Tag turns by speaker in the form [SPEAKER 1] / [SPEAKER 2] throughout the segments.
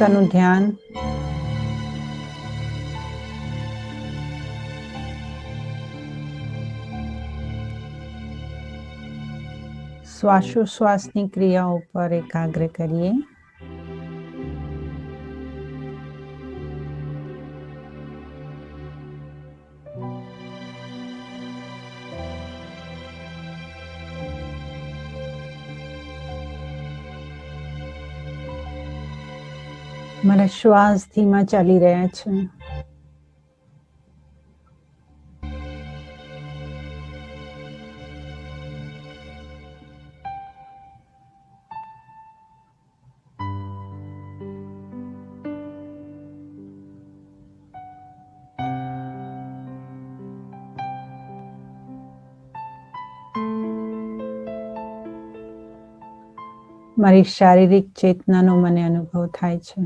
[SPEAKER 1] પોતાનું ધ્યાન શ્વાસોશ્વાસની ક્રિયાઓ પર એકાગ્ર કરીએ. મારા શ્વાસ ધીમા ચાલી રહ્યા છે. મારી શારીરિક ચેતનાનો મને અનુભવ થાય છે.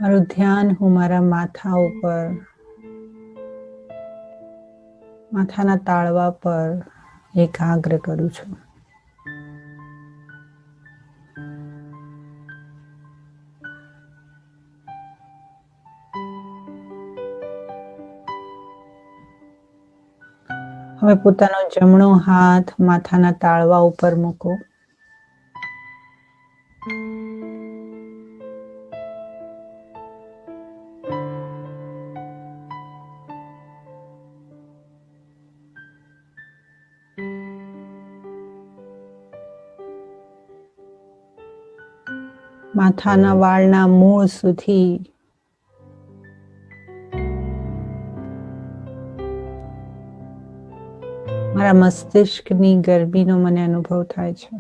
[SPEAKER 1] મારું ધ્યાન હું મારા માથા ઉપર, માથાના તાળવા પર એકાગ્ર કરું છું. હવે પોતાનો જમણો હાથ માથાના તાળવા ઉપર મૂકો. માથાના વાળના મૂળ સુધી મારા મસ્તિષ્કની ગરમીનો મને અનુભવ થાય છે.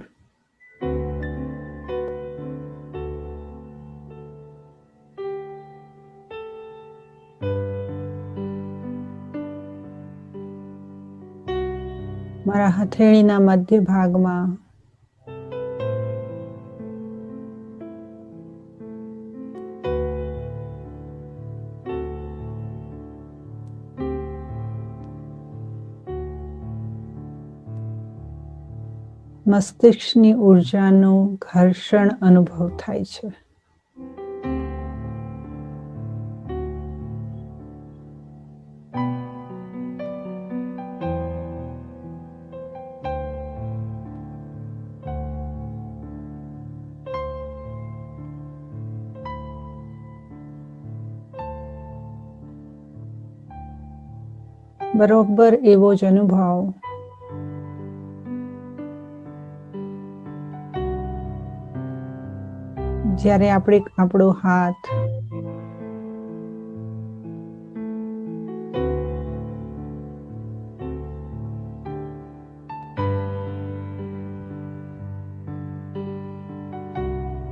[SPEAKER 1] મારા હથેળીના મધ્ય ભાગમાં મસ્તિષ્કની ઉર્જાનો ઘર્ષણ અનુભવ થાય છે. બરોબર એવો જ અનુભવ જ્યારે આપણે આપણો હાથ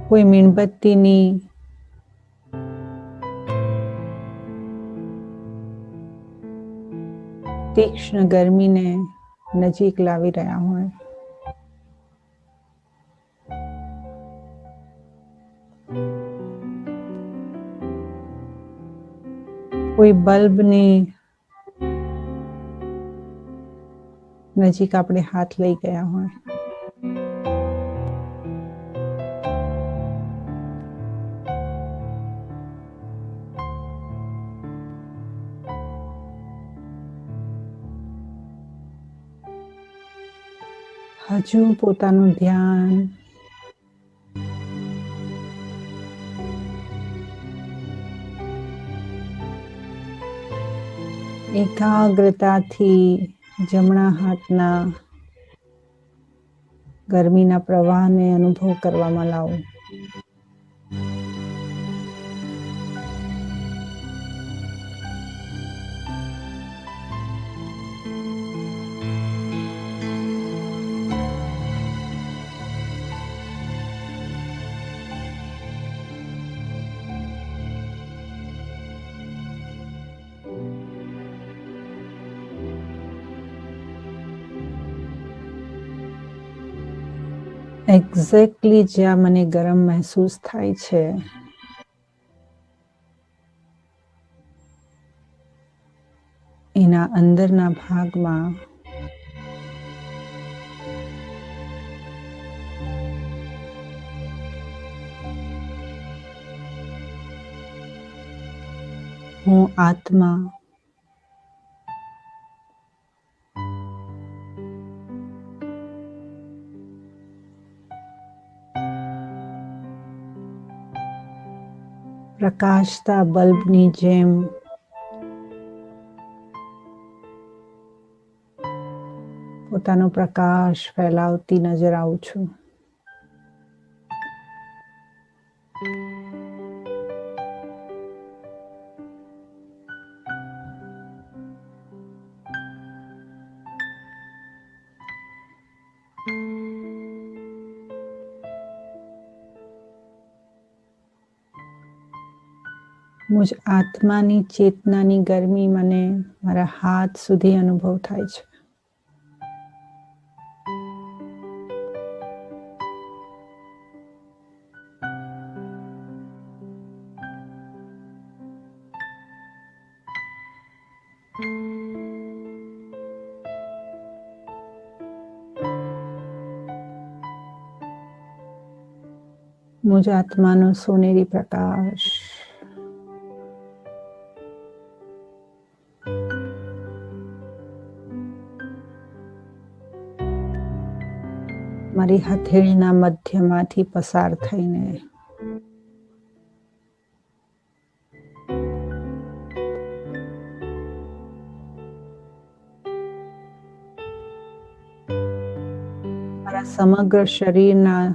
[SPEAKER 1] કોઈ મીણબત્તીની તીક્ષ્ણ ગરમીને નજીક લાવી રહ્યા હોય, કોઈ બલ્બની નજીક આપણે હાથ લઈ ગયા હોય, હજુ પોતાનું ધ્યાન એકાગ્રતાથી જમણા હાથના ગરમીના પ્રવાહને અનુભવ કરવામાં લાવો. એક્ઝેક્ટલી જ્યાં મને ગરમ મહેસૂસ થાય છે એના અંદરના ભાગમાં હું આત્મા પ્રકાશતા બલ્બની જેમ પોતાનો પ્રકાશ ફેલાવતી નજર આવું છું. મુજ આત્માની ચેતનાની ગરમી મને મારા હાથ સુધી અનુભવ થાય છે. મુજ આત્માનો સોનેરી પ્રકાશ મારી હથેળીના મધ્યમાંથી પસાર થઈને મારા સમગ્ર શરીરના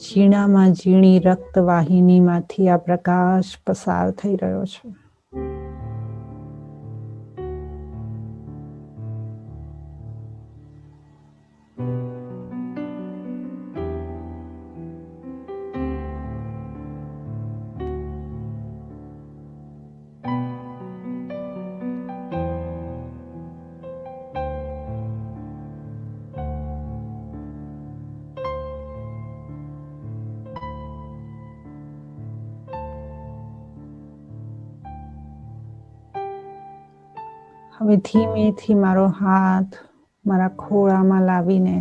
[SPEAKER 1] ઝીણામાં ઝીણી રક્તવાહિનીમાંથી આ પ્રકાશ પસાર થઈ રહ્યો છે. હવે ધીમેથી મારો હાથ મારા ખોળામાં લાવીને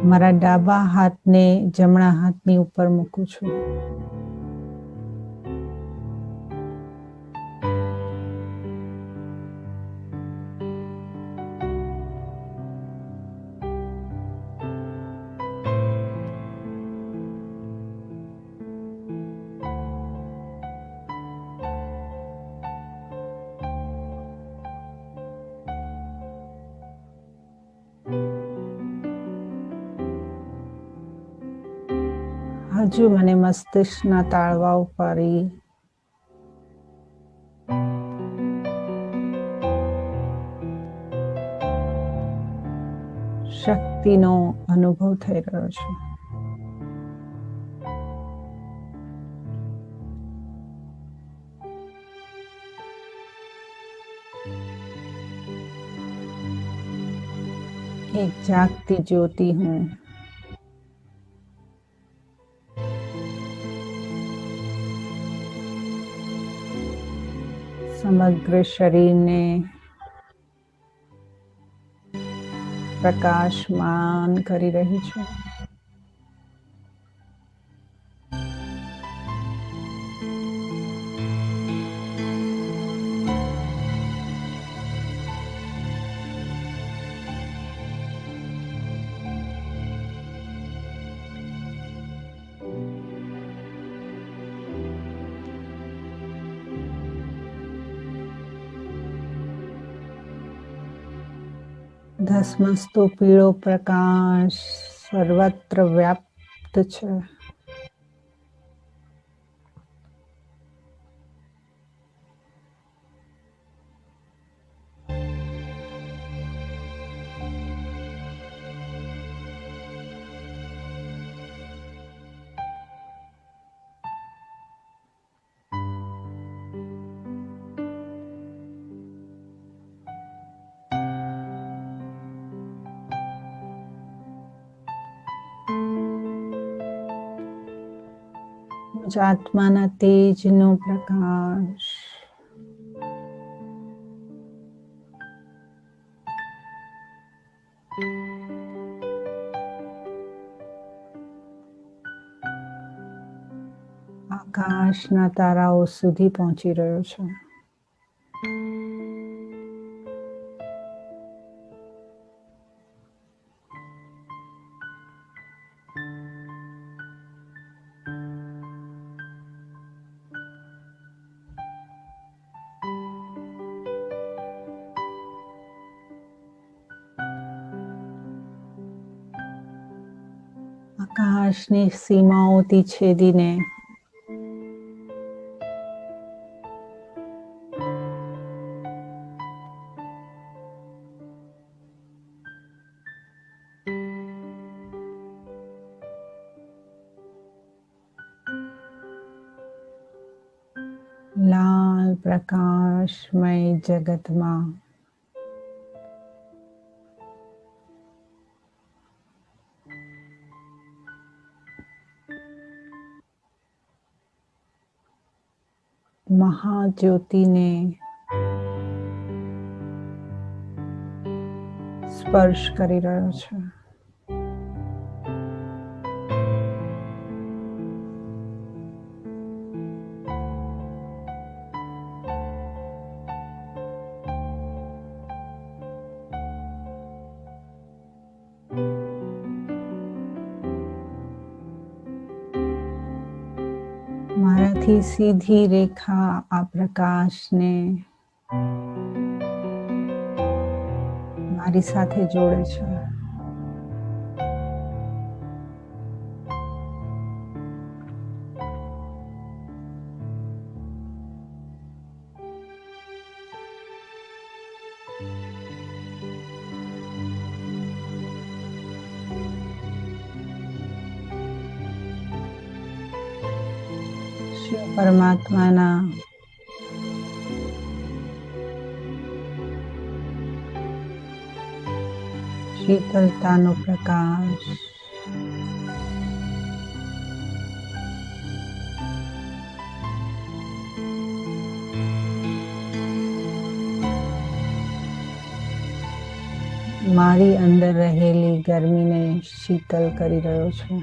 [SPEAKER 1] મારા ડાબા હાથને જમણા હાથની ઉપર મૂકું છું. હજુ મને મસ્તિષ્કના તાળવા ઉપર શક્તિનો અનુભવ થઈ રહ્યો છે. એક જાગતી જ્યોતિ હું સમગ્ર શરીરને પ્રકાશમાન કરી રહી છું. ધસમસતો પીળો પ્રકાશ સર્વત્ર વ્યાપ્ત છે. જ આત્માના તેજનો પ્રકાશ આકાશના તારાઓ સુધી પહોંચી રહ્યો છે. આકાશની સીમાઓથી છેદીને લાલ પ્રકાશમય જગતમાં મહાજ્યોતિને સ્પર્શ કરી રહ્યો છે. મારાથી સીધી રેખા આ પ્રકાશને મારી સાથે જોડે છે. શિવ પરમાત્માના શીતળતાનો પ્રકાશ મારી અંદર રહેલી ગરમીને શીતલ કરી રહ્યો છે.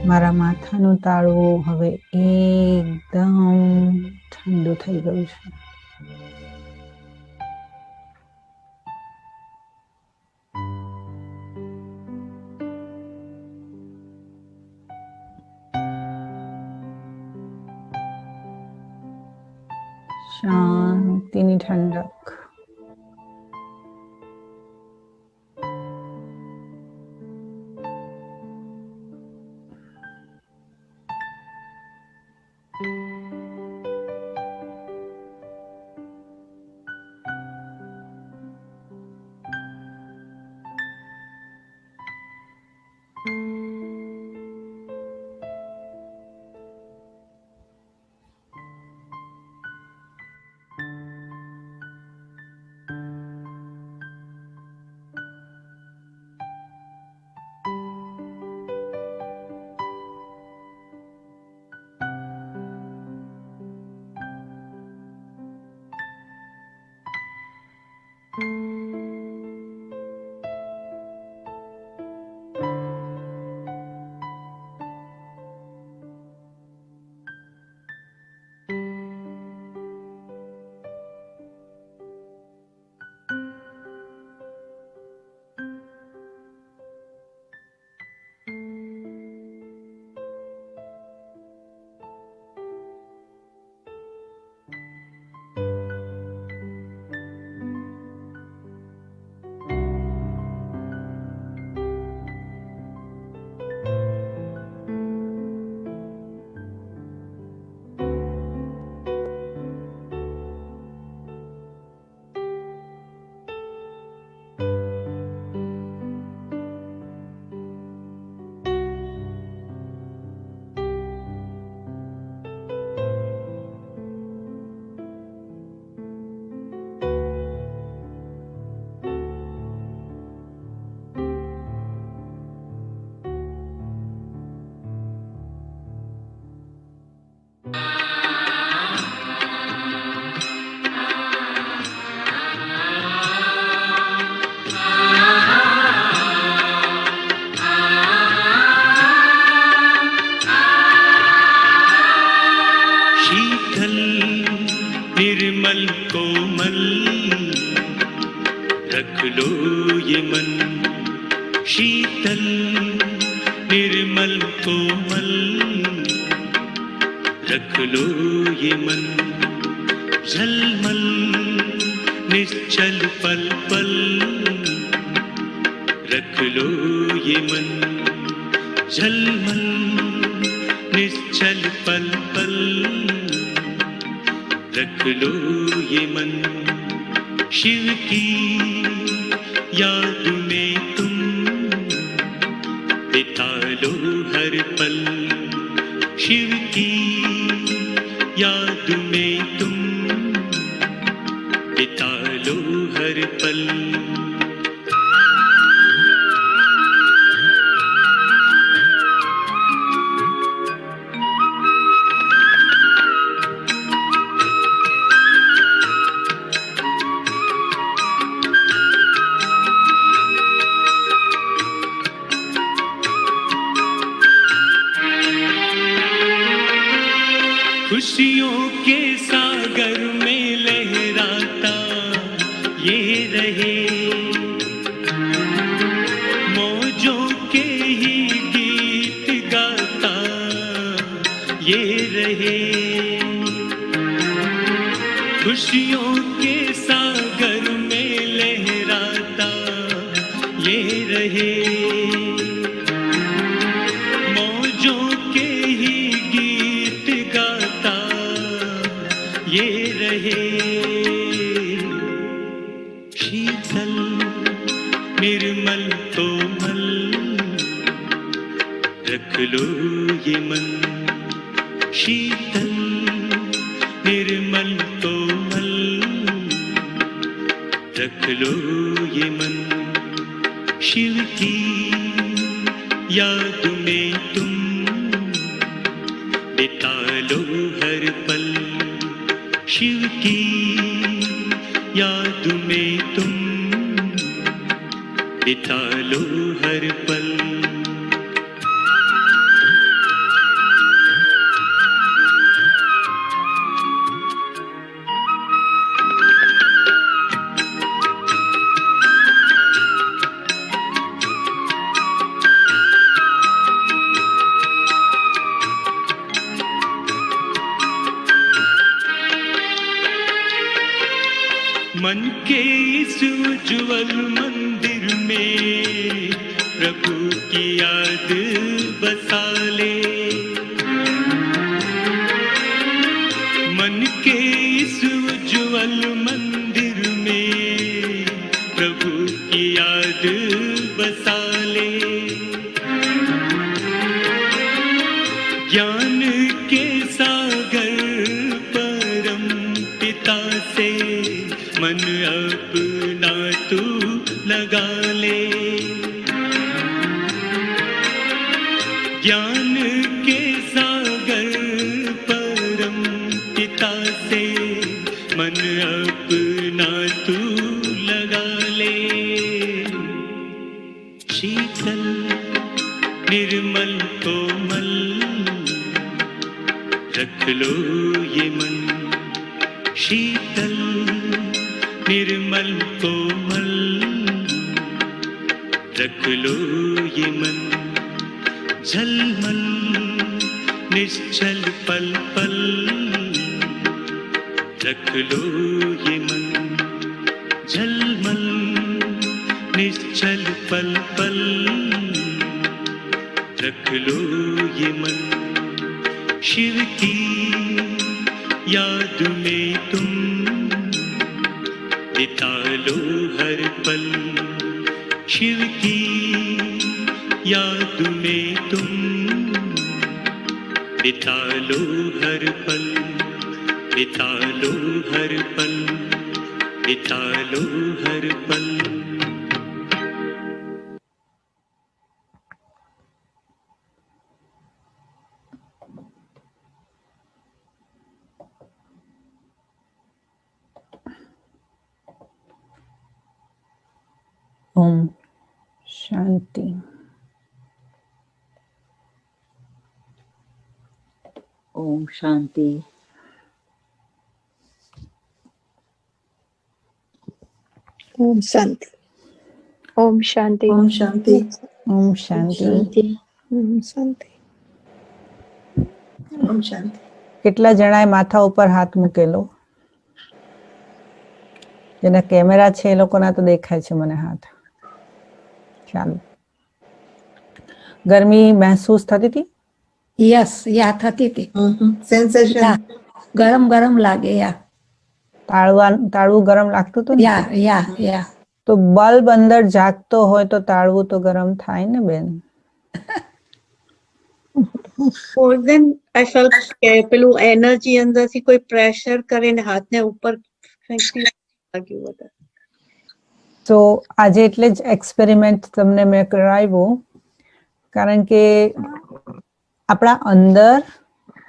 [SPEAKER 1] મારા માથાનું તાળવું હવે એકદમ ઠંડુ થઈ ગયું છે. શાંતિની ઠંડક.
[SPEAKER 2] कोमल, रख लो ये मन शीतल निर्मल कोमल, रख लो ये मन झलमल निश्चल पल पल, रख लो ये मन झलमल निश्चल पल पल, रख लो ये मन शिव की याद में तुम बिता लो हर पल, शिव की याद में तुम बिता लो हर पल। खुशियों के सागर में लहराता ये रहे, मौजों के ही गीत गाता ये रहे, खुशियों के सागर में लहराता ये रहे, मौजों के ही गीत गाता ये रहे, शीतल निर्मल कोमल, रख लो ये मन शीतल निर्मल कोमल, रख लो ये मन शिव की याद में तुम बिता लो हर पल, शिव की याद में तुम बिता लो हर पल। मन के इस उज्ज्वल मंदिर में प्रभु की याद बसा ले, मन के इस उज्ज्वल मंदिर में प्रभु की याद बसा ले, ज्ञान के सागर परम पिता से मन अपना तू लगा ले, ज्ञान के सागर परम पिता से मन अपना तू लगा ले, शीतल निर्मल कोमल, रख लो ये मन शीतल निर्मल कोमल, रख लो ये मन झलमल निश्चल पल पल, रख लो ये मन झलमल निश्चल पल पल, रख लो ये मन शिव की याद में तुम बिता लो हर पल, शिव की याद में तुम बिता लो हर पल, बिता लो हर पल, बिता लो हर पल।
[SPEAKER 1] ओम शांति।
[SPEAKER 3] ओम शांति। ઓમ શાંતિ. ઓમ શાંતિ.
[SPEAKER 4] ઓમ શાંતિ.
[SPEAKER 1] ઓમ શાંતિ.
[SPEAKER 3] ઓમ શાંતિ.
[SPEAKER 4] ઓમ શાંતિ.
[SPEAKER 1] કેટલા જણાએ માથા ઉપર હાથ મૂકેલો? જેના કેમેરા છે એ લોકોના તો દેખાય છે મને હાથ. ચાલો. ગરમી મહેસૂસ થતી હતી?
[SPEAKER 5] યસ, યા થતી હતી.
[SPEAKER 4] સેન્સેશન.
[SPEAKER 5] યા ગરમ ગરમ લાગે. યા
[SPEAKER 1] તાળવું ગરમ લાગતું હતું ને?
[SPEAKER 5] યા
[SPEAKER 1] તો બલ્બ અંદર જાગતો હોય તો તાળવું તો ગરમ થાય ને બેન.
[SPEAKER 6] More than I felt કે પેલું એનર્જી અંદરથી કોઈ પ્રેશર કરીને હાથને ઉપર ફેંકતી લાગ્યું વધારે.
[SPEAKER 1] તો આજે એટલે જ એક્સપેરિમેન્ટ તમને મેં કરાવ્યું કારણ કે આપણા અંદર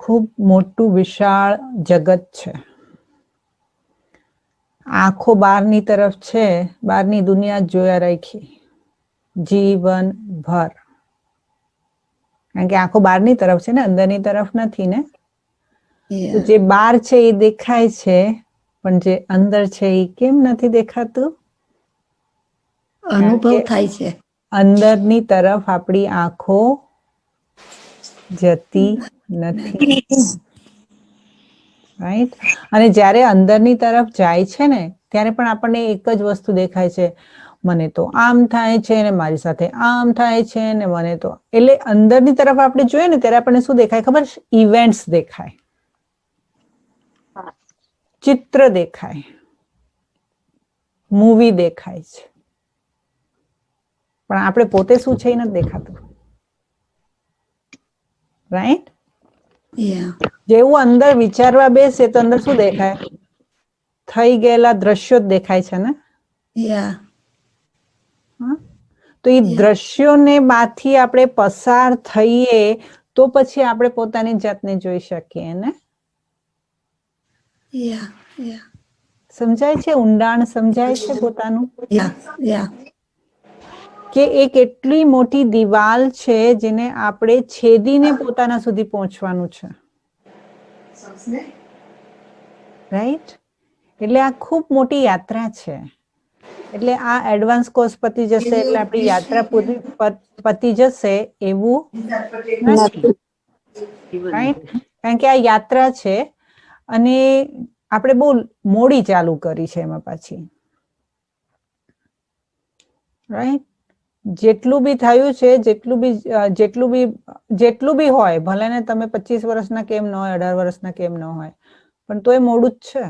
[SPEAKER 1] ખૂબ મોટું વિશાળ જગત છે. આંખો બહારની તરફ છે, બહારની દુનિયા જોયા રાખી જીવન ભર. કારણ કે આંખો બહારની તરફ છે ને, અંદરની તરફ નથી ને. તો જે બહાર છે એ દેખાય છે, પણ જે અંદર છે એ કેમ નથી દેખાતું?
[SPEAKER 5] અનુભવ થાય છે.
[SPEAKER 1] અંદરની તરફ આપણી આંખો જતી નથી. રાઈટ? અને જ્યારે અંદરની તરફ જાય છે ને ત્યારે પણ આપણને એક જ વસ્તુ દેખાય છે, મને તો આમ થાય છે ને મારી સાથે આમ થાય છે ને મને તો. એટલે અંદરની તરફ આપણે જોઈએ ને ત્યારે આપણને શું દેખાય ખબર? ઇવેન્ટ્સ દેખાય, ચિત્ર દેખાય, મૂવી દેખાય છે, પણ આપણે પોતે શું છે એ નથી દેખાતું. રાઈટ? જેવું અંદર વિચારવા બેસે તો અંદર શું દેખાય? થઈ ગયેલા દ્રશ્યો જ દેખાય છે ને. તો એ દ્રશ્યોને માંથી આપણે પસાર થઈએ તો પછી આપણે પોતાની જાતને જોઈ શકીએ ને. સમજાય છે? ઊંડાણ સમજાય છે પોતાનું? કે એક એટલી મોટી દિવાલ છે જેને આપણે છેદીને પોતાના સુધી પહોંચવાનું છે. રાઈટ? એટલે આ ખૂબ મોટી યાત્રા છે. એટલે આ એડવાન્સ કોર્સ પતી જશે એટલે આપણી યાત્રા પતી જશે એવું નથી. રાઈટ? કારણ કે આ યાત્રા છે અને આપણે બહુ મોડી ચાલુ કરી છે એમાં પાછી. રાઈટ? જેટલું બી થયું છે, જેટલું બી હોય, ભલે ને તમે 25 વર્ષના કેમ ન હોય, 18 વર્ષના કેમ ન હોય, પણ તોય મોડું જ છે.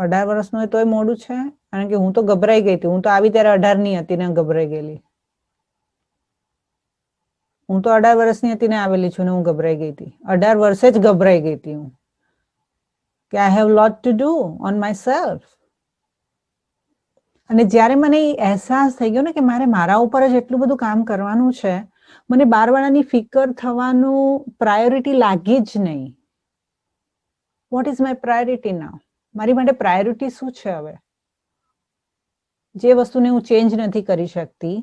[SPEAKER 1] 18 વર્ષનું હોય તોય મોડું છે. કારણ કે હું તો ગભરાઈ ગઈ હતી. હું તો આવી ત્યારે 18 ની હતી ને ગભરાઈ ગયેલી. હું તો 18 વર્ષની હતી ને આવેલી છું ને હું ગભરાઈ ગઈ હતી. 18 વર્ષે જ ગભરાઈ ગઈ હતી હું કે I have lot to do on my self. અને જ્યારે મને અહેસાસ થઈ ગયો ને કે મારે મારા ઉપર જ એટલું બધું કામ કરવાનું છે, મને બારવાળાની ફિકર થવાનું પ્રાયોરિટી લાગી જ નહીં. વોટ ઇઝ માય પ્રાયોરિટી નાઉ? મારી માટે પ્રાયોરિટી શું છે હવે? જે વસ્તુને હું ચેન્જ નથી કરી શકતી,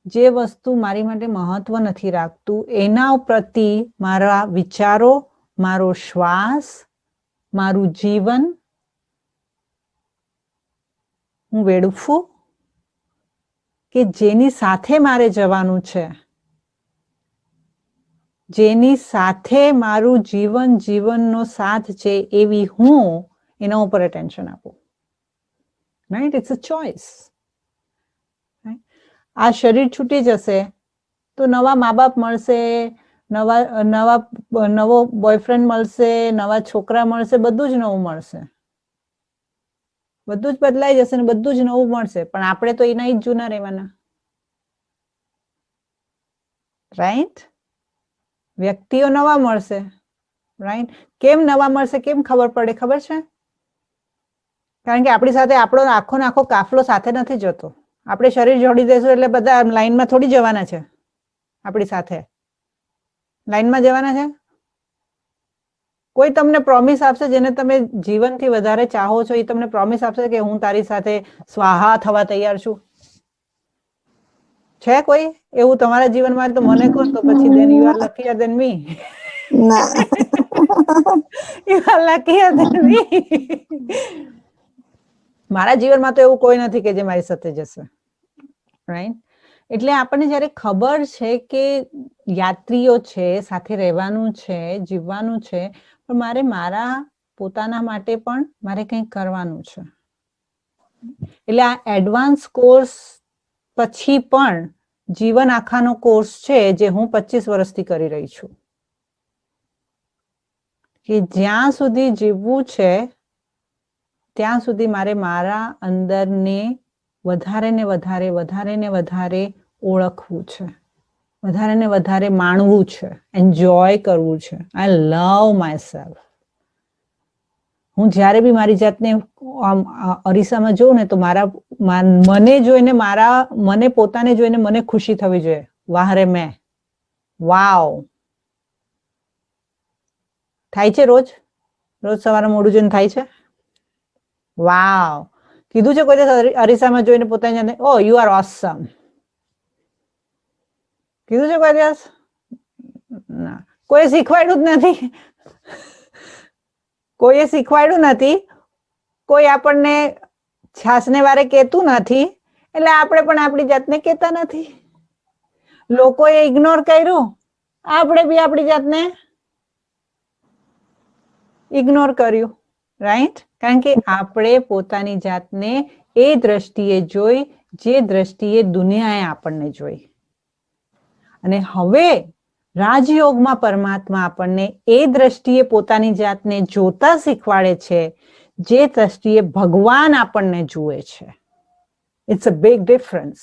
[SPEAKER 1] જે વસ્તુ મારી માટે મહત્વ નથી રાખતું, એના પ્રતિ મારા વિચારો, મારો શ્વાસ, મારું જીવન હું વેડફું કે જેની સાથે મારે જવાનું છે, જેની સાથે મારું જીવનનો સાથ છે એવી હું એના ઉપર અટેન્શન આપું. રાઈટ? It's a choice. આ શરીર છૂટી જશે તો નવા મા બાપ મળશે, નવો બોયફ્રેન્ડ મળશે, નવા છોકરા મળશે, બધું જ નવું મળશે. બધું જ બદલાઈ જશે ને બધું જ નવું મળશે, પણ આપણે તો એના જ જૂના રહેવાના. રાઈટ? વ્યક્તિઓ નવા મળશે. રાઈટ? કેમ નવા મળશે? કેમ ખબર પડે? ખબર છે? કારણ કે આપણી સાથે આપણો આખો ને આખો કાફલો સાથે નથી જતો. આપણે શરીર જોડી દઈશું એટલે બધા લાઈનમાં થોડી જવાના છે. આપણી સાથે લાઈનમાં જવાના છે? કોઈ તમને પ્રોમિસ આપશે જેને તમે જીવનથી વધારે ચાહો છો, એ તમને પ્રોમિસ આપશે કે હું તારી સાથે સ્વાહા થવા તૈયાર છું? છે કોઈ એવું તમારા જીવનમાં? તો મને કહો તો પછી then you are luckier than me. You are luckier than me. મારા જીવનમાં તો એવું કોઈ નથી કે જે મારી સાથે જશે, રાઈટ? એટલે આપણને જ્યારે ખબર છે કે યાત્રીઓ છે, સાથે રહેવાનું છે, જીવવાનું છે, પણ મારે મારા પોતાના માટે પણ મારે કંઈક કરવાનું છે. એટલે આ એડવાન્સ કોર્સ પછી પણ જીવન આખાનો કોર્સ છે જે હું 25 વર્ષથી કરી રહી છું, કે જ્યાં સુધી જીવવું છે ત્યાં સુધી મારે મારા અંદરને વધારે ને વધારે ઓળખવું છે, વધારે ને વધારે માણવું છે, એન્જોય કરવું છે. આઈ લવ માય સેલ્ફ. હું જ્યારે બી મારી જાતને અરીસામાં જોઉં ને તો મને પોતાને જોઈને મને ખુશી થવી જોઈએ. વાહ રે મેં, વાવ. થાય છે રોજ સવારે મોઢું જોઈને થાય છે વાવ. કીધું છે કોઈ દિવસ અરીસામાં જોઈને પોતાને જાતે ઓ યુ આર ઓસમ? કીધું છે કોઈ દિવસ? ના, કોઈ શીખવાડ્યું જ નથી. કોઈએ શીખવાડ્યું નથી, કોઈ આપણને છાસને વારે કહેતું નથી, એટલે આપણે પણ આપણી જાતને કહેતા નથી. લોકોએ ઇગ્નોર કર્યું, આપણે બી આપણી જાતને ઇગ્નોર કર્યું, રાઈટ? કારણ કે આપણે પોતાની જાતને એ દ્રષ્ટિએ જોઈ જે દ્રષ્ટિએ દુનિયાએ આપણને જોઈ. અને હવે રાજયોગમાં પરમાત્મા આપણને એ દ્રષ્ટિએ પોતાની જાતને જોતા શીખવાડે છે જે દ્રષ્ટિએ ભગવાન આપણને જુએ છે. It's a big difference.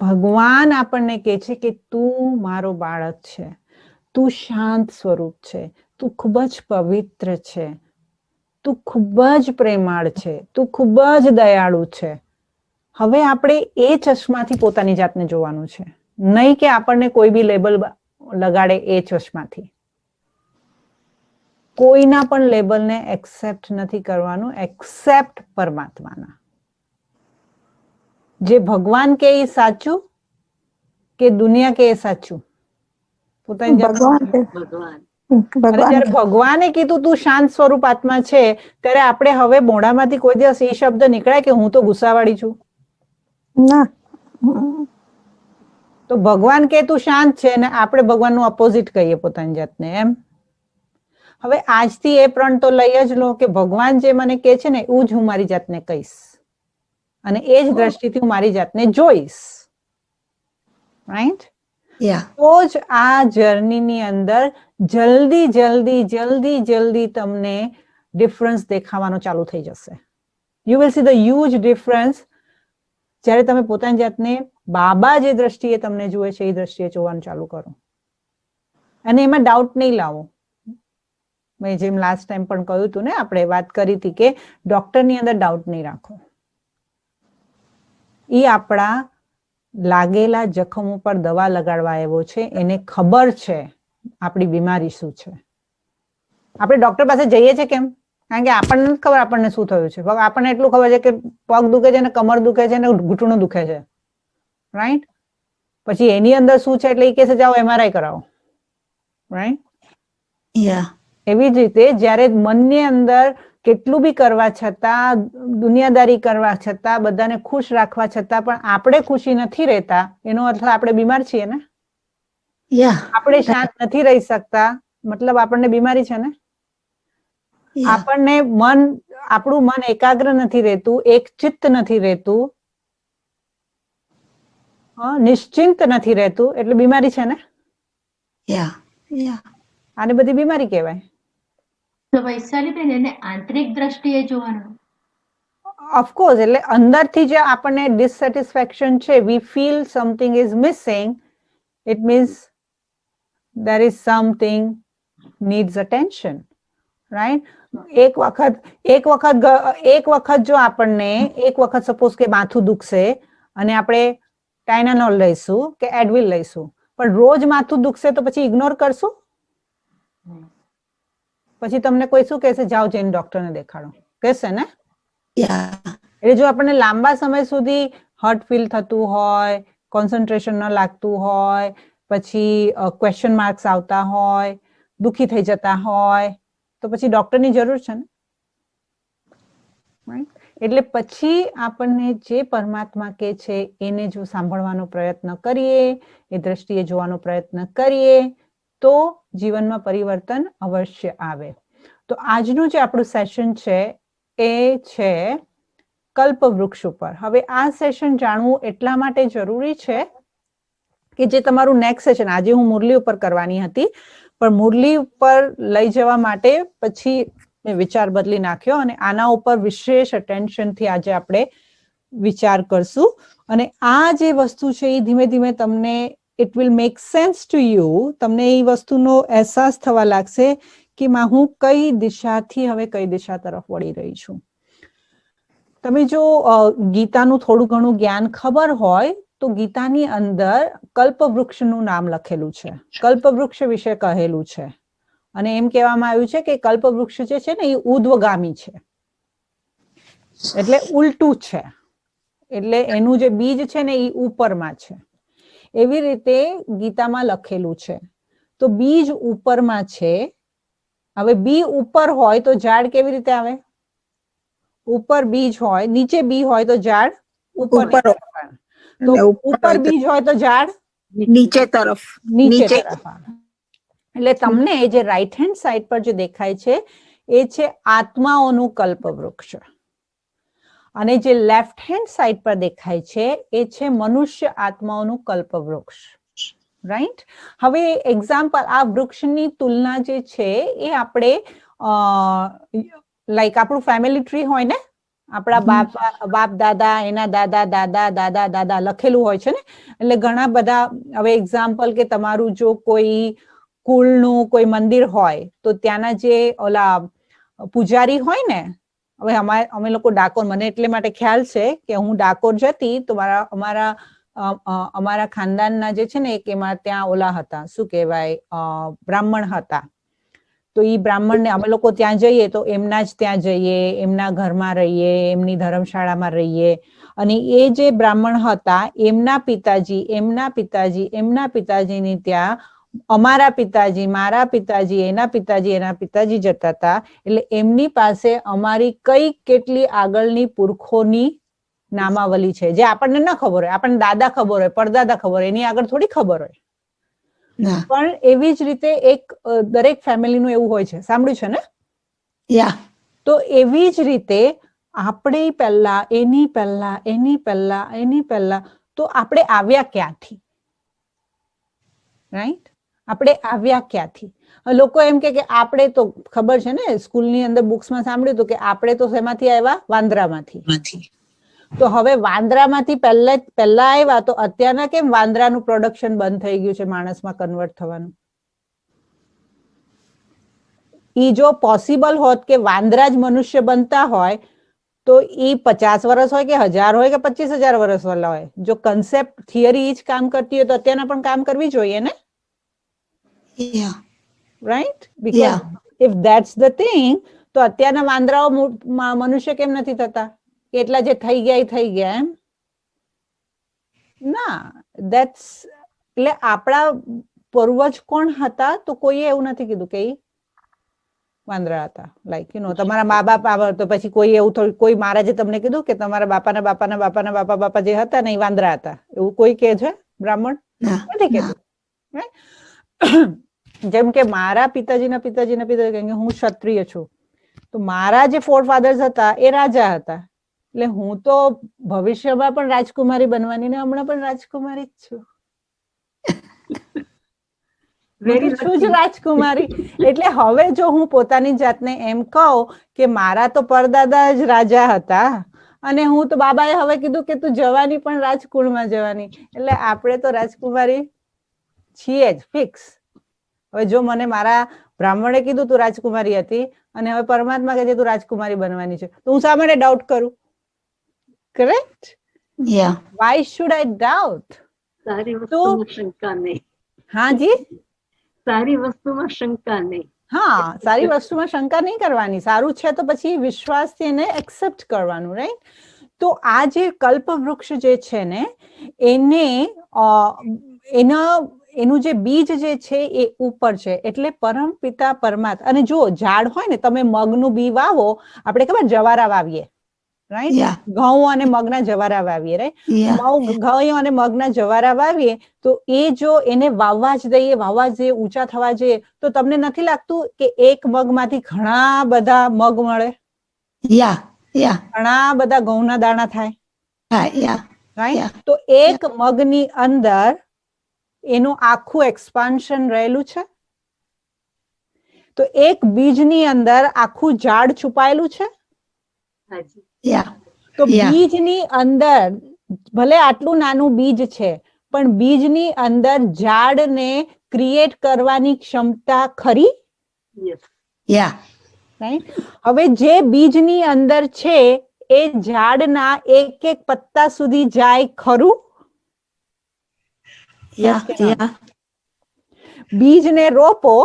[SPEAKER 1] ભગવાન આપણને કહે છે કે તું મારો બાળક છે, તું શાંત સ્વરૂપ છે, તું ખૂબ જ પવિત્ર છે, તું ખૂબ જ પ્રેમાળ છે, તું ખૂબ જ દયાળુ છે. હવે આપણે એ ચશ્માથી પોતાની જાતને જોવાનું છે, નહીં કે આપણને કોઈ બી લેબલ લગાડે એ ચશ્માથી. કોઈના પણ લેબલને એક્સેપ્ટ નથી કરવાનું એક્સેપ્ટ પરમાત્માના. જે ભગવાન કે એ સાચું કે દુનિયા કે એ સાચું? પોતાની જાત. જયારે ભગવાને કીધું તું શાંત સ્વરૂપ આત્મા છે, ત્યારે આપણે હવે મોઢામાંથી કોઈ દિવસ એ શબ્દ નીકળાય કે હું તો ગુસ્સાવાળી છું?
[SPEAKER 3] ના.
[SPEAKER 1] તો ભગવાન કે તું શાંત છે ને આપણે ભગવાનનું અપોઝિટ કહીએ પોતાની જાતને, એમ? હવે આજથી એ પ્રણ તો લઈ જ લો કે ભગવાન જે મને કહે છે ને એવું જ હું મારી જાતને કહીશ અને એ જ દ્રષ્ટિથી હું મારી જાતને જોઈશ, રાઈટ? તો જ આ જર્નીની અંદર જલ્દી તમને ડિફરન્સ દેખાવાનો ચાલુ થઈ જશે. You will see the huge difference જ્યારે તમે પોતાની જાતને બાબા જે દ્રષ્ટિએ તમને જુએ છે એ દ્રષ્ટિએ જોવાનું ચાલુ કરો. અને એમાં ડાઉટ નહીં લાવો. મેં જેમ લાસ્ટ ટાઈમ પણ કહ્યું હતું ને, આપણે વાત કરી હતી કે ડોક્ટરની અંદર ડાઉટ નહીં રાખો. એ આપણા લાગેલા જખમ ઉપર દવા લગાડવા આવ્યો છે, એને ખબર છે આપણી બીમારી શું છે. આપણે ડોક્ટર પાસે જઈએ છીએ કેમ? કારણ કે આપણને નથી ખબર આપણને શું થયું છે. આપણને એટલું ખબર છે કે પગ દુખે છે ને, કમર દુખે છે ને, ઘૂંટણું દુખે છે, રાઈટ? પછી એની અંદર શું છે એટલે એ કહે છે જાઓ MRI કરાવો, રાઈટ? એવી જ રીતે જ્યારે મનની અંદર કેટલું બી કરવા છતાં, દુનિયાદારી કરવા છતાં, બધાને ખુશ રાખવા છતાં પણ આપણે ખુશી નથી રહેતા, એનો અર્થ આપણે બીમાર છીએ ને? આપણે શાંત નથી રહી શકતા, મતલબ આપણને બીમારી છે ને? આપણું મન એકાગ્ર નથી રહેતું, એક ચિત્ત નથી રહેતું, નિશ્ચિંત નથી રહેતું, એટલે બીમારી છે ને? આને બધી બીમારી કહેવાય.
[SPEAKER 4] તો વૈશાલીબેન એને આંતરિક દ્રષ્ટિએ જોવાનું.
[SPEAKER 1] ઓફકોર્સ, એટલે અંદરથી જે આપણને ડિસસેટિસ્ફેક્શન છે, વી feel something is missing, it means there is something needs attention, right? એક વખત જો આપણને સપોઝ કે માથું દુખશે અને આપણે ટાઇનાનોલ લઈશું કે એડવિલ લઈશું, પણ રોજ માથું દુખશે તો પછી ઇગ્નોર કરશું? પછી તમને કોઈ શું કહેશે? જાઓ જઈને ડોક્ટરને દેખાડો, કહેશે ને? એટલે જો આપણને લાંબા સમય સુધી હર્ટ ફીલ થતું હોય, કોન્સન્ટ્રેશન ન લાગતું હોય, પછી ક્વેશ્ચન માર્ક્સ આવતા હોય, દુઃખી થઈ જતા હોય, તો પછી ડોક્ટરની જરૂર છે ને. Right? એટલે પછી આપણને જે પરમાત્મા કે છે એને જો સાંભળવાનો પ્રયત્ન કરીએ, એ દ્રષ્ટિએ જોવાનો પ્રયત્ન કરીએ, તો જીવનમાં પરિવર્તન અવશ્ય આવે. તો આજનું જે આપણું સેશન છે એ છે કલ્પવૃક્ષ ઉપર. હવે આ સેશન જાણવું એટલા માટે જરૂરી છે કે જે તમારું નેક્સ્ટ સેશન, આજે હું મુરલી ઉપર કરવાની હતી, પણ મુરલી ઉપર લઈ જવા માટે પછી મેં વિચાર બદલી નાખ્યો અને આના ઉપર વિશેષ અટેન્શનથી આજે આપણે વિચાર કરશું. અને આ જે વસ્તુ છે એ ધીમે ધીમે તમને it will make sense to you, તમને એ વસ્તુનો અહેસાસ થવા લાગશે કે હું કઈ દિશાથી હવે કઈ દિશા તરફ વળી રહી છું. તમે જો ગીતાનું થોડું ઘણું જ્ઞાન ખબર હોય તો ગીતાની અંદર કલ્પવૃક્ષનું નામ લખેલું છે, કલ્પવૃક્ષ વિશે કહેલું છે. અને એમ કહેવામાં આવ્યું છે કે કલ્પવૃક્ષ જે છે ને એ ઉર્ધ્વગામી છે, એટલે ઉલટું છે, એટલે એનું જે બીજ છે ને એ ઉપરમાં છે. એવી રીતે ગીતામાં લખેલું છે. તો બીજ ઉપરમાં છે. હવે બી ઉપર હોય તો ઝાડ કેવી રીતે આવે? ઉપર બીજ હોય, નીચે બી હોય તો ઝાડ ઉપર. તો ઉપર બીજ હોય તો ઝાડ
[SPEAKER 3] નીચે તરફ.
[SPEAKER 1] નીચે તરફ આવે. એટલે તમને જે રાઈટ હેન્ડ સાઈડ પર જે દેખાય છે એ છે આત્માઓનું કલ્પવૃક્ષ, અને જે લેફ્ટ હેન્ડ સાઈડ પર દેખાય છે એ છે મનુષ્ય આત્માઓનું કલ્પવૃક્ષ. રાઈટ? હવે એક્ઝામ્પલ, આ વૃક્ષની તુલના જે છે એ આપણે લાઈક આપણું ફેમિલી ટ્રી હોય ને, આપણા બાપ દાદા, એના દાદા દાદા દાદા દાદા લખેલું હોય છે ને. એટલે ઘણા બધા, હવે એક્ઝામ્પલ કે તમારું જો કોઈ કુળનું કોઈ મંદિર હોય તો ત્યાંના જે ઓલા પૂજારી હોય ને, હવે અમે લોકો ડાકોર, મને એટલે માટે ખ્યાલ છે કે હું ડાકોર જતી તો અમારા ખાનદાનના જે છે ને એક એમાં ત્યાં ઓલા હતા, શું કહેવાય, બ્રાહ્મણ હતા. તો એ બ્રાહ્મણને અમે લોકો ત્યાં જઈએ તો એમના જ ત્યાં જઈએ, એમના ઘરમાં રહીએ, એમની ધર્મશાળામાં રહીએ. અને એ જે બ્રાહ્મણ હતા એમના પિતાજી, એમના પિતાજી, એમના પિતાજીની ત્યાં અમારા પિતાજી, મારા પિતાજી, એના પિતાજી જતા હતા. એટલે એમની પાસે અમારી કઈ કેટલી આગળની પુરખોની નામાવલી છે જે આપણને ન ખબર હોય. આપણને દાદા ખબર હોય, પરદાદા ખબર હોય, એની આગળ થોડી ખબર હોય. પણ એવી જ રીતે એક દરેક ફેમિલીનું એવું હોય છે, સાંભળ્યું છે ને? તો એવી જ રીતે આપણે પહેલા, એની પહેલા, એની પહેલા, એની પહેલા, તો આપણે આવ્યા ક્યાંથી? રાઈટ? આપણે આવ્યા ક્યાંથી? લોકો એમ કે આપણે તો ખબર છે ને, સ્કૂલની અંદર બુક્સમાં સાંભળ્યું હતું કે આપણે તો શેમાંથી આવ્યા? વાંદરામાંથી. તો હવે વાંદરામાંથી પહેલા આવ્યા તો અત્યારના કેમ વાંદરાનું પ્રોડક્શન બંધ થઈ ગયું છે માણસમાં કન્વર્ટ થવાનું? ઈ જો પોસિબલ હોત કે વાંદરા જ મનુષ્ય બનતા હોય તો ઈ 50 વર્ષ હોય કે 1000 હોય કે 25,000 વર્ષ વાળા હોય. જો કન્સેપ્ટ થિયરી જ કામ કરતી હોય તો અત્યારના પણ કામ કરવી જોઈએ ને? Right? Because if that's the thing, તો અત્યારના વાંદરાઓ મનુષ્ય કેમ નથી થતા? કેટલા જે થઈ ગયા એ થઈ ગયા એમ ના. ધેટ્સ, એટલે આપણા પૂર્વજ કોણ હતા? તો કોઈએ એવું નથી કીધું કે વાંદરા હતા. લાઈક યુ નો, તમારા મા બાપ આવે તો પછી કોઈ એવું થોડું, કોઈ મહારાજે તમને કીધું કે તમારા બાપાના બાપાના બાપાના બાપા બાપા જે હતા ને એ વાંદરા હતા, એવું કોઈ કહે છે? બ્રાહ્મણ નથી કીધું. જેમ કે મારા પિતાજીના પિતાજીના પિતાજી, હું ક્ષત્રિય છું, તો મારા જે ફોર ફાધર્સ હતા એ રાજા હતા. એટલે હું તો ભવિષ્યમાં પણ રાજકુમારી બનવાની ને હમણાં પણ રાજકુમારી જ છું. છું જ રાજકુમારી. એટલે હવે જો હું પોતાની જાતને એમ કહું કે મારા તો પરદાદા જ રાજા હતા અને હું તો બાબાએ હવે કીધું કે તું જવાની પણ રાજકુળમાં જવાની, એટલે આપણે તો રાજકુમારી છીએ જ ફિક્સ. હવે જો મને મારા બ્રાહ્મણે કીધું તું રાજકુમારી હતી અને હવે પરમાત્મા કહે છે તું રાજકુમારી બનવાની છે, તો હું શા માટે ડાઉટ કરું? Correct? Why should I doubt?
[SPEAKER 7] સારી વસ્તુમાં શંકા નહીં.
[SPEAKER 1] હા જી,
[SPEAKER 7] સારી વસ્તુમાં શંકા નહીં.
[SPEAKER 1] હા, સારી વસ્તુમાં શંકા નહીં કરવાની. સારું છે તો પછી વિશ્વાસથી એને એક્સેપ્ટ કરવાનું. રાઈટ? તો આ જે કલ્પવૃક્ષ જે છે ને એને એનું જે બીજ જે છે એ ઉપર છે, એટલે પરમ પિતા પરમાત્મા. અને જો ઝાડ હોય ને, તમે મગનું બી વાવો, આપણે ખબર જવારા વાવીએ, રાઈટ?
[SPEAKER 5] Yeah.
[SPEAKER 1] ઘઉં અને મગના જવારા વાવીએ, રાઈટ?
[SPEAKER 5] Yeah.
[SPEAKER 1] ઘઉં અને મગના જવારા વાવીએ તો એ જો એને વાવવા જ દઈએ, ઊંચા થવા જઈએ, તો તમને નથી લાગતું કે એક મગમાંથી ઘણા બધા મગ મળે,
[SPEAKER 5] Yeah. Yeah.
[SPEAKER 1] ઘણા બધા ઘઉંના દાણા થાય,
[SPEAKER 5] Yeah.
[SPEAKER 1] રાઈટ?
[SPEAKER 5] Yeah.
[SPEAKER 1] તો એક મગની અંદર એનું આખું એક્સપાન્શન રહેલું છે. તો એક બીજની અંદર આખું ઝાડ છુપાયેલું છે.
[SPEAKER 7] હાજી.
[SPEAKER 5] Yeah.
[SPEAKER 1] તો
[SPEAKER 5] Yeah.
[SPEAKER 1] બીજની અંદર ભલે આટલું નાનું બીજ છે, પણ બીજની અંદર ઝાડને ક્રિએટ કરવાની ક્ષમતા ખરી,
[SPEAKER 7] Yes.
[SPEAKER 5] Yeah.
[SPEAKER 1] રાઈટ? હવે જે બીજની અંદર છે એ ઝાડના એક એક પત્તા સુધી જાય ખરું?
[SPEAKER 5] Yeah.
[SPEAKER 1] કે ના?
[SPEAKER 5] Yeah.
[SPEAKER 1] બીજને રોપો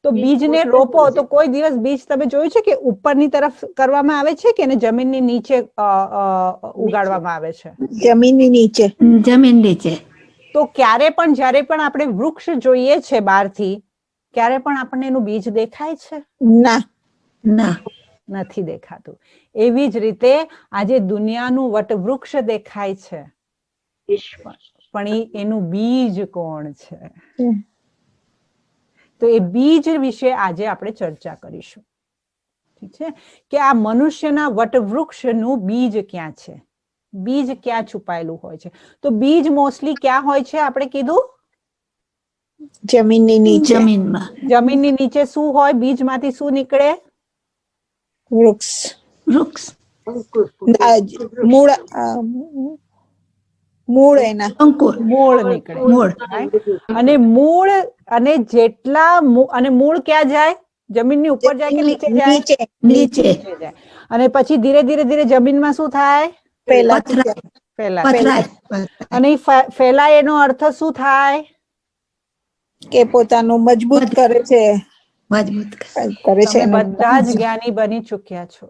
[SPEAKER 1] તો
[SPEAKER 7] બીજ
[SPEAKER 1] બીજને
[SPEAKER 7] પોતે
[SPEAKER 1] રોપો
[SPEAKER 7] ઉગે
[SPEAKER 1] તો
[SPEAKER 7] છે.
[SPEAKER 1] કોઈ દિવસ બીજ તમે જોયું છે કે ઉપરની તરફ કરવામાં આવે છે કે એને જમીનની નીચે ઉગાડવામાં આવે છે?
[SPEAKER 3] જમીનની નીચે.
[SPEAKER 5] જમીન નીચે.
[SPEAKER 1] તો ક્યારે પણ જ્યારે પણ આપણે વૃક્ષ જોઈએ છે બહારથી, ક્યારે પણ આપણને એનું બીજ દેખાય છે?
[SPEAKER 3] ના.
[SPEAKER 5] ના.
[SPEAKER 1] નથી દેખાતું. એવી જ રીતે આજે દુનિયાનું વટવૃક્ષ દેખાય છે,
[SPEAKER 7] ઈશ્વર.
[SPEAKER 1] પણ એનું બીજ કોણ છે?
[SPEAKER 3] હમ.
[SPEAKER 1] તો એ બીજ વિશે આજે આપણે ચર્ચા કરીશું. ઠીક છે? કે આ મનુષ્યના વટવૃક્ષનું બીજ ક્યાં છે, બીજ ક્યાં છુપાયેલું હોય છે? તો બીજ મોસ્ટલી ક્યાં હોય છે? આપણે કીધું
[SPEAKER 3] જમીનની નીચે.
[SPEAKER 5] જમીનમાં.
[SPEAKER 1] જમીનની નીચે. શું હોય? બીજમાંથી શું નીકળે?
[SPEAKER 3] વૃક્ષ.
[SPEAKER 5] વૃક્ષ.
[SPEAKER 7] અંકુર
[SPEAKER 3] મૂળ મૂળ એના.
[SPEAKER 5] અંકુર.
[SPEAKER 1] મૂળ નીકળે.
[SPEAKER 5] મૂળ.
[SPEAKER 1] અને મૂળ, અને જેટલા અને મૂળ ક્યાં જાય? જમીનની ઉપર જાય કે નીચે જાય?
[SPEAKER 3] નીચે.
[SPEAKER 5] નીચે.
[SPEAKER 1] નીચે જાય. અને પછી ધીરે ધીરે ધીરે જમીનમાં શું થાય?
[SPEAKER 3] પહેલા
[SPEAKER 1] ફેલાય.
[SPEAKER 5] પથરાય.
[SPEAKER 1] અને ઈ ફેલાય એનો અર્થ શું થાય?
[SPEAKER 3] કે પોતાનું મજબૂત કરે છે.
[SPEAKER 5] મજબૂત.
[SPEAKER 3] કરે છે
[SPEAKER 1] તમે
[SPEAKER 3] એનું
[SPEAKER 1] બધા જ
[SPEAKER 3] બીજ.
[SPEAKER 1] જ્ઞાની બની ચૂક્યા છો.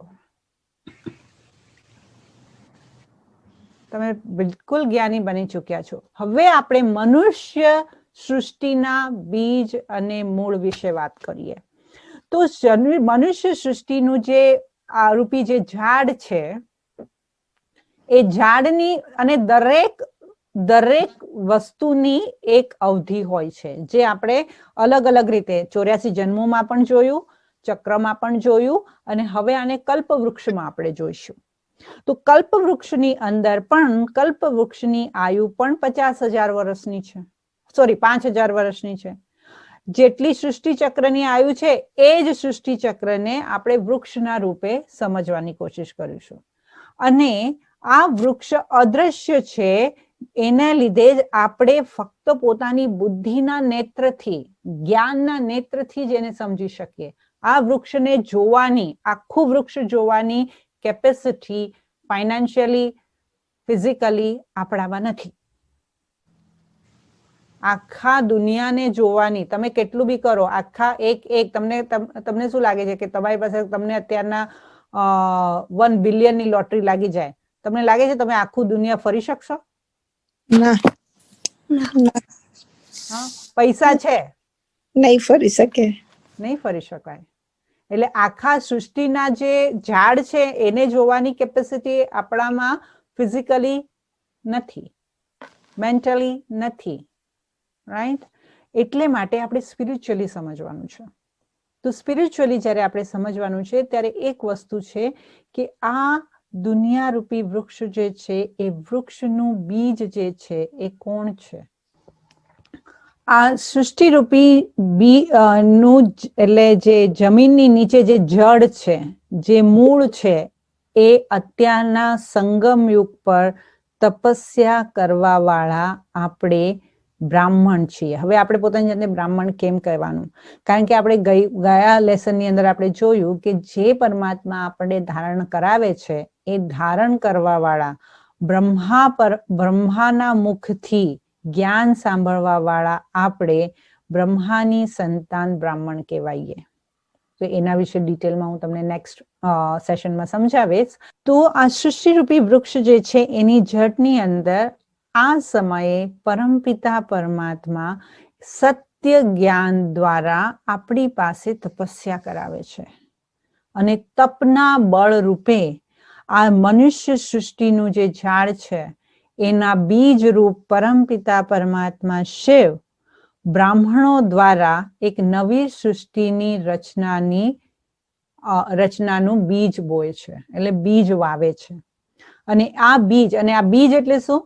[SPEAKER 1] તમે બિલકુલ જ્ઞાની બની ચૂક્યા છો. હવે આપણે મનુષ્ય સૃષ્ટિના બીજ અને મૂળ વિશે વાત કરીએ. તો મનુષ્ય સૃષ્ટિનું જે આરૂપી જે ઝાડ છે, એ ઝાડની અને દરેક વસ્તુની એક અવધિ હોય છે, જે આપણે અલગ અલગ રીતે 84 જન્મોમાં પણ જોયું, ચક્રમાં પણ જોયું, અને હવે આને કલ્પવૃક્ષમાં આપણે જોઈશું. તો કલ્પવૃક્ષની અંદર પણ કલ્પવૃક્ષની આયુ પણ 50,000 વર્ષની છે, સોરી 5,000 વર્ષની છે. જેટલી સૃષ્ટિ ચક્રની આયુ છે એ જ સૃષ્ટિ ચક્રને આપણે વૃક્ષના રૂપે સમજવાની કોશિશ કરીશું. અને આ વૃક્ષ અદ્રશ્ય છે, એના લીધે જ આપણે ફક્ત પોતાની બુદ્ધિના નેત્રથી, જ્ઞાનના નેત્રથી જ એને સમજી શકીએ. આ વૃક્ષને જોવાની, આખું વૃક્ષ જોવાની કેપેસિટી ફાઇનાન્શિયલી, ફિઝિકલી આપણામાં નથી. આખા દુનિયાને જોવાની તમે કેટલું બી કરો, આખા એક તમને શું લાગે છે કે તમારી પાસે તમને અત્યારના 1 બિલિયનની લોટરી લાગી જાય, તમને લાગે છે તમે આખું દુનિયા ફરી શકશો?
[SPEAKER 3] ના.
[SPEAKER 1] પૈસા છે,
[SPEAKER 3] નહીં ફરી શકે.
[SPEAKER 1] નહીં ફરી શકાય. એટલે આખા સૃષ્ટિના જે ઝાડ છે એને જોવાની કેપેસિટી આપણામાં ફિઝિકલી નથી, મેન્ટલી નથી, રાઈટ? એટલે માટે આપણે સ્પિરિચ્યુઅલી સમજવાનું છે. તો સ્પિરિચ્યુઅલી જ્યારે આપણે સમજવાનું છે ત્યારે એક વસ્તુ છે કે આ દુનિયા રૂપી વૃક્ષ જે છે એ વૃક્ષનું બીજ જે છે એ કોણ છે? આ સૃષ્ટિરૂપી નું એટલે જે જમીનની નીચે જે જડ છે, જે મૂળ છે, એ અત્યારના સંગમ યુગ પર તપસ્યા કરવા વાળા આપણે બ્રાહ્મણ છીએ. હવે આપણે પોતાની જાતને બ્રાહ્મણ કેમ કહેવાનું? કારણ કે આપણે ગયા લેસનની અંદર આપણે જોયું કે જે પરમાત્મા આપણે ધારણ કરાવે છે એ ધારણ કરવા વાળા બ્રહ્માના મુખથી જ્ઞાન સાંભળવા વાળા આપણે બ્રહ્માની સંતાન બ્રાહ્મણ કહેવાઈએ. તો એના વિશે ડિટેલમાં હું તમને નેક્સ્ટ સેશનમાં સમજાવીશ. તો આ સૃષ્ટિરૂપી વૃક્ષ જે છે એની જડની અંદર આ સમયે પરમપિતા પરમાત્મા સત્ય જ્ઞાન દ્વારા આપણી પાસે તપસ્યા કરાવે છે અને તપના બળ રૂપે આ મનુષ્ય સૃષ્ટિનું જે ઝાડ છે એના બીજ રૂપ પરમપિતા પરમાત્મા શિવ બ્રાહ્મણો દ્વારા એક નવી સૃષ્ટિની રચનાનું બીજ બોય છે, એટલે બીજ વાવે છે. અને આ બીજ એટલે શું?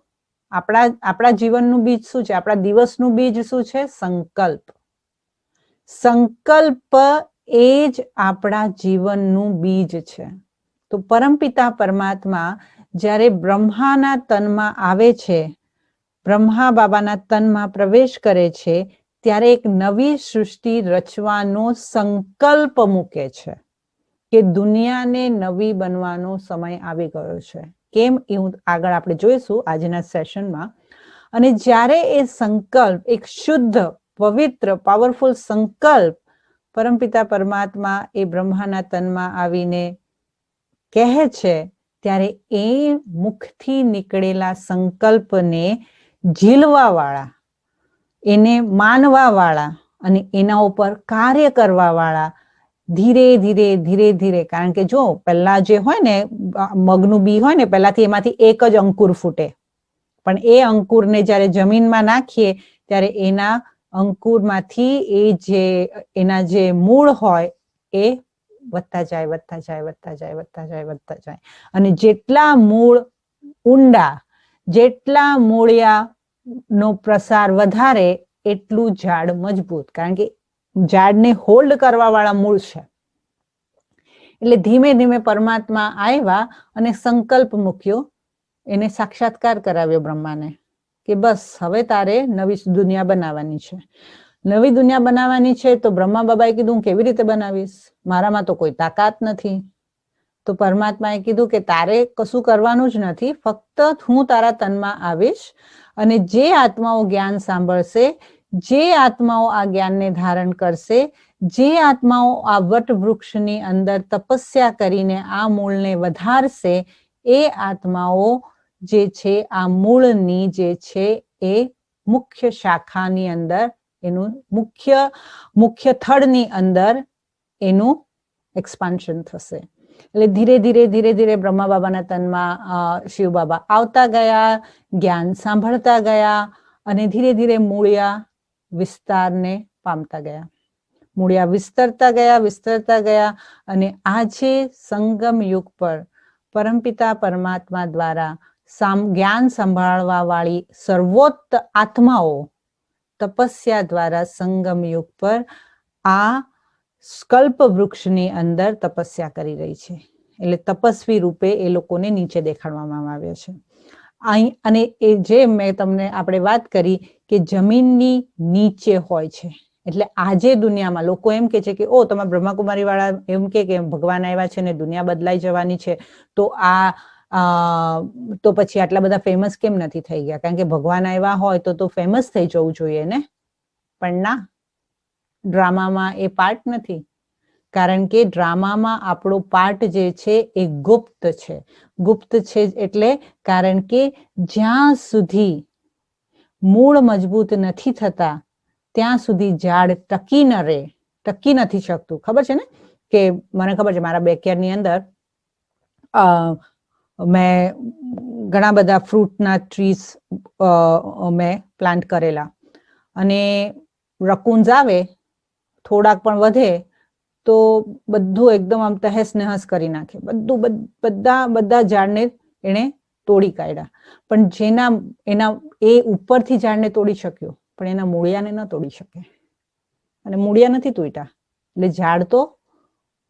[SPEAKER 1] આપણા જીવનનું બીજ શું છે? આપણા દિવસનું બીજ શું છે? સંકલ્પ. સંકલ્પ એ જ આપણા જીવનનું બીજ છે. તો પરમપિતા પરમાત્મા જ્યારે બ્રહ્માના તનમાં આવે છે, બ્રહ્મા બાબાના તનમાં પ્રવેશ કરે છે, ત્યારે એક નવી સૃષ્ટિ રચવાનો સંકલ્પ મૂકે છે કે દુનિયાને નવી બનવાનો સમય આવી ગયો છે. કેમ એવું આગળ આપણે જોઈશું આજના સેશનમાં. અને જ્યારે એ સંકલ્પ, એક શુદ્ધ, પવિત્ર, પાવરફુલ સંકલ્પ પરમપિતા પરમાત્મા એ બ્રહ્માના તનમાં આવીને કહે છે, ત્યારે એ મુખથી નીકળેલા સંકલ્પને ઝીલવા વાળા, એને માનવા વાળા અને એના ઉપર કાર્ય કરવા વાળા ધીરે ધીરે, કારણ કે જો પહેલા જે હોય ને મગનું બી હોય ને, પહેલાથી એમાંથી એક જ અંકુર ફૂટે, પણ એ અંકુરને જ્યારે જમીનમાં નાખીએ ત્યારે એના અંકુરમાંથી એના જે મૂળ હોય એ વધતા જાય. અને જેટલા મૂળ ઊંડા, જેટલા મૂળિયાનો પ્રસાર વધારે, એટલું ઝાડ મજબૂત, કારણ કે ઝાડને હોલ્ડ કરવા વાળા મૂળ છે. એટલે ધીમે ધીમે પરમાત્મા આવ્યા અને સંકલ્પ મૂક્યો, એને સાક્ષાત્કાર કરાવ્યો બ્રહ્માને કે બસ હવે તારે નવી દુનિયા બનાવવાની છે. નવી દુનિયા બનાવવાની છે તો બ્રહ્મા બાબાએ કીધું, હું કેવી રીતે બનાવીશ? મારામાં તો કોઈ તાકાત નથી. તો પરમાત્માએ કીધું કે તારે કશું કરવાનું જ નથી, ફક્ત હું તારા તનમાં આવીશ અને જે આત્માઓ જ્ઞાન સાંભળશે, જે આત્માઓ આ જ્ઞાનને ધારણ કરશે, જે આત્માઓ આ વટ વૃક્ષની અંદર તપસ્યા કરીને આ મૂળને વધારશે, એ આત્માઓ જે છે આ મૂળની જે છે એ મુખ્ય શાખાની અંદર, એનું મુખ્ય થડની અંદર એનું એક્સપાન્શન થશે. એટલે ધીરે ધીરે બ્રહ્મા બાબાના તનમાં શિવ બાબા આવતા ગયા, જ્ઞાન સાંભળતા ગયા અને ધીરે ધીરે મૂળિયા વિસ્તારને પામતા ગયા. મૂળિયા વિસ્તરતા ગયા અને આજે સંગમ યુગ પર પરમપિતા પરમાત્મા દ્વારા જ્ઞાન સંભાળવા વાળી સર્વોચ્ચ આત્માઓ તપસ્યા દ્વારા સંગમ યુગ પર આ કલ્પ વૃક્ષની અંદર તપસ્યા કરી રહી છે. એટલે તપસ્વી રૂપે એ લોકોને નીચે દેખાડવામાં આવ્યા છે. અને એ જે મેં તમને આપણે વાત કરી કે જમીનની નીચે હોય છે. એટલે આજે દુનિયામાં લોકો એમ કે છે કે ઓ તમે બ્રહ્માકુમારી વાળા એમ કે ભગવાન આવ્યા છે ને દુનિયા બદલાઈ જવાની છે, તો પછી આટલા બધા ફેમસ કેમ નથી થઈ ગયા? કારણ કે ભગવાન આવ્યા હોય તો ફેમસ થઈ જવું જોઈએ ને. પણ ના, ડ્રામામાં એ પાર્ટ નથી. કારણ કે ડ્રામામાં આપણો પાર્ટ જે છે એ ગુપ્ત છે. ગુપ્ત છે એટલે કારણ કે જ્યાં સુધી મૂળ મજબૂત નથી થતા ત્યાં સુધી ઝાડ ટકી નથી શકતું. ખબર છે ને કે મને ખબર છે મારા બેકયાર્ડની અંદર મેં ઘણા બધા ફ્રૂટના ટ્રીઝ મેં પ્લાન્ટ કરેલા અને રકૂન્સ આવે થોડાક પણ વધે તો બધું એકદમ આમ તહેસ નહેસ કરી નાખે. બધા ઝાડને એને તોડી કાઢ્યા. પણ એ ઉપરથી ઝાડને તોડી શક્યો પણ એના મૂળિયાને ન તોડી શકે અને મૂળિયા નથી તૂટ્યા. એટલે ઝાડ તો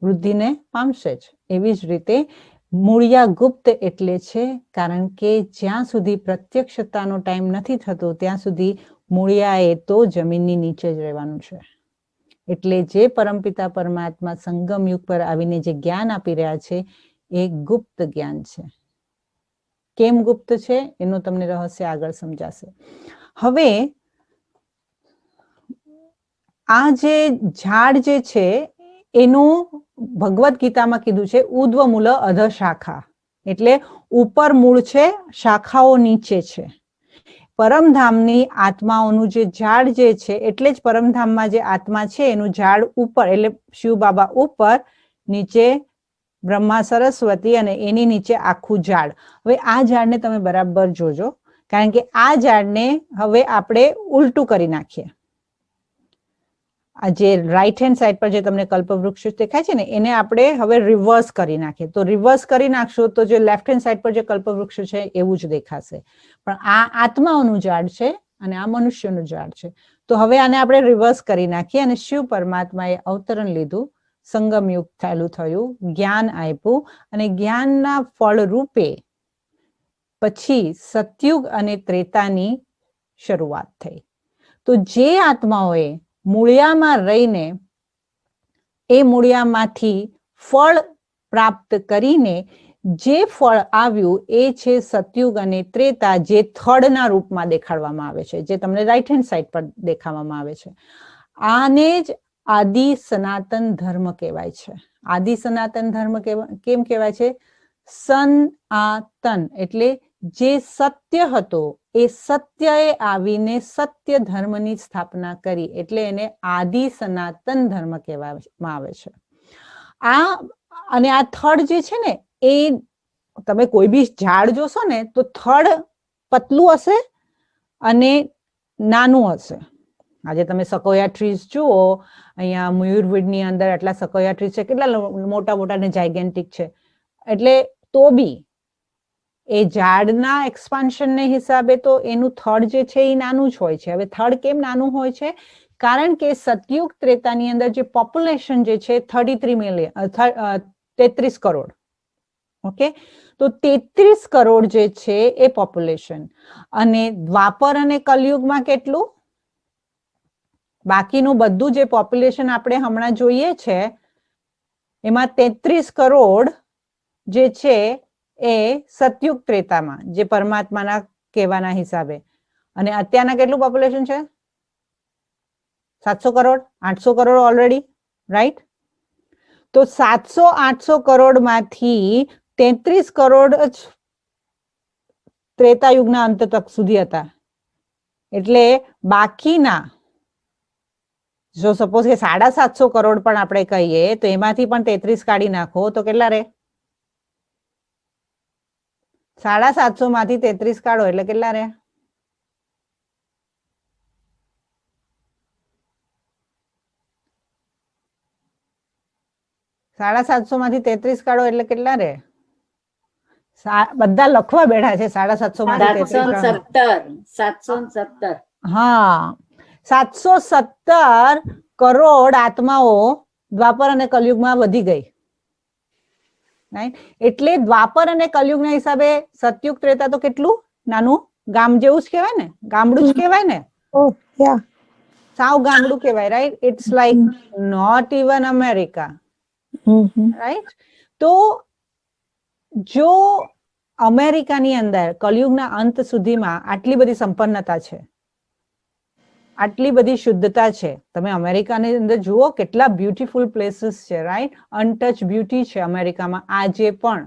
[SPEAKER 1] વૃદ્ધિને પામશે જ. એવી જ રીતે મૂળિયા ગુપ્ત એટલે છે કારણ કે જ્યાં સુધી પ્રત્યક્ષતાનો ટાઈમ નથી થતો ત્યાં સુધી મૂળિયાએ તો જમીનની નીચે જ રહેવાનું છે. એટલે જે પરમપિતા પરમાત્મા સંગમ યુગ પર આવીને જે જ્ઞાન આપી રહ્યા છે એ ગુપ્ત જ્ઞાન છે. કેમ ગુપ્ત છે એનું તમને રહસ્ય આગળ સમજાશે. હવે આ જે ઝાડ જે છે એનું ભગવદ્ ગીતામાં કીધું છે ઉર્ધ્વ મૂળ અધ શાખા, એટલે ઉપર મૂળ છે, શાખાઓ નીચે છે. પરમધામની આત્માઓનું જે ઝાડ જે છે, એટલે જ પરમધામમાં જે આત્મા છે એનું ઝાડ ઉપર, એટલે શિવ બાબા ઉપર, નીચે બ્રહ્મા સરસ્વતી અને એની નીચે આખું ઝાડ. હવે આ ઝાડને તમે બરાબર જોજો, કારણ કે આ ઝાડને હવે આપણે ઉલટું કરી નાખીએ. આ જે રાઈટ હેન્ડ સાઈડ પર જે તમને કલ્પવૃક્ષ દેખાય છે ને, એને આપણે હવે રિવર્સ કરી નાખીએ. તો રિવર્સ કરી નાખશો તો જે લેફ્ટ હેન્ડ સાઈડ પર જે કલ્પવૃક્ષ છે એવું જ દેખાશે. પણ આ આત્માઓનું ઝાડ છે અને આ મનુષ્યનું ઝાડ છે. તો હવે આને આપણે રિવર્સ કરી નાખીએ અને શિવ પરમાત્માએ અવતરણ લીધું, સંગમ યુગ ચાલુ થયું, જ્ઞાન આપ્યું અને જ્ઞાનના ફળ રૂપે પછી સતયુગ અને ત્રેતાની શરૂઆત થઈ. તો જે આત્માઓએ મૂળિયામાં રહીને એ મૂળિયામાંથી ફળ પ્રાપ્ત કરીને જે ફળ આવ્યું એ છે સતયુગ અને ત્રેતા, જે થડના રૂપમાં દેખાડવામાં આવે છે, જે તમને રાઈટ હેન્ડ સાઈડ પર દેખાવામાં આવે છે. આને જ આદિ સનાતન ધર્મ કહેવાય છે. આદિ સનાતન ધર્મ કેમ કહેવાય છે? સનાતન એટલે જે સત્ય હતો એ સત્યએ આવીને સત્ય ધર્મની સ્થાપના કરી, એટલે એને આદિ સનાતન ધર્મ કહેવામાં આવે છે. આ અને આ થડ જે છે ને, એ તમે કોઈ બી ઝાડ જોશો ને તો થડ પતલું હશે અને નાનું હશે. આજે તમે સકોયા ટ્રીઝ જુઓ, અહીંયા મયુરવીડની અંદર આટલા સકોયા ટ્રીઝ છે, કેટલા મોટા મોટા ને જાયગેન્ટિક છે. એટલે તો બી એ ઝાડના એક્સપાન્શનને હિસાબે તો એનું થડ જે છે એ નાનું જ હોય છે. હવે થડ કેમ નાનું હોય છે? કારણ કે સતયુગ ત્રેતાની અંદર જે પોપ્યુલેશન જે છે 33 મિલિયન 33 કરોડ. ઓકે, તો 33 કરોડ જે છે એ પોપ્યુલેશન, અને દ્વાપર અને કલયુગમાં કેટલું? બાકીનું બધું જે પોપ્યુલેશન આપણે હમણાં જોઈએ છે એમાં 33 કરોડ જે છે એ સતયુગ ત્રેતામાં, જે પરમાત્માના કહેવાના હિસાબે. અને અત્યારના કેટલું પોપ્યુલેશન છે? 700 કરોડ, 800 કરોડ ઓલરેડી, રાઈટ? તો 700-800 કરોડમાંથી 33 કરોડ જ ત્રેતાયુગના અંત તક સુધી હતા. એટલે બાકીના, જો સપોઝ કે 750 કરોડ પણ આપણે કહીએ તો એમાંથી પણ 33 કાઢી નાખો તો કેટલા રહે? 750 માંથી 33 કાઢો એટલે કેટલા રહે? 750 માંથી 33 કાઢો એટલે કેટલા રહે? બધા લખવા બેઠા છે. 750 માંથી
[SPEAKER 7] 717.
[SPEAKER 1] હા, 717 કરોડ આત્માઓ દ્વાપર અને કલયુગમાં વધી ગઈ. એટલે દ્વાપર અને કલયુગના હિસાબે સતયુગ ત્રેતા તો કેટલું નાનું, ગામ જેવું જ કહેવાય ને, ગામડું જ કહેવાય ને. સાવ ગામડું કહેવાય, right? It's like not even America, right? તો જો અમેરિકાની અંદર કલયુગના અંત સુધીમાં આટલી બધી સંપન્નતા છે, આટલી બધી શુદ્ધતા છે, તમે અમેરિકાની અંદર જુઓ કેટલા બ્યુટીફુલ પ્લેસીસ છે, રાઈટ? અનટચ બ્યુટી છે અમેરિકામાં આજે પણ.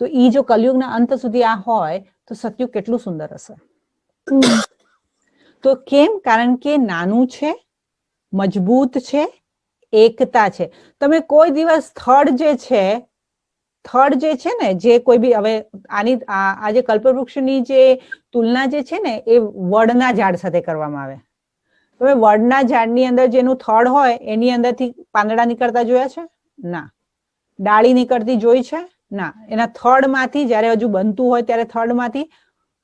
[SPEAKER 1] તો ઈ જો કલયુગના અંત સુધી આ હોય તો સતયુગ કેટલું સુંદર હશે. તો કેમ? કારણ કે નાનું છે, મજબૂત છે, એકતા છે. તમે કોઈ દિવસ થડ જે છે ને, જે કોઈ બી, હવે આની આ જે કલ્પવૃક્ષની જે તુલના જે છે ને એ વડના ઝાડ સાથે કરવામાં આવે. તમે વડના ઝાડની અંદર જેનું થડ હોય એની અંદરથી પાંદડા નીકળતા જોયા છે? ના. ડાળી નીકળતી જોઈ છે? ના. એના થડમાંથી જ્યારે હજુ બનતું હોય ત્યારે થડમાંથી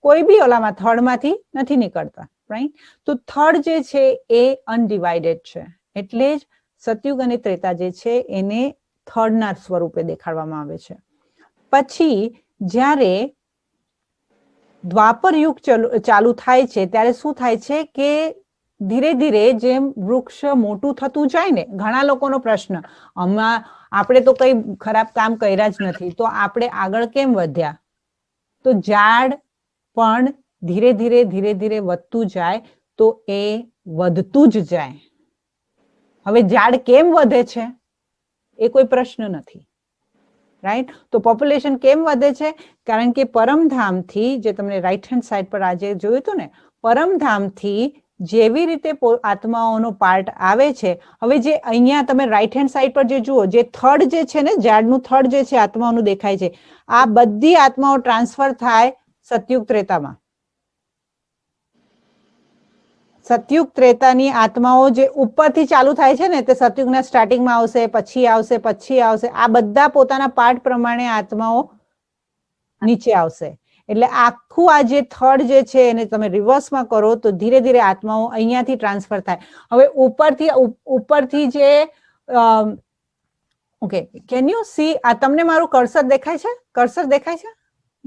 [SPEAKER 1] કોઈ બી ઓલામાં થડમાંથી નથી નીકળતા, રાઈટ? તો થડ જે છે એ અનડિવાઇડેડ છે. એટલે જ સતયુગ અને ત્રેતા જે છે એને થડના સ્વરૂપે દેખાડવામાં આવે છે. પછી જ્યારે દ્વાપર યુગ ચાલુ થાય છે ત્યારે શું થાય છે કે ધીરે ધીરે જેમ વૃક્ષ મોટું થતું જાય ને, ઘણા લોકોનો પ્રશ્ન, આપણે તો કઈ ખરાબ કામ કર્યા જ નથી તો આપણે આગળ કેમ વધ્યા? તો ઝાડ પણ ધીરે ધીરે વધતું જાય તો એ વધતું જ જાય. હવે ઝાડ કેમ વધે છે એ કોઈ પ્રશ્ન નથી. રાઈટ? તો પોપ્યુલેશન કેમ વધે છે? કારણ કે પરમધામથી, જે તમને રાઈટ હેન્ડ સાઈડ પર આજે જોયું હતું ને, પરમધામથી જેવી રીતે આત્માઓનો પાર્ટ આવે છે, હવે જે અહીંયા તમે રાઈટ હેન્ડ સાઈડ પર જે જુઓ, જે થડ જે છે ને, ઝાડનું થડ જે છે આત્માઓનું દેખાય છે, આ બધી આત્માઓ ટ્રાન્સફર થાય સતયુગ ત્રેતામાં. સતયુગ ત્રેતાની આત્માઓ જે ઉપરથી ચાલુ થાય છે ને, તે સતયુગના સ્ટાર્ટિંગમાં આવશે, પછી આવશે, પછી આવશે. આ બધા પોતાના પાર્ટ પ્રમાણે આત્માઓ નીચે આવશે. એટલે આખું આ જે થર્ડ જે છે એને તમે રિવર્સમાં કરો તો ધીરે ધીરે આત્માઓ અહીંયાથી ટ્રાન્સફર થાય. હવે ઉપરથી જે ઓકે, કેન યુ સી? આ તમને મારું કર્સર દેખાય છે? કર્સર દેખાય છે?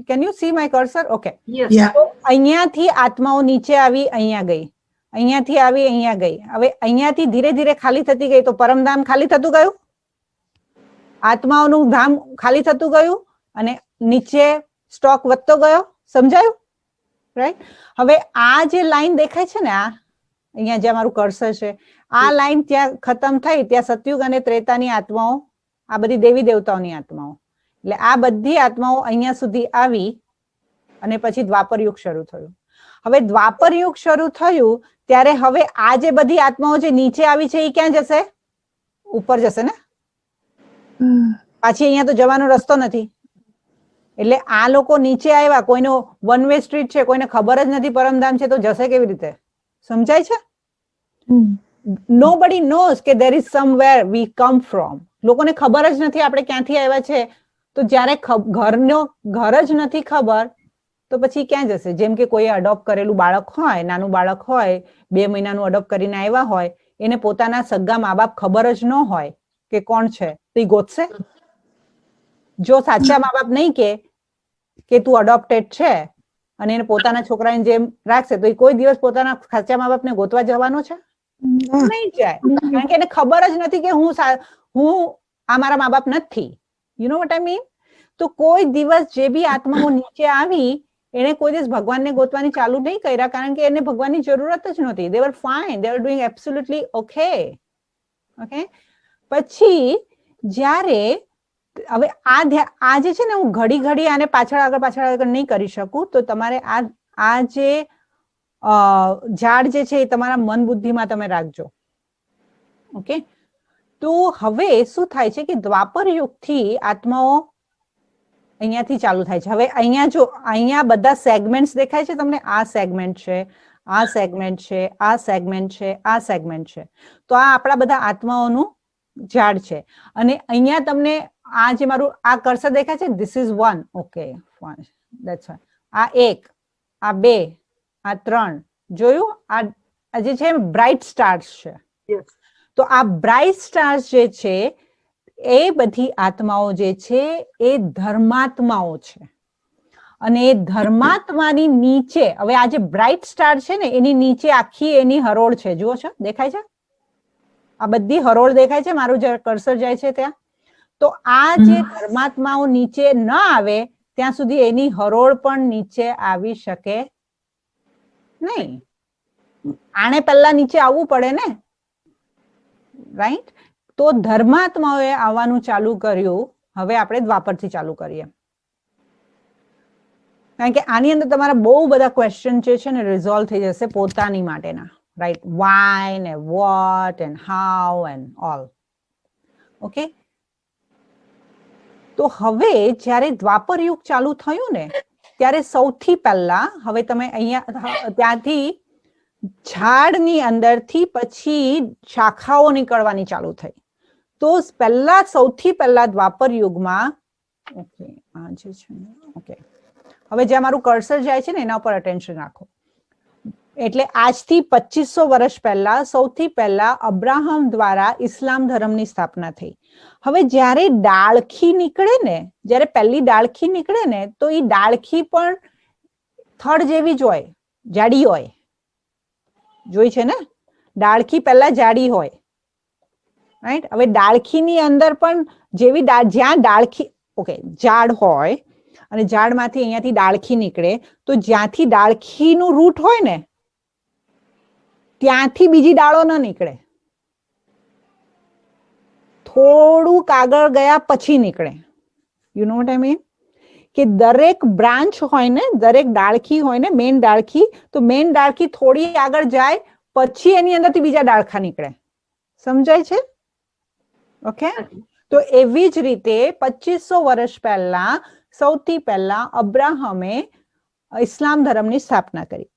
[SPEAKER 1] Can you see my cursor? Okay.
[SPEAKER 7] Yes.
[SPEAKER 5] Yeah.
[SPEAKER 1] તો અહીંયાથી આત્માઓ નીચે આવી, અહીંયા ગઈ, અહીંયાથી આવી, અહીંયા ગઈ. હવે અહીંયાથી ધીરે ધીરે ખાલી થતી ગઈ, તો પરમધામ ખાલી થતું ગયું, આત્માઓનું ધામ ખાલી થતું ગયું, અને નીચે સ્ટોક વધતો ગયો. સમજાયું? રાઈટ? હવે આ જે લાઈન દેખાય છે ને, આ અહીંયા જ્યાં મારું કર્સર છે, આ લાઈન ત્યાં ખતમ થઈ, ત્યાં સતયુગ અને ત્રેતાની આત્માઓ, આ બધી દેવી દેવતાઓની આત્માઓ, એટલે આ બધી આત્માઓ અહીંયા સુધી આવી અને પછી દ્વાપર યુગ શરૂ થયું. હવે દ્વાપર યુગ શરૂ થયું ત્યારે હવે આ જે બધી આત્માઓ જે નીચે આવી છે એ ક્યાં જશે? ઉપર જશે ને, પાછી અહીંયા તો જવાનો રસ્તો નથી. એટલે આ લોકો નીચે આવ્યા, કોઈનો વન વે સ્ટ્રીટ છે, કોઈને ખબર જ નથી પરમધામ છે, તો જશે કેવી રીતે? સમજાય છે? Nobody knows કે there is somewhere we come from. લોકોને ખબર જ નથી આપણે ક્યાંથી આવ્યા છે. તો જ્યારે ઘર જ નથી ખબર, તો પછી ક્યાં જશે? જેમ કે કોઈ અડોપ્ટ કરેલું બાળક હોય, નાનું બાળક હોય, 2 મહિનાનું અડોપ્ટ કરીને આવ્યા હોય, એને પોતાના સગા મા બાપ ખબર જ ન હોય કે કોણ છે, તો એ ગોતશે? જો સાચા મા બાપ નહીં કે તું અડોપ્ટેડ છે અને એને પોતાના છોકરાની જેમ રાખશે, તો એ કોઈ દિવસ પોતાના સાચા મા બાપને ગોતવા જવાનો છે? નહીં જાય. કારણ કે એને ખબર જ નથી કે હું આ મારા મા બાપ નથી. You know what I mean? તો કોઈ દિવસ જે બી આત્માઓ નીચે આવી, એને કોઈ દિવસ ભગવાનને ગોતવાની ચાલુ નહીં કર્યા, કારણ કે એને ભગવાનની જરૂરત જ નહોતી. They were fine, they were doing absolutely okay. Okay? પછી જ્યારે હવે આ જે છે ને, હું ઘડી આને પાછળ આગળ નહીં કરી શકું, તો તમારે આ જે ઝાડ જે છે એ તમારા મન બુદ્ધિમાં તમે રાખજો. ઓકે? તો હવે શું થાય છે કે દ્વાપર યુગથી આત્માઓ અહીંયાથી ચાલુ થાય છે. હવે અહીંયા બધા સેગમેન્ટ્સ દેખાય છે તમને? આ સેગમેન્ટ છે, આ સેગમેન્ટ છે, આ સેગમેન્ટ છે, આ સેગમેન્ટ છે. તો આ આપણા બધા આત્માઓનું ઝાડ છે. અને અહીંયા તમને આ જે મારું આ કર્સર દેખાય છે, this is 1. Okay, fine, that's fine. આ 1, આ 2, આ 3. જોયું? આ જે છે બ્રાઇટ સ્ટાર્સ છે.
[SPEAKER 7] Yes.
[SPEAKER 1] તો આ બ્રાઇટ સ્ટાર્સ જે છે એ બધી આત્માઓ જે છે એ ધર્માત્માઓ છે. અને એ ધર્માત્માની નીચે, હવે આ જે બ્રાઇટ સ્ટાર છે ને, એની નીચે આખી એની હરોળ છે. જુઓ છો? દેખાય છે? આ બધી હરોળ દેખાય છે મારું જે કર્સર જાય છે ત્યાં? તો આ જે ધર્માત્માઓ નીચે ન આવે ત્યાં સુધી એની હરોળ પણ નીચે આવી શકે નહીં. આને પહેલા નીચે આવવું પડે ને, રાઈટ? તો ધર્માત્માઓએ આવવાનું ચાલુ કર્યું. હવે આપણે દ્વાપરથી ચાલુ કરીએ, કારણ કે આની અંદર તમારા બહુ બધા ક્વેશ્ચન જે છે ને રિઝોલ્વ થઈ જશે પોતાની માટેના, રાઈટ? વાય ને what and how and all. Okay? તો હવે જ્યારે દ્વાપર યુગ ચાલુ થયું ને, ત્યારે સૌથી પહેલા, હવે તમે અહીંયા ત્યાંથી ઝાડની અંદરથી પછી શાખાઓ નીકળવાની ચાલુ થઈ. તો સૌથી પહેલા દ્વાપર યુગમાં, ઓકે, આ જે છે, ઓકે, હવે જ્યાં મારું કર્સર જાય છે ને એના ઉપર અટેન્શન રાખો. એટલે આજથી 2500 વર્ષ પહેલા સૌથી પહેલા અબ્રાહમ દ્વારા ઇસ્લામ ધર્મની સ્થાપના થઈ. હવે જ્યારે ડાળખી નીકળે ને, જ્યારે પહેલી ડાળખી નીકળે ને, તો એ ડાળખી પણ થડ જેવી જ હોય, જાડી હોય. જોઈ છે ને? ડાળખી પહેલા જાડી હોય, રાઈટ? હવે ડાળખીની અંદર પણ જેવી જ્યાં ડાળખી, ઓકે, ઝાડ હોય અને ઝાડમાંથી અહીંયાથી ડાળખી નીકળે, તો જ્યાંથી ડાળખીનું રૂટ હોય ને ત્યાંથી બીજી ડાળો ન નીકળે, થોડુંક આગળ ગયા પછી નીકળે. You know what I mean? કે દરેક બ્રાન્ચ હોય ને, દરેક ડાળખી હોય ને, મેઇન ડાળખી, તો મેઇન ડાળખી થોડી આગળ જાય પછી એની અંદરથી બીજા ડાળખા નીકળે. સમજાય છે? ઓકે. તો એવી જ રીતે 2500 વર્ષ પહેલા સૌથી પહેલા અબ્રાહમે ઇસ્લામ ધર્મની સ્થાપના કરી.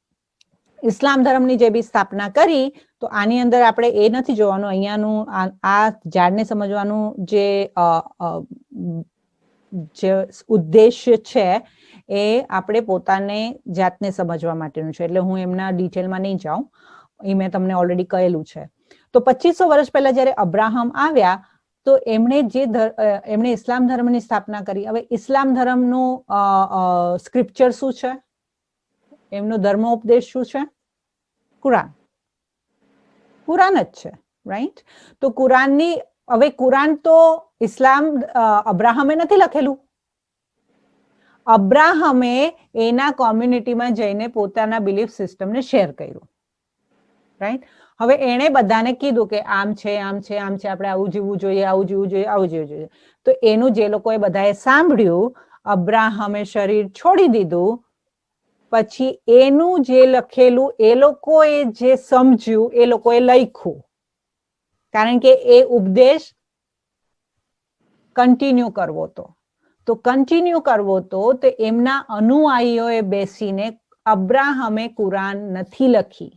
[SPEAKER 1] ઇસ્લામ ધર્મની જે બી સ્થાપના કરી, તો આની અંદર આપણે એ નથી જોવાનું, અહીંયાનું આ ઝાડને સમજવાનું જે ઉદ્દેશ્ય છે એ આપણે પોતાને જાતને સમજવા માટેનું છે. એટલે હું એમના ડિટેલમાં નહીં જાઉં, એ મેં તમને ઓલરેડી કહેલું છે. તો 2500 વર્ષ પહેલા જ્યારે અબ્રાહમ આવ્યા, તો એમણે ઇસ્લામ ધર્મની સ્થાપના કરી. હવે ઇસ્લામ ધર્મનું સ્ક્રિપ્ચર શું છે? એમનો ધર્મોપદેશ શું છે? કુરાન. કુરાન જ છે, રાઈટ? તો કુરાનની, હવે કુરાન તો અબ્રાહમે નથી લખેલું. અબ્રાહમે એના કોમ્યુનિટીમાં જઈને પોતાના બિલીફ સિસ્ટમને શેર કર્યું, રાઈટ? હવે એણે બધાને કીધું કે આમ છે, આમ છે, આમ છે, આપણે આવું જીવવું જોઈએ, આવું જીવવું જોઈએ, આવું જીવવું જોઈએ. તો એનું જે લોકોએ બધાએ સાંભળ્યું, અબ્રાહમે શરીર છોડી દીધું, પછી એનું જે લખેલું એ લોકોએ જે સમજ્યું એ લોકોએ લખ્યું, કારણ કે એ ઉપદેશ કન્ટિન્યુ કરવો હતો. તો કન્ટિન્યુ કરવો હતો, તો એમના અનુયાયીઓએ બેસીને અબ્રાહમે કુરાન નથી લખી.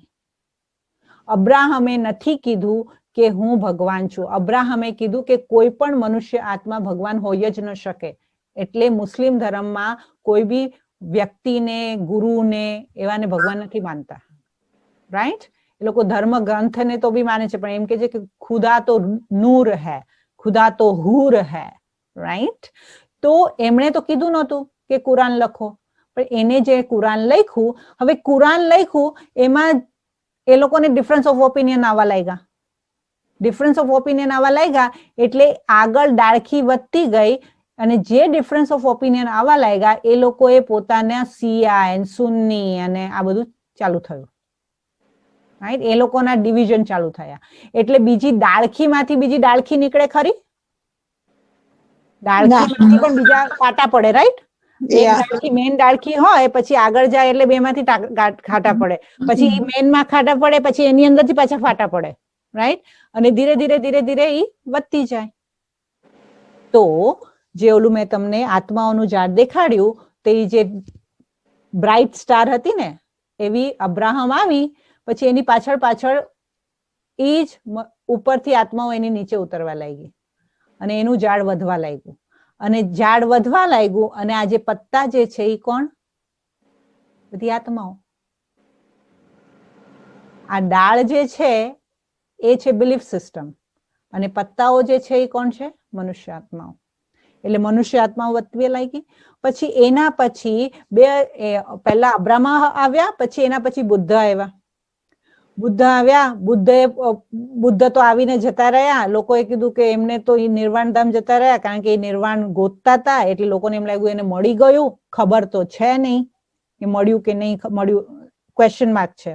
[SPEAKER 1] અબ્રાહમે નથી કીધું કે હું ભગવાન છું. અબ્રાહમે કીધું કે કોઈ પણ મનુષ્ય આત્મા ભગવાન હોય જ ન શકે. એટલે મુસ્લિમ ધર્મમાં કોઈ બી વ્યક્તિને, ગુરુને, એવાને ભગવાન નથી માનતા, રાઈટ? એ લોકો ધર્મ ગ્રંથને તો બી માને છે, પણ એમ કે છે કે ખુદા તો નૂર હૈ, ખુદા તો હૂર હૈ, રાઈટ? તો એમણે તો કીધું નહોતું કે કુરાન લખો, પણ એને જે કુરાન લખ્યું, હવે કુરાન લખ્યું એમાં એ લોકોને ડિફરન્સ ઓફ ઓપિનિયન આવવા લાગ્યા. ડિફરન્સ ઓફ ઓપિનિયન આવવા લાગ્યા એટલે આગળ ડાળખી વધતી ગઈ, અને જે ડિફરન્સ ઓફ ઓપિનિયન આવવા લાગ્યા એ લોકોએ પોતાના શિયા, સુન્ની અને આ બધું ચાલુ થયું, રાઈટ? એ લોકોના ડિવિઝન ચાલુ થયા. એટલે બીજી ડાળખીમાંથી બીજી ડાળખી નીકળે ખરી? ડાળખીમાંથી પણ બીજા કાંટા પડે, રાઈટ? એક ડાળખી મેઇન ડાળખી હોય, પછી આગળ જાય એટલે બેમાંથી ખાટા પડે, પછી મેઇનમાં ખાટા પડે, પછી એની અંદરથી પાછા ફાટા પડે, રાઈટ? અને ધીરે ધીરે ધીરે ધીરે એ વધતી જાય. તો જે ઓલું મેં તમને આત્માઓનું ઝાડ દેખાડ્યું, તે જે બ્રાઇટ સ્ટાર હતી ને, એવી અબ્રાહમ આવી, પછી એની પાછળ પાછળ એ જ ઉપરથી આત્માઓ એની નીચે ઉતરવા લાગી, અને એનું ઝાડ વધવા લાગ્યું, અને ઝાડ વધવા લાગ્યું, અને આ જે પત્તા જે છે એ કોણ? બધી આત્માઓ. આ ડાળ જે છે એ છે બિલીફ સિસ્ટમ, અને પત્તાઓ જે છે એ કોણ છે? મનુષ્ય આત્માઓ. એટલે મનુષ્ય આત્માઓ વધવી લાગી. પછી એના પછી પહેલા અબ્રાહમ આવ્યા, પછી એના પછી બુદ્ધ આવ્યા. બુદ્ધ આવ્યા, બુદ્ધ તો આવીને જતા રહ્યા. લોકોએ કીધું કે એમને તો નિર્વાણ ધામ જતા રહ્યા, કારણ કે એ નિર્વાણ ગોતતા હતા, એટલે લોકોને એમ લાગ્યું એને મળી ગયું. ખબર તો છે નહીં કે મળ્યું કે નહીં મળ્યું, ક્વેશ્ચન માર્ક છે.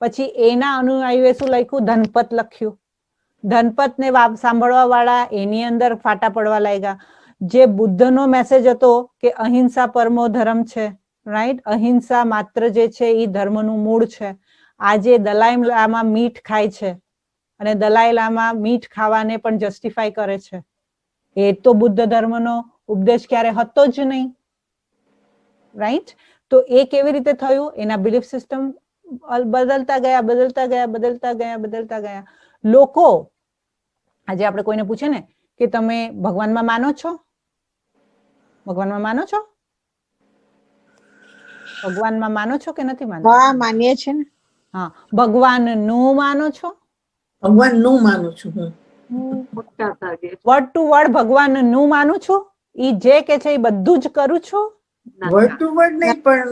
[SPEAKER 1] પછી એના અનુયાયીઓએ શું લખ્યું? ધનપત લખ્યું. ધનપત ને સાંભળવા વાળા એની અંદર ફાટા પડવા લાગ્યા. જે બુદ્ધનો મેસેજ હતો કે અહિંસા પરમો ધર્મ છે, રાઈટ? અહિંસા માત્ર જે છે એ ધર્મનું મૂળ છે. આજે દલાઈ લામા મીઠ ખાય છે, અને દલાઈ લામા મીઠ ખાવાને પણ જસ્ટિફાય કરે છે. એ તો બુદ્ધ ધર્મનો ઉપદેશ ક્યારે હતો જ નહીં, રાઈટ? તો એ કેવી રીતે થયું? એના બિલીફ સિસ્ટમ બદલતા ગયા, બદલતા ગયા, બદલતા ગયા, બદલતા ગયા. લોકો આજે આપણે કોઈને પૂછે ને કે તમે ભગવાનમાં માનો છો? ભગવાનમાં માનો છો? ભગવાનમાં માનો છો કે નથી માનતા?
[SPEAKER 3] હા, માનીએ છીએ ને.
[SPEAKER 1] હા, ભગવાનનું માનો છો?
[SPEAKER 5] ભગવાનનું માનું છું હું.
[SPEAKER 7] મોટા ભાગે
[SPEAKER 1] વર્ડ ટુ વર્ડ ભગવાનનું માનું છું. ઈ જે કે છે એ બધું જ કરું છું.
[SPEAKER 5] વર્ડ ટુ વર્ડ નહીં, પણ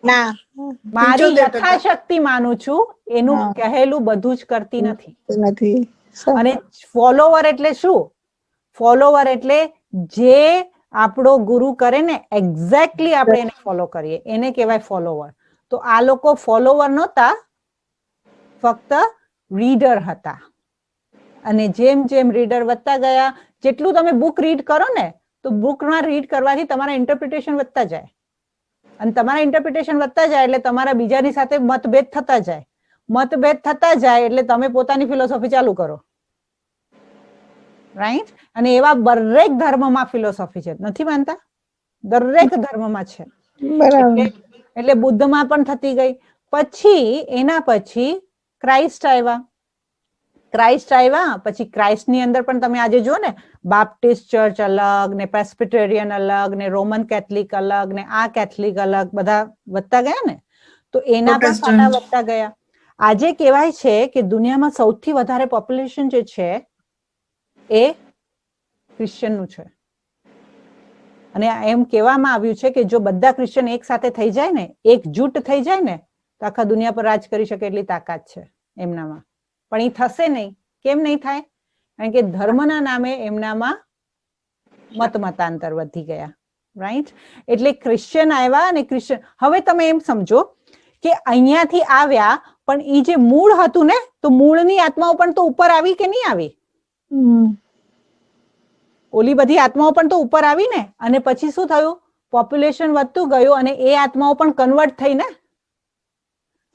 [SPEAKER 3] ના,
[SPEAKER 1] મારી
[SPEAKER 5] 75%
[SPEAKER 1] યથાશક્તિ માનું છું. એનું કહેલું બધું જ કરતી નથી.
[SPEAKER 3] નથી.
[SPEAKER 1] અને ફોલોવર એટલે શું? ફોલોવર એટલે જે આપણો ગુરુ કરે ને એક્ઝેક્ટલી આપણે એને ફોલો કરીએ, એને કહેવાય ફોલોવર. તો આ લોકો ફોલોવર નહોતા, ફક્ત રીડર હતા. અને જેમ જેમ રીડર વધતા ગયા, જેટલું તમે બુક રીડ કરો ને, તો બુકમાં રીડ કરવાથી તમારા ઇન્ટરપ્રિટેશન વધતા જાય, અને તમારા ઇન્ટરપ્રિટેશન વધતા જાય એટલે તમારા બીજાની સાથે મતભેદ થતા જાય એટલે તમે પોતાની ફિલોસોફી ચાલુ કરો, રાઈટ? અને એવા દરેક ધર્મમાં ફિલોસોફી છે, નથી માનતા? દરેક ધર્મમાં છે.
[SPEAKER 3] બરાબર.
[SPEAKER 1] એટલે બુદ્ધમાં પણ થતી ગઈ. પછી એના પછી ક્રાઇસ્ટ આવ્યા પછી ક્રાઇસ્ટની અંદર પણ તમે આજે જુઓ ને, બાપ્ટિસ્ટ ચર્ચ અલગ ને, પ્રેસ્બિટેરિયન અલગ ને, રોમન કેથલિક અલગ ને, આ કેથલિક અલગ, બધા વધતા ગયા ને. તો એના પણ ફાટા વધતા ગયા. આજે કહેવાય છે કે દુનિયામાં સૌથી વધારે પોપ્યુલેશન જે છે એ ક્રિશ્ચિયનનું છે. અને એમ કહેવામાં આવ્યું છે કે જો બધા ક્રિશ્ચિયન એક સાથે થઈ જાય ને, એકજૂટ થઈ જાય ને, તો આખા દુનિયા પર રાજ કરી શકે એટલી તાકાત છે એમનામાં. પણ એ થશે નહીં. કેમ નહીં થાય? કારણ કે ધર્મના નામે એમનામાં મતાંતર વધી ગયા, રાઈટ? એટલે ક્રિશ્ચિયન આવ્યા અને ક્રિશ્ચિયન, હવે તમે એમ સમજો કે અહીંયાથી આવ્યા, પણ એ જે મૂળ હતું ને, તો મૂળની આત્માઓ પણ તો ઉપર આવી કે નહીં આવી? ઓલી બધી આત્માઓ પણ તો ઉપર આવી ને. અને પછી શું થયું? પોપ્યુલેશન વધતું ગયું અને એ આત્માઓ પણ કન્વર્ટ થઈ ને.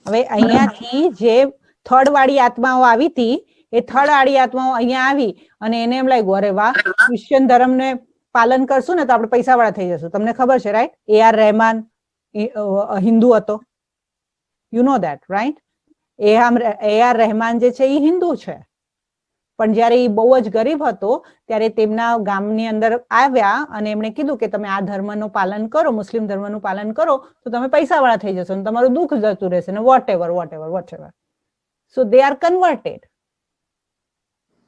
[SPEAKER 1] હવે અહીંયાથી જે થર્ડ વાળી આત્માઓ આવી હતી, એ થર્ડ વાળી આત્માઓ અહીંયા આવી અને એને એમ લાગ્યું, અરે વાહ, ક્રિશ્ચિયન ધર્મને પાલન કરશું ને તો આપણે પૈસા વાળા થઈ જશું. તમને ખબર છે, રાઈટ? A.R. રહેમાન હિન્દુ હતો, you know that, right? A.R. Rahman જે છે એ હિન્દુ છે, પણ જયારે એ બહુ જ ગરીબ હતો ત્યારે તેમના ગામની અંદર આવ્યા અને એમણે કીધું કે તમે આ ધર્મનું પાલન કરો, મુસ્લિમ ધર્મનું પાલન કરો તો તમે પૈસા વાળા થઈ જશો, તમારું દુઃખ જતું રહેશે ને, whatever. So they are converted.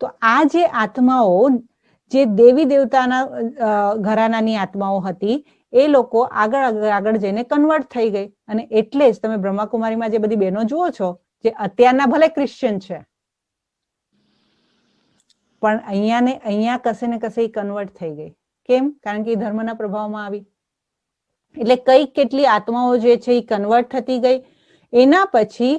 [SPEAKER 1] તો આ જે આત્માઓ, જે દેવી દેવતાના ઘરાનાની આત્માઓ હતી, એ લોકો આગળ જઈને કન્વર્ટ થઈ ગઈ. અને એટલે જ તમે બ્રહ્માકુમારીમાં જે બધી બહેનો જુઓ છો, જે અત્યારના ભલે ક્રિશ્ચિયન છે, પણ અહીંયા કશે ને કશે કન્વર્ટ થઈ ગઈ. કેમ? કારણ કે એ ધર્મના પ્રભાવમાં આવી. એટલે કેટલી આત્માઓ જે છે એ કન્વર્ટ થતી ગઈ. એના પછી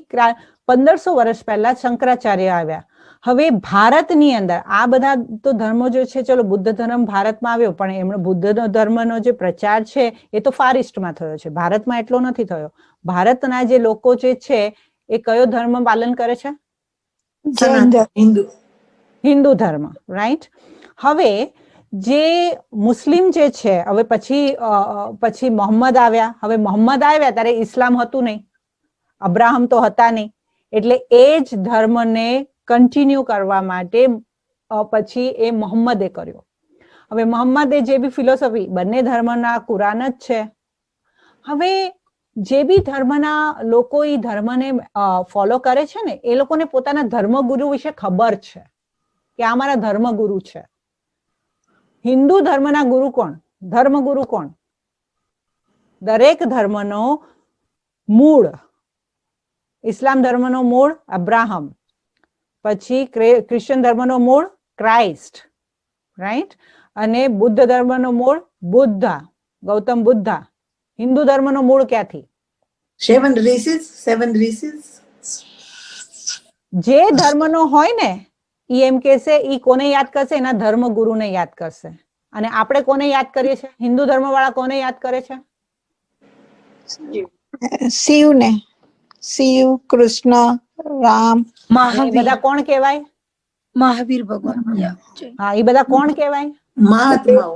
[SPEAKER 1] 1500 વર્ષ પહેલા શંકરાચાર્ય આવ્યા. હવે ભારતની અંદર આ બધા તો ધર્મો જે છે, ચલો બુદ્ધ ધર્મ ભારતમાં આવ્યો, પણ એમનો બુદ્ધ ધર્મનો જે પ્રચાર છે એ તો ફાર ઈસ્ટમાં થયો છે, ભારતમાં એટલો નથી થયો. ભારતના જે લોકો જે છે એ કયો ધર્મ પાલન કરે છે? હિન્દુ ધર્મ, રાઈટ? હવે જે મુસ્લિમ જે છે, હવે પછી મોહમ્મદ આવ્યા. હવે મોહમ્મદ આવ્યા ત્યારે ઇસ્લામ હતું નહીં, અબ્રાહમ તો હતા નહીં. એટલે એ જ ધર્મને કન્ટિન્યુ કરવા માટે પછી એ મોહમ્મદે કર્યો. હવે મોહમ્મદે જે બી ફિલોસોફી, બંને ધર્મના કુરાન જ છે. હવે જે બી ધર્મના લોકો એ ધર્મને ફોલો કરે છે ને, એ લોકોને પોતાના ધર્મગુરુ વિશે ખબર છે કે આ મારા ધર્મગુરુ છે. હિન્દુ ધર્મના ગુરુ કોણ? ધર્મગુરુ કોણ? દરેક ધર્મનો મૂળ, ઇસ્લામ ધર્મનો મૂળ અબ્રાહમ, પછી ક્રિશ્ચિયન ધર્મનો મૂળ ક્રાઇસ્ટ, રાઈટ? અને બુદ્ધ ધર્મનો મૂળ બુદ્ધા, ગૌતમ બુદ્ધા. હિન્દુ ધર્મનો મૂળ ક્યાંથી?
[SPEAKER 5] 7 ઋષિ.
[SPEAKER 1] જે ધર્મનો હોય ને, ઈ એમ કહેશે, ઈ કોને યાદ કરશે? એના ધર્મગુરુને યાદ કરશે. અને આપણે કોને યાદ કરીએ છીએ? હિન્દુ ધર્મ વાળા કોને યાદ કરે છે?
[SPEAKER 3] શિવને. શિવ, કૃષ્ણ, રામ,
[SPEAKER 1] બધા કોણ કહેવાય?
[SPEAKER 8] મહાવીર ભગવાન.
[SPEAKER 1] હા, એ બધા કોણ કહેવાય?
[SPEAKER 5] મહાત્માઓ,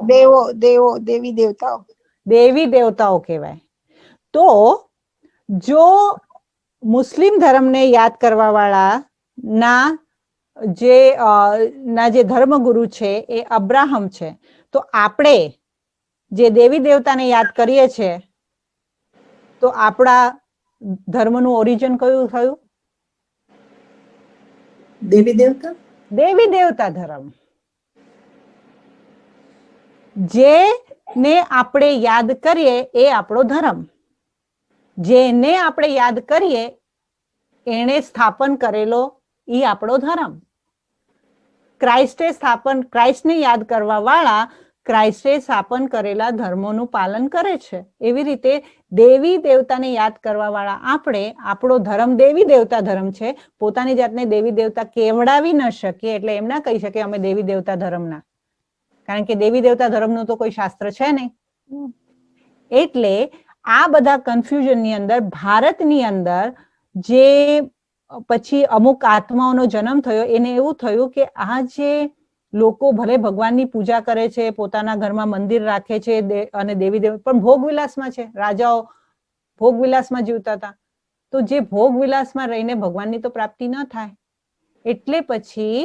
[SPEAKER 3] દેવો, દેવી દેવતાઓ.
[SPEAKER 1] દેવી દેવતાઓ કહેવાય. તો જો મુસ્લિમ ધર્મને યાદ કરવા વાળા ના જે ધર્મગુરુ છે એ અબ્રાહમ છે, તો આપણે જે દેવી દેવતાને યાદ કરીએ છીએ, તો આપણા ધર્મનું ઓરિજિન કયું થયું?
[SPEAKER 5] દેવી દેવતા
[SPEAKER 1] ધર્મ. જેને આપણે યાદ કરીએ એ આપણો ધર્મ. જેને આપણે યાદ કરીએ એને સ્થાપન કરેલો એ આપણો ધર્મ. ક્રાઇસ્ટને યાદ કરવા વાળા ક્રાઇસ્ટે સ્થાપન કરેલા ધર્મોનું પાલન કરે છે. એવી રીતે દેવી દેવતાને યાદ કરવા વાળા આપણો ધર્મ દેવી દેવતા ધર્મ છે. પોતાની જાતને દેવી દેવતા કેવડાવી ન શકીએ એટલે એમ ના કહી શકીએ અમે દેવી દેવતા ધર્મના, કારણ કે દેવી દેવતા ધર્મનું તો કોઈ શાસ્ત્ર છે નહીં. એટલે આ બધા કન્ફ્યુઝન ની અંદર ભારતની અંદર જે પછી અમુક આત્માઓનો જન્મ થયો, એને એવું થયું કે આ જે લોકો ભલે ભગવાનની પૂજા કરે છે, પોતાના ઘરમાં મંદિર રાખે છે અને દેવી દેવ, પણ ભોગવિલાસમાં છે. રાજાઓ ભોગવિલાસમાં જીવતા હતા, તો જે ભોગવિલાસમાં રહીને ભગવાનની તો પ્રાપ્તિ ન થાય. એટલે પછી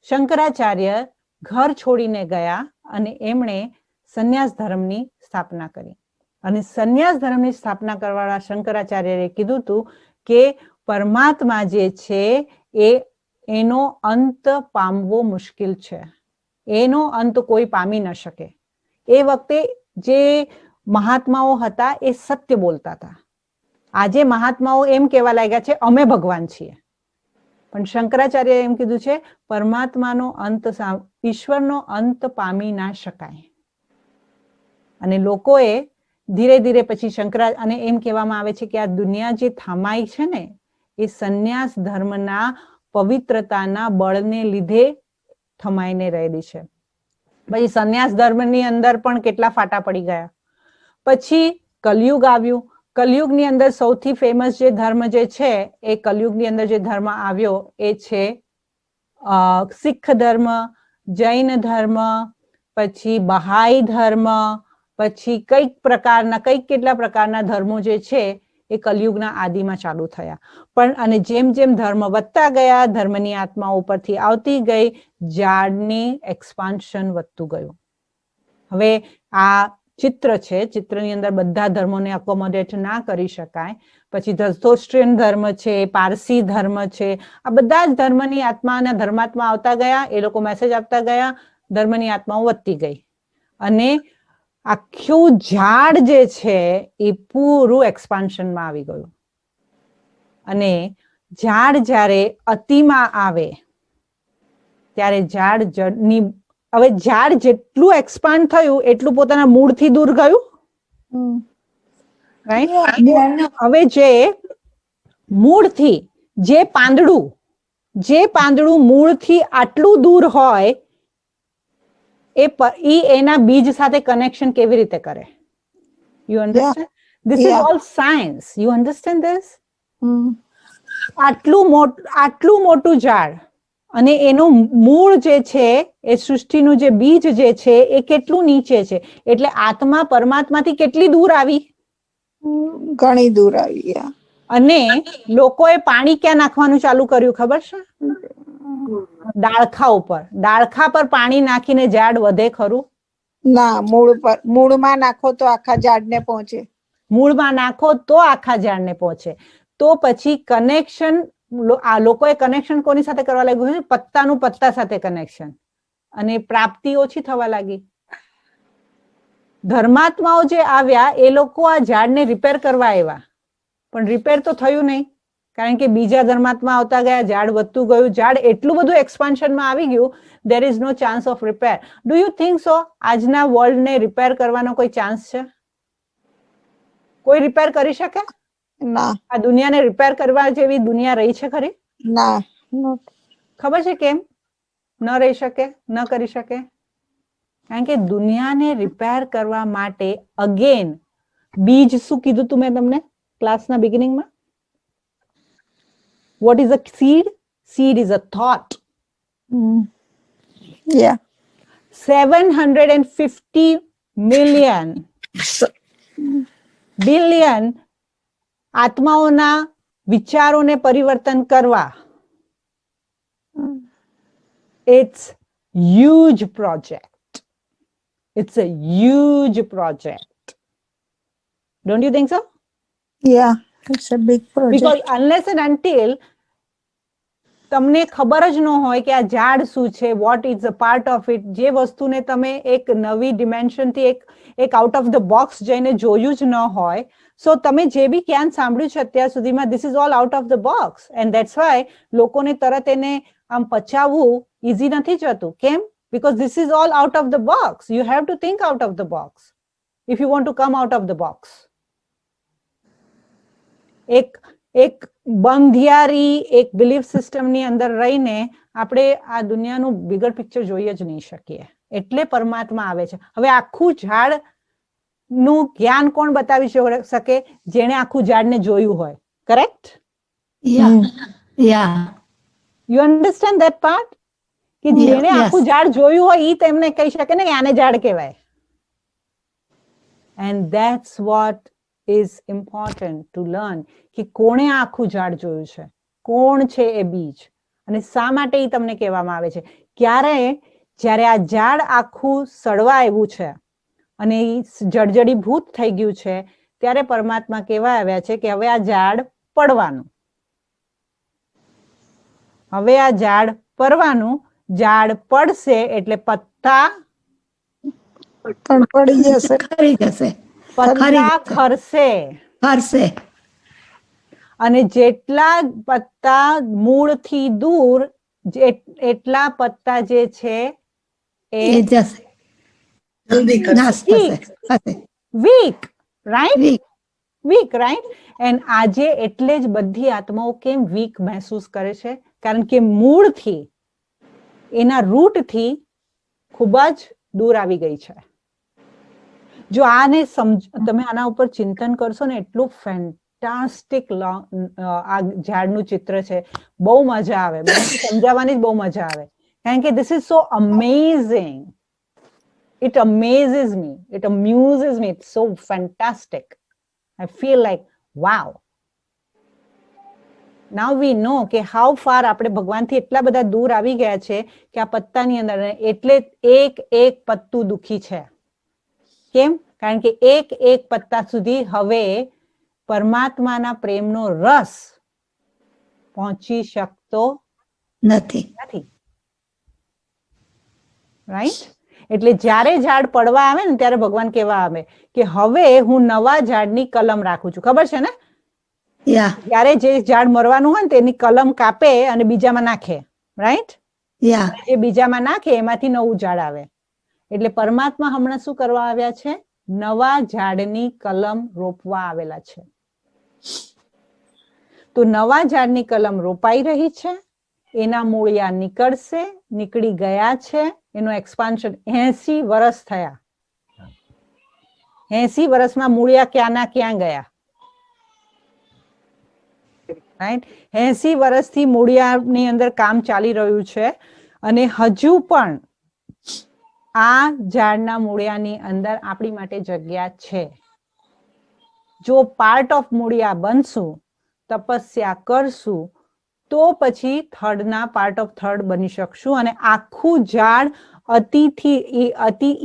[SPEAKER 1] શંકરાચાર્ય ઘર છોડીને ગયા અને એમણે સંન્યાસ ધર્મની સ્થાપના કરી. અને સંન્યાસ ધર્મની સ્થાપના કરવાવાળા શંકરાચાર્યએ કીધું હતું કે પરમાત્મા જે છે એનો અંત પામવો મુશ્કેલ છે, એનો અંત કોઈ પામી ન શકે. એ વખતે જે મહાત્માઓ હતા એ સત્ય બોલતા હતા. આજે મહાત્માઓ એમ કહેવા લાગ્યા છે અમે ભગવાન છીએ, પણ શંકરાચાર્યએ એમ કીધું છે પરમાત્માનો અંત, ઈશ્વરનો અંત પામી ના શકાય. અને લોકોએ ધીરે ધીરે પછી અને એમ કહેવામાં આવે છે કે આ દુનિયા જે થામાઈ છે ને એ સંન્યાસ ધર્મના પવિત્રતાના બળને લીધે થમાઈને રહેલી છે. પછી સંન્યાસ ધર્મની અંદર પણ કેટલા ફાટા પડી ગયા. પછી કલયુગ આવ્યું. કલયુગની અંદર સૌથી ફેમસ જે ધર્મ જે છે એ કલયુગની અંદર જે ધર્મ આવ્યો એ છે શીખ ધર્મ, જૈન ધર્મ, પછી બહાઈ ધર્મ, પછી કેટલા પ્રકારના ધર્મો જે છે એ કલયુગના આદિમાં ચાલુ થયા. પણ અને જેમ જેમ ધર્મ વધતા ગયા, ધર્મની આત્મા ઉપરથી આવતી ગઈ, ઝાડની એક્સપાન્શન વધતું ગયું. હવે આ ચિત્ર છે, ચિત્રની અંદર બધા ધર્મોને અકોમોડેટ ના કરી શકાય. પછી ઝરોસ્ટ્રિયન ધર્મ છે, પારસી ધર્મ છે, આ બધા જ ધર્મની આત્મા અને ધર્માત્મા આવતા ગયા. એ લોકો મેસેજ આપતા ગયા, ધર્મની આત્માઓ વધતી ગઈ અને આખું ઝાડ જે છે એ પૂરું એક્સપાન્શનમાં આવી ગયું. અને ઝાડ જ્યારે અતિમાં આવે ત્યારે હવે ઝાડ જેટલું એક્સપાન્ડ થયું એટલું પોતાના મૂળથી દૂર ગયું. રાઈટ? હવે જે મૂળથી જે પાંદડું મૂળથી આટલું દૂર હોય એના બીજ સાથે કનેક્શન કેવી રીતે કરે? You understand? This is all science. You understand this? આટલું મોટું ઝાડ અને એનું મૂળ જે છે એ સૃષ્ટિનું જે બીજ જે છે એ કેટલું નીચે છે. એટલે આત્મા પરમાત્માથી કેટલી દૂર આવી?
[SPEAKER 3] ઘણી દૂર આવી.
[SPEAKER 1] અને લોકોએ પાણી ક્યાં નાખવાનું ચાલુ કર્યું ખબર છે? ડાળખા ઉપર. ડાળખા પર પાણી નાખીને ઝાડ વધે ખરું?
[SPEAKER 3] ના, મૂળમાં નાખો તો આખા ઝાડને પહોંચે.
[SPEAKER 1] મૂળમાં નાખો તો આખા ઝાડને પહોંચે. તો પછી કનેક્શન આ લોકોએ કનેક્શન કોની સાથે કરવા લાગ્યું? પત્તાનું પત્તા સાથે કનેક્શન. અને પ્રાપ્તિ ઓછી થવા લાગી. ધર્માત્માઓ જે આવ્યા એ લોકો આ ઝાડને રિપેર કરવા આવ્યા, પણ રિપેર તો થયું નહીં, કારણ કે બીજા ધર્માત્મા આવતા ગયા, ઝાડ વધતું ગયું, ઝાડ એટલું બધું એક્સપાન્શનમાં આવી ગયું, there is no chance of repair. Do you think so? આજના વર્લ્ડને રિપેર કરવાનો કોઈ ચાન્સ છે? કોઈ રિપેર કરી શકે?
[SPEAKER 3] ના.
[SPEAKER 1] આ દુનિયાને રિપેર કરવા જેવી દુનિયા રહી છે ખરી?
[SPEAKER 3] ના.
[SPEAKER 1] ખબર છે કેમ ન રહી શકે, ન કરી શકે? કારણ કે દુનિયાને રિપેર કરવા માટે અગેન બીજ શું કીધું તું મેં તમને ક્લાસના બિગિનિંગમાં? What is a seed? Seed is a thought.
[SPEAKER 3] Yeah.
[SPEAKER 1] 750 billion આત્માઓના વિચારોને પરિવર્તન કરવા. It's huge project. It's a huge project. Don't you think so?
[SPEAKER 3] Yeah, it's a big project.
[SPEAKER 1] Because unless and until તમને ખબર જ ન હોય કે આ ઝાડ શું છે, what is a part of it, જે વસ્તુને તમે એક નવી ડિમેન્શનથી એક આઉટ ઓફ ધ બોક્સ જઈને જોયું જ ન હોય, સો તમે જે બી જ્ઞાન સાંભળ્યું છે અત્યાર સુધીમાં, this is all out of the box, and that's why લોકોને તરત એને આમ પચાવવું ઈઝી નથી જતું. કેમ? Because this is all out of the box. You have to think out of the box if you want to come out of the box. એક બંધિયારી એક belief સિસ્ટમની અંદર રહીને આપણે આ દુનિયાનું બિગર પિક્ચર જોઈ જ નહીં શકીએ. એટલે પરમાત્મા આવે છે. હવે આખું ઝાડ નું જ્ઞાન કોણ બતાવી શકે? જેણે આખું ઝાડને જોયું હોય. Correct? You understand that part? કે જેણે આખું ઝાડ જોયું હોય ઈ તેમને કહી શકે ને આને ઝાડ કહેવાય. And that's what is important to learn, કે કોણે આખું ઝાડ જોયું છે, કોણ છે એ બીજ, અને શા માટે એ તમને કહેવામાં આવે છે. જ્યારે આ ઝાડ આખું સડવા આવ્યું છે અને એ જળજળીભૂત થઈ ગયું છે, ત્યારે પરમાત્મા કહેવા આવ્યા છે કે હવે આ ઝાડ પડવાનું, હવે આ ઝાડ પડવાનું. ઝાડ પડશે એટલે પત્તા
[SPEAKER 3] પણ પડી જશે,
[SPEAKER 8] ખરી જશે,
[SPEAKER 1] પત્તા ખરશે, અને જેટલા પત્તા મૂળથી દૂર એટલા પત્તા જે છે એ
[SPEAKER 8] જશે,
[SPEAKER 5] જલ્દી કરશે.
[SPEAKER 1] Week, right? એન્ડ આજે એટલે જ બધી આત્માઓ કેમ વીક મહેસૂસ કરે છે? કારણ કે મૂળથી, એના રૂટથી ખૂબ જ દૂર આવી ગઈ છે. જો આને તમે આના ઉપર ચિંતન કરશો ને, એટલું ફેન્ટાસ્ટિક આ ઝાડનું ચિત્ર છે. બહુ મજા આવે, સમજાવવાની જ બહુ મજા આવે, કારણ કે this is so amazing. It amazes me. It amuses me. It's so fantastic. I feel like, wow. Now we know કે how far આપણે ભગવાનથી એટલા બધા દૂર આવી ગયા છે કે આ પત્તાની અંદર એટલે એક પત્તું દુખી છે. કેમ? કારણ કે એક પત્તા સુધી હવે પરમાત્માના પ્રેમનો રસ પહોંચી શકતો નથી. રાઈટ? એટલે જ્યારે ઝાડ પડવા આવે ને ત્યારે ભગવાન કહેવા આવે કે હવે હું નવા ઝાડની કલમ રાખું છું. ખબર છે ને? જ્યારે જે ઝાડ મરવાનું હોય ને તેની કલમ કાપે અને બીજામાં નાખે. રાઈટ? જે બીજામાં નાખે એમાંથી નવું ઝાડ આવે. એટલે પરમાત્મા હમણાં શું કરવા આવ્યા છે? નવા ઝાડની કલમ રોપવા આવેલા છે. તો નવા ઝાડની કલમ રોપાઈ રહી છે, એના મૂળિયા નીકળી ગયા છે. એનું એક્સપાન્શન 80 વર્ષ થયા. 80 વર્ષમાં મૂળિયા ક્યાંના ક્યાં ગયા? રાઈટ? 80 વર્ષથી મૂળિયાની અંદર કામ ચાલી રહ્યું છે, અને હજુ પણ આ ઝાડના મૂળિયાની અંદર આપણી માટે જગ્યા છે. જો પાર્ટ ઓફ મૂળિયા બનશું, તપસ્યા કરશું, તો પછી થર્ડના પાર્ટ ઓફ થર્ડ બની શકશું, અને આખું ઝાડ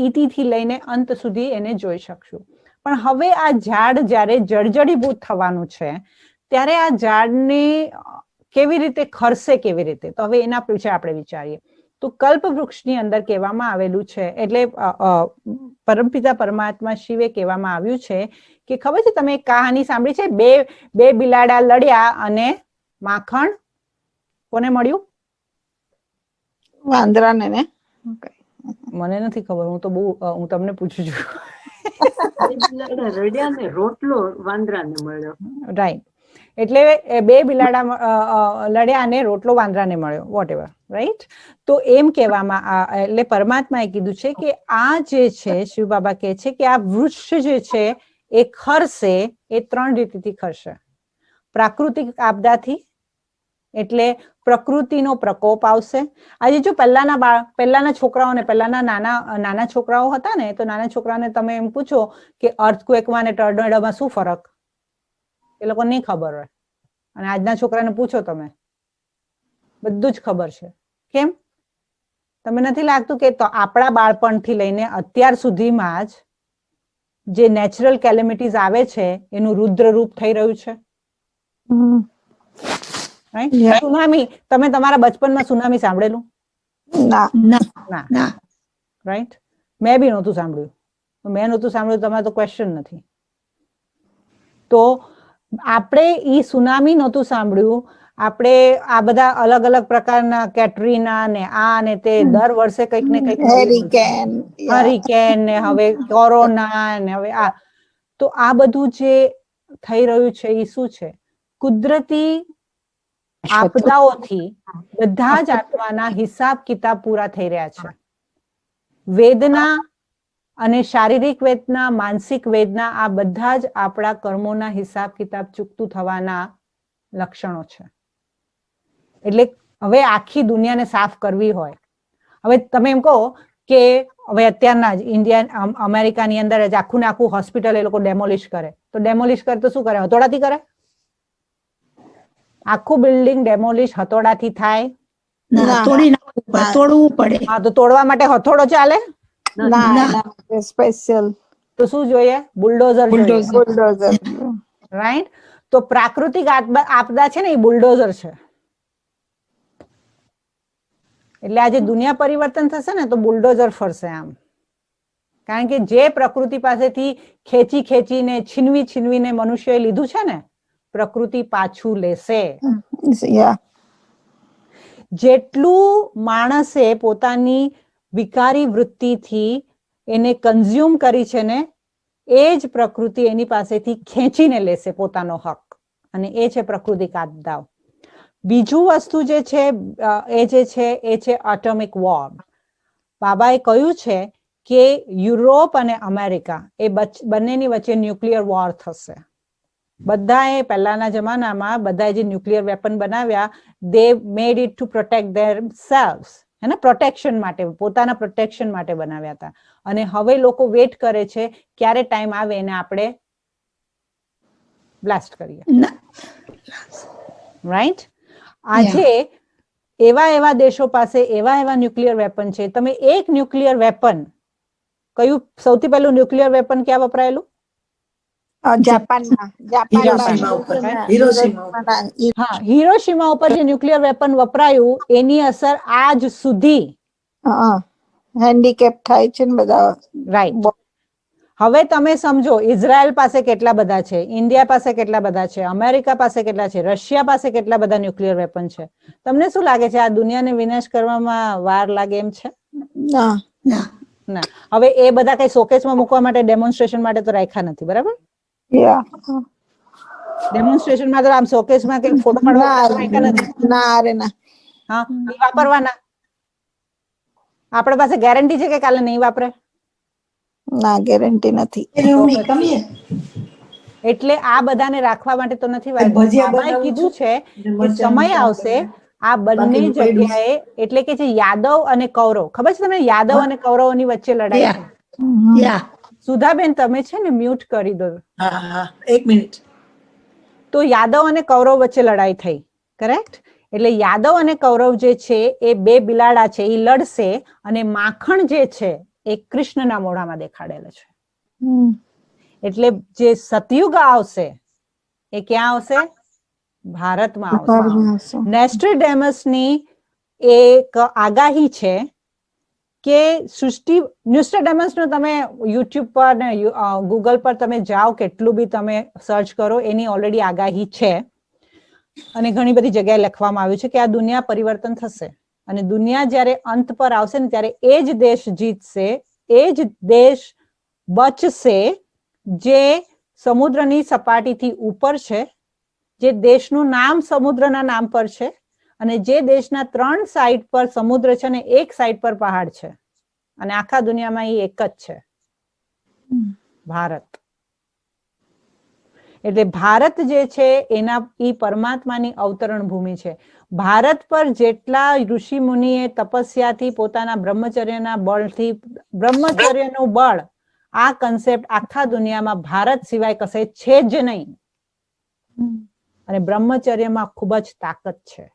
[SPEAKER 1] ઇતિથી લઈને અંત સુધી એને જોઈ શકશું. પણ હવે આ ઝાડ જ્યારે જળજળીભૂત થવાનું છે, ત્યારે આ ઝાડને કેવી રીતે ખરશે, કેવી રીતે? તો હવે એના વિશે આપણે વિચારીએ. તો કલ્પવૃક્ષની અંદર કહેવામાં આવેલું છે, એટલે પરમપિતા પરમાત્મા શિવે કહેવામાં આવ્યું છે કે ખબર છે, તમે એક કહાની સાંભળી છે? બે બિલાડા લડ્યા અને માખણ કોને મળ્યું?
[SPEAKER 3] વાંદરાને ને?
[SPEAKER 1] મને નથી ખબર, હું તમને પૂછું છું.
[SPEAKER 7] રડ્યા ને રોટલો વાંદરાને મળ્યો.
[SPEAKER 1] રાઈટ. એટલે બે બિલાડા લડ્યા અને રોટલો વાંદરાને મળ્યો, વોટ એવર. રાઈટ? તો એમ કહેવામાં, એટલે પરમાત્માએ કીધું છે કે આ જે છે, શિવ બાબા કહે છે કે આ વૃક્ષ જે છે એ ખરશે, એ 3 રીતથી ખરશે. પ્રાકૃતિક આપદાથી, એટલે પ્રકૃતિનો પ્રકોપ આવશે. આજે જો પહેલાના છોકરાઓને, પહેલાના નાના છોકરાઓ હતા ને, તો નાના છોકરાઓને તમે એમ પૂછો કે અર્થક્વેકમાં અને ટોર્નેડોમાં શું ફરક, એ લોકો નહીં ખબર હોય. અને આજના છોકરાને પૂછો તમે, બધું જ ખબર છે. કેમ? તમને નથી લાગતું કે આપણા બાળપણથી લઈને અત્યાર સુધીમાં જ જે નેચરલ કેલેમિટીઝ આવે છે એનું રુદ્ર રૂપ થઈ રહ્યું છે? સુનામી, તમે તમારા બચપનમાં સુનામી સાંભળેલું? ના. રાઈટ? મેં બી નહોતું સાંભળ્યું. તમારે તો ક્વેશ્ચન નથી. તો આપણે ઈ સુનામી નહોતું સાંભળ્યું. આપણે આ બધા અલગ અલગ પ્રકારના કેટરીના ને આ ને તે દર વર્ષે કંઈક ને કંઈક, હરિકેન ને હવે કોરોના ને હવે આ, તો આ બધું જે થઈ રહ્યું છે એ શું છે? કુદરતી આપદાઓથી બધા જ આત્માના હિસાબ કિતાબ પૂરા થઈ રહ્યા છે. વેદના અને શારીરિક વેદના, માનસિક વેદના, આ બધા જ આપણા કર્મોના હિસાબ કિતાબ ચૂકતું થવાના લક્ષણો છે. એટલે હવે આખી દુનિયાને સાફ કરવી હોય, હવે તમે એમ કહો કે હવે અત્યારના જ ઇન્ડિયા અમેરિકાની અંદર જ આખું ને આખું હોસ્પિટલ એ લોકો ડેમોલિશ કરે, તો ડેમોલિશ કરે તો શું કરે? હથોડાથી કરે? આખું બિલ્ડિંગ ડેમોલિશ હથોડાથી થાય?
[SPEAKER 5] ના, તોડી નાખવું પડે, તોડવું પડે.
[SPEAKER 1] હા, તો તોડવા માટે હથોડો ચાલે?
[SPEAKER 3] ના સ્પેશિયલ
[SPEAKER 1] તો શું જોઈએ? બુલડોઝર જોઈએ,
[SPEAKER 3] બુલડોઝર.
[SPEAKER 1] રાઈટ? તો પ્રાકૃતિક આપદા છે ને એ બુલડોઝર છે. એટલે આજે દુનિયા પરિવર્તન થશે ને તો બુલડોઝર ફરશે આમ, કારણ કે જે પ્રકૃતિ પાસેથી ખેંચી ખેંચીને છીનવી છીનવીને મનુષ્યએ લીધું છે ને, પ્રકૃતિ પાછું લેશે. જેટલું માણસે પોતાની વિકારી વૃત્તિથી એને કન્ઝ્યુમ કરી છે ને, એ જ પ્રકૃતિ એની પાસેથી ખેંચીને લેશે પોતાનો હક, અને એ છે પ્રાકૃતિક આપદાઓ. બીજું વસ્તુ જે છે એ છે એટોમિક વોર. બાબાએ કહ્યું છે કે યુરોપ અને અમેરિકા એ બંનેની વચ્ચે ન્યુક્લિયર વોર થશે. બધાએ પહેલાના જમાનામાં બધાએ જે ન્યુક્લિયર વેપન બનાવ્યા, they made it to protect their selves, હે ને, પ્રોટેક્શન માટે, પોતાના પ્રોટેક્શન માટે બનાવ્યા હતા. અને હવે લોકો વેટ કરે છે ક્યારે ટાઈમ આવે એને આપણે બ્લાસ્ટ કરીએ, રાઈટ? આજે એવા દેશો પાસે એવા ન્યુક્લિયર વેપન છે. તમે એક ન્યુક્લિયર વેપન, કયું સૌથી પહેલું ન્યુક્લિયર વેપન ક્યાં વપરાયેલું? હિરોશીમા ઉપર જે ન્યુક્લિયર વેપન વપરાયું એની અસર આજ સુધી
[SPEAKER 3] હેન્ડીકેપ થાય છે ને બધા.
[SPEAKER 1] રાઈટ. હવે તમે સમજો, ઇઝરાયલ પાસે કેટલા બધા છે, ઇન્ડિયા પાસે કેટલા બધા છે, અમેરિકા પાસે કેટલા છે, રશિયા પાસે કેટલા બધા ન્યુક્લિયર વેપન છે. તમને શું લાગે છે આ દુનિયાને વિનાશ કરવામાં વાર લાગે એમ છે? ના. હવે એ બધા કઈ શોકેસમાં મૂકવા માટે, ડેમોન્સ્ટ્રેશન માટે તો રાખ્યા નથી, બરાબર? ડેમોન્સ્ટ્રેશનમાં તો આમ શોકેસમાં કઈ ફોટો પાડવા રાખ્યા નથી. હા, વાપરવાના. આપણા પાસે ગેરંટી છે કે કાલે નહીં વાપરે?
[SPEAKER 3] ના, ગેરંટી નથી.
[SPEAKER 1] એટલે આ બધાને રાખવા માટે તો નથી બાબાએ કીધું છે કે સમય આવશે આ બંને જગ્યાએ, એટલે કે જે યાદવ અને કૌરવ, ખબર છે તમને યાદવ અને કૌરવોની વચ્ચે લડાઈ છે. સુધાબેન તમે છે ને મ્યુટ કરી દો.
[SPEAKER 5] એક મિનિટ.
[SPEAKER 1] તો યાદવ અને કૌરવ વચ્ચે લડાઈ થઈ, કરેક્ટ? એટલે યાદવ અને કૌરવ જે છે એ બે બિલાડા છે, એ લડશે, અને માખણ જે છે એ કૃષ્ણના મોઢામાં દેખાડેલો છે. એટલે જે સતયુગ આવશે એ ક્યાં આવશે? ભારતમાં આવશે. નેસ્ટ્રેડેમસની એક આગાહી છે કે સૃષ્ટિ, નેસ્ટ્રેડેમસનો તમે યુટ્યુબ પર ને ગૂગલ પર તમે જાઓ, કેટલું બી તમે સર્ચ કરો, એની ઓલરેડી આગાહી છે, અને ઘણી બધી જગ્યાએ લખવામાં આવ્યું છે કે આ દુનિયા પરિવર્તન થશે, અને દુનિયા જ્યારે અંત પર આવશે ને ત્યારે એ જ દેશ જીતશે, એ જ દેશ બચશે જે સમુદ્રની સપાટીથી ઉપર છે, જે દેશનું નામ સમુદ્રના નામ પર છે, અને જે દેશના 3 સાઈડ પર સમુદ્ર છે ને 1 સાઈડ પર પહાડ છે, અને આખા દુનિયામાં એ એક જ છે, ભારત. એટલે ભારત જે છે એના ઈ પરમાત્માની અવતરણ ભૂમિ છે. ભારત પર જેટલા ઋષિ મુનિએ તપસ્યાથી પોતાના બ્રહ્મચર્યના બળથી, બ્રહ્મચર્યનું બળ, આ કન્સેપ્ટ આખા દુનિયામાં ભારત સિવાય કશે છે જ નહીં. અને બ્રહ્મચર્યમાં ખૂબ જ તાકાત છે,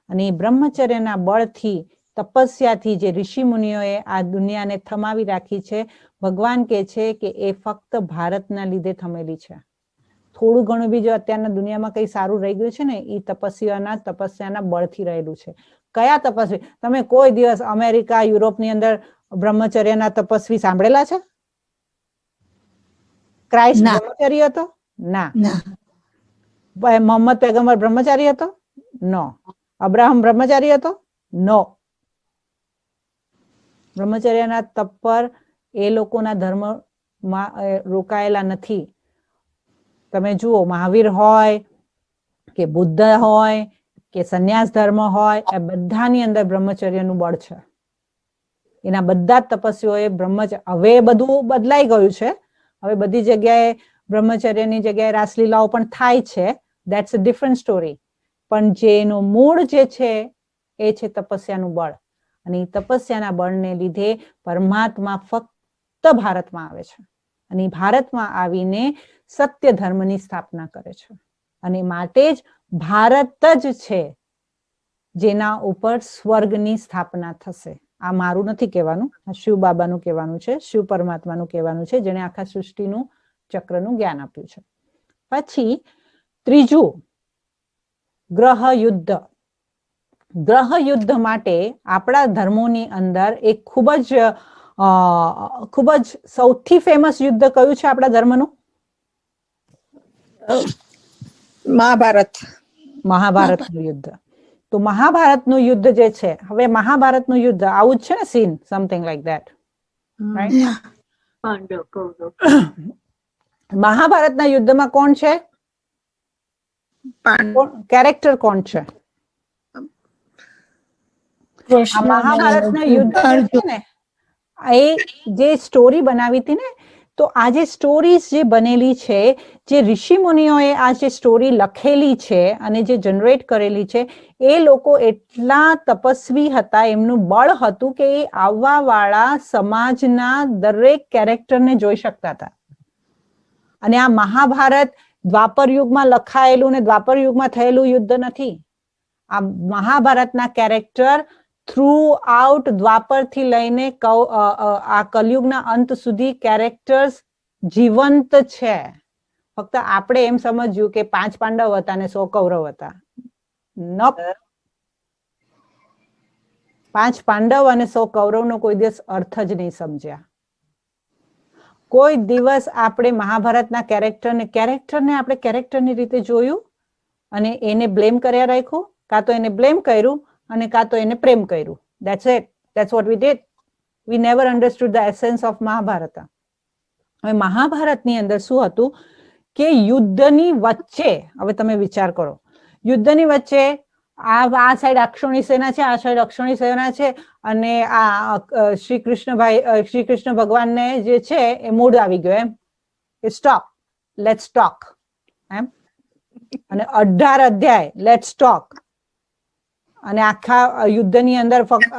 [SPEAKER 1] અને એ બ્રહ્મચર્યના બળથી, તપસ્યાથી જે ઋષિ મુનિઓએ આ દુનિયાને થમાવી રાખી છે, ભગવાન કહે છે કે એ ફક્ત ભારતના લીધે થમેલી છે. થોડું ઘણું બી જો અત્યારના દુનિયામાં કઈ સારું રહી ગયું છે ને એ તપસ્યાના બળથી રહેલું છે. કયા તપસ્વી? તમે કોઈ દિવસ અમેરિકા, યુરોપની અંદર બ્રહ્મચર્યના તપસ્વી સાંભળેલા છે? ક્રાઇસ્ટ બ્રહ્મચારી હતો? ના. મોહમ્મદ પૈગંબર બ્રહ્મચારી હતો? નો. અબ્રાહમ બ્રહ્મચારી હતો? નો. બ્રહ્મચર્યના તપ પર એ લોકોના ધર્મમાં રોકાયેલા નથી. તમે જુઓ, મહાવીર હોય કે બુદ્ધ હોય કે સંન્યાસ ધર્મ હોય, એ બધાની અંદર બ્રહ્મચર્યનું બળ છે. એના બધા જ તપસ્વીઓએ બ્રહ્મચર્ય, હવે બધું બદલાઈ ગયું છે, હવે બધી જગ્યાએ બ્રહ્મચર્યની જગ્યાએ રાસલીલાઓ પણ થાય છે, દેટ્સ અ ડિફરન્ટ સ્ટોરી. પણ જે એનું મૂળ જે છે એ છે તપસ્યાનું બળ, અને એ તપસ્યાના બળને લીધે પરમાત્મા ફક્ત ભારતમાં આવે છે, અને ભારતમાં આવીને સત્ય ધર્મની સ્થાપના કરે છે, અને માટે જ ભારત જ છે જેના ઉપર સ્વર્ગની સ્થાપના થશે. આ મારું નથી કહેવાનું, આ શિવ બાબાનું કહેવાનું છે, શિવ પરમાત્માનું કહેવાનું છે, જેને આખા સૃષ્ટિનું ચક્રનું જ્ઞાન આપ્યું છે. પછી ત્રીજું, ગ્રહ યુદ્ધ. ગ્રહ યુદ્ધ માટે આપણા ધર્મોની અંદર એક ખૂબ જ સૌથી ફેમસ યુદ્ધ કયું છે આપણા ધર્મનું?
[SPEAKER 3] મહાભારત.
[SPEAKER 1] મહાભારતનું યુદ્ધ. તો મહાભારતનું યુદ્ધ જે છે, હવે મહાભારતનું યુદ્ધ આવું જ છે ને, seen something like that, right?
[SPEAKER 7] Pandav Kaurav.
[SPEAKER 1] મહાભારતના યુદ્ધમાં કોણ છે? કેરેક્ટર કોણ છે? આ મહાભારતના યુદ્ધ છે ને, એ જે સ્ટોરી બનાવી હતી ને, તો આ જે સ્ટોરીઝ જે બનેલી છે, જે ઋષિ મુનિઓએ આ જે સ્ટોરી લખેલી છે અને જે જનરેટ કરેલી છે, એ લોકો એટલા તપસ્વી હતા, એમનું બળ હતું કે એ આવવા વાળા સમાજના દરેક કેરેક્ટરને જોઈ શકતા હતા. અને આ મહાભારત દ્વાપર યુગમાં લખાયેલું ને દ્વાપર યુગમાં થયેલું યુદ્ધ નથી. આ મહાભારતના કેરેક્ટર થ્રુ આઉટ દ્વાપર થી લઈને આ કલયુગના અંત સુધી કેરેક્ટર્સ જીવંત છે. ફક્ત આપણે એમ સમજ્યું કે 5 પાંડવ હતા ને 100 કૌરવ હતા. નોપ. 5 પાંડવ અને 100 કૌરવનો કોઈ દિવસ અર્થ જ નહીં સમજ્યા. કોઈ દિવસ આપણે મહાભારતના કેરેક્ટરને આપણે કેરેક્ટરની રીતે જોયું અને એને બ્લેમ કર્યા રાખ્યું, કાં તો એને બ્લેમ કર્યું અને કાં તો એને પ્રેમ કર્યું. That's it. That's what we did. We never understood the essence of Mahabharata. હવે મહાભારતની અંદર શું હતું કે યુદ્ધની વચ્ચે, હવે તમે વિચાર કરો, યુદ્ધની વચ્ચે આ સાઈડ અક્ષોણી સેના છે, આ સાઈડ અક્ષોણી સેના છે, અને આ શ્રી કૃષ્ણ ભગવાનને જે છે એ મૂડ આવી ગયો એમ કે સ્ટોપ, લેટ્સ ટોક એમ, અને 18 અધ્યાય લેટ્સ ટોક, અને આખા યુદ્ધની અંદર ફક્ત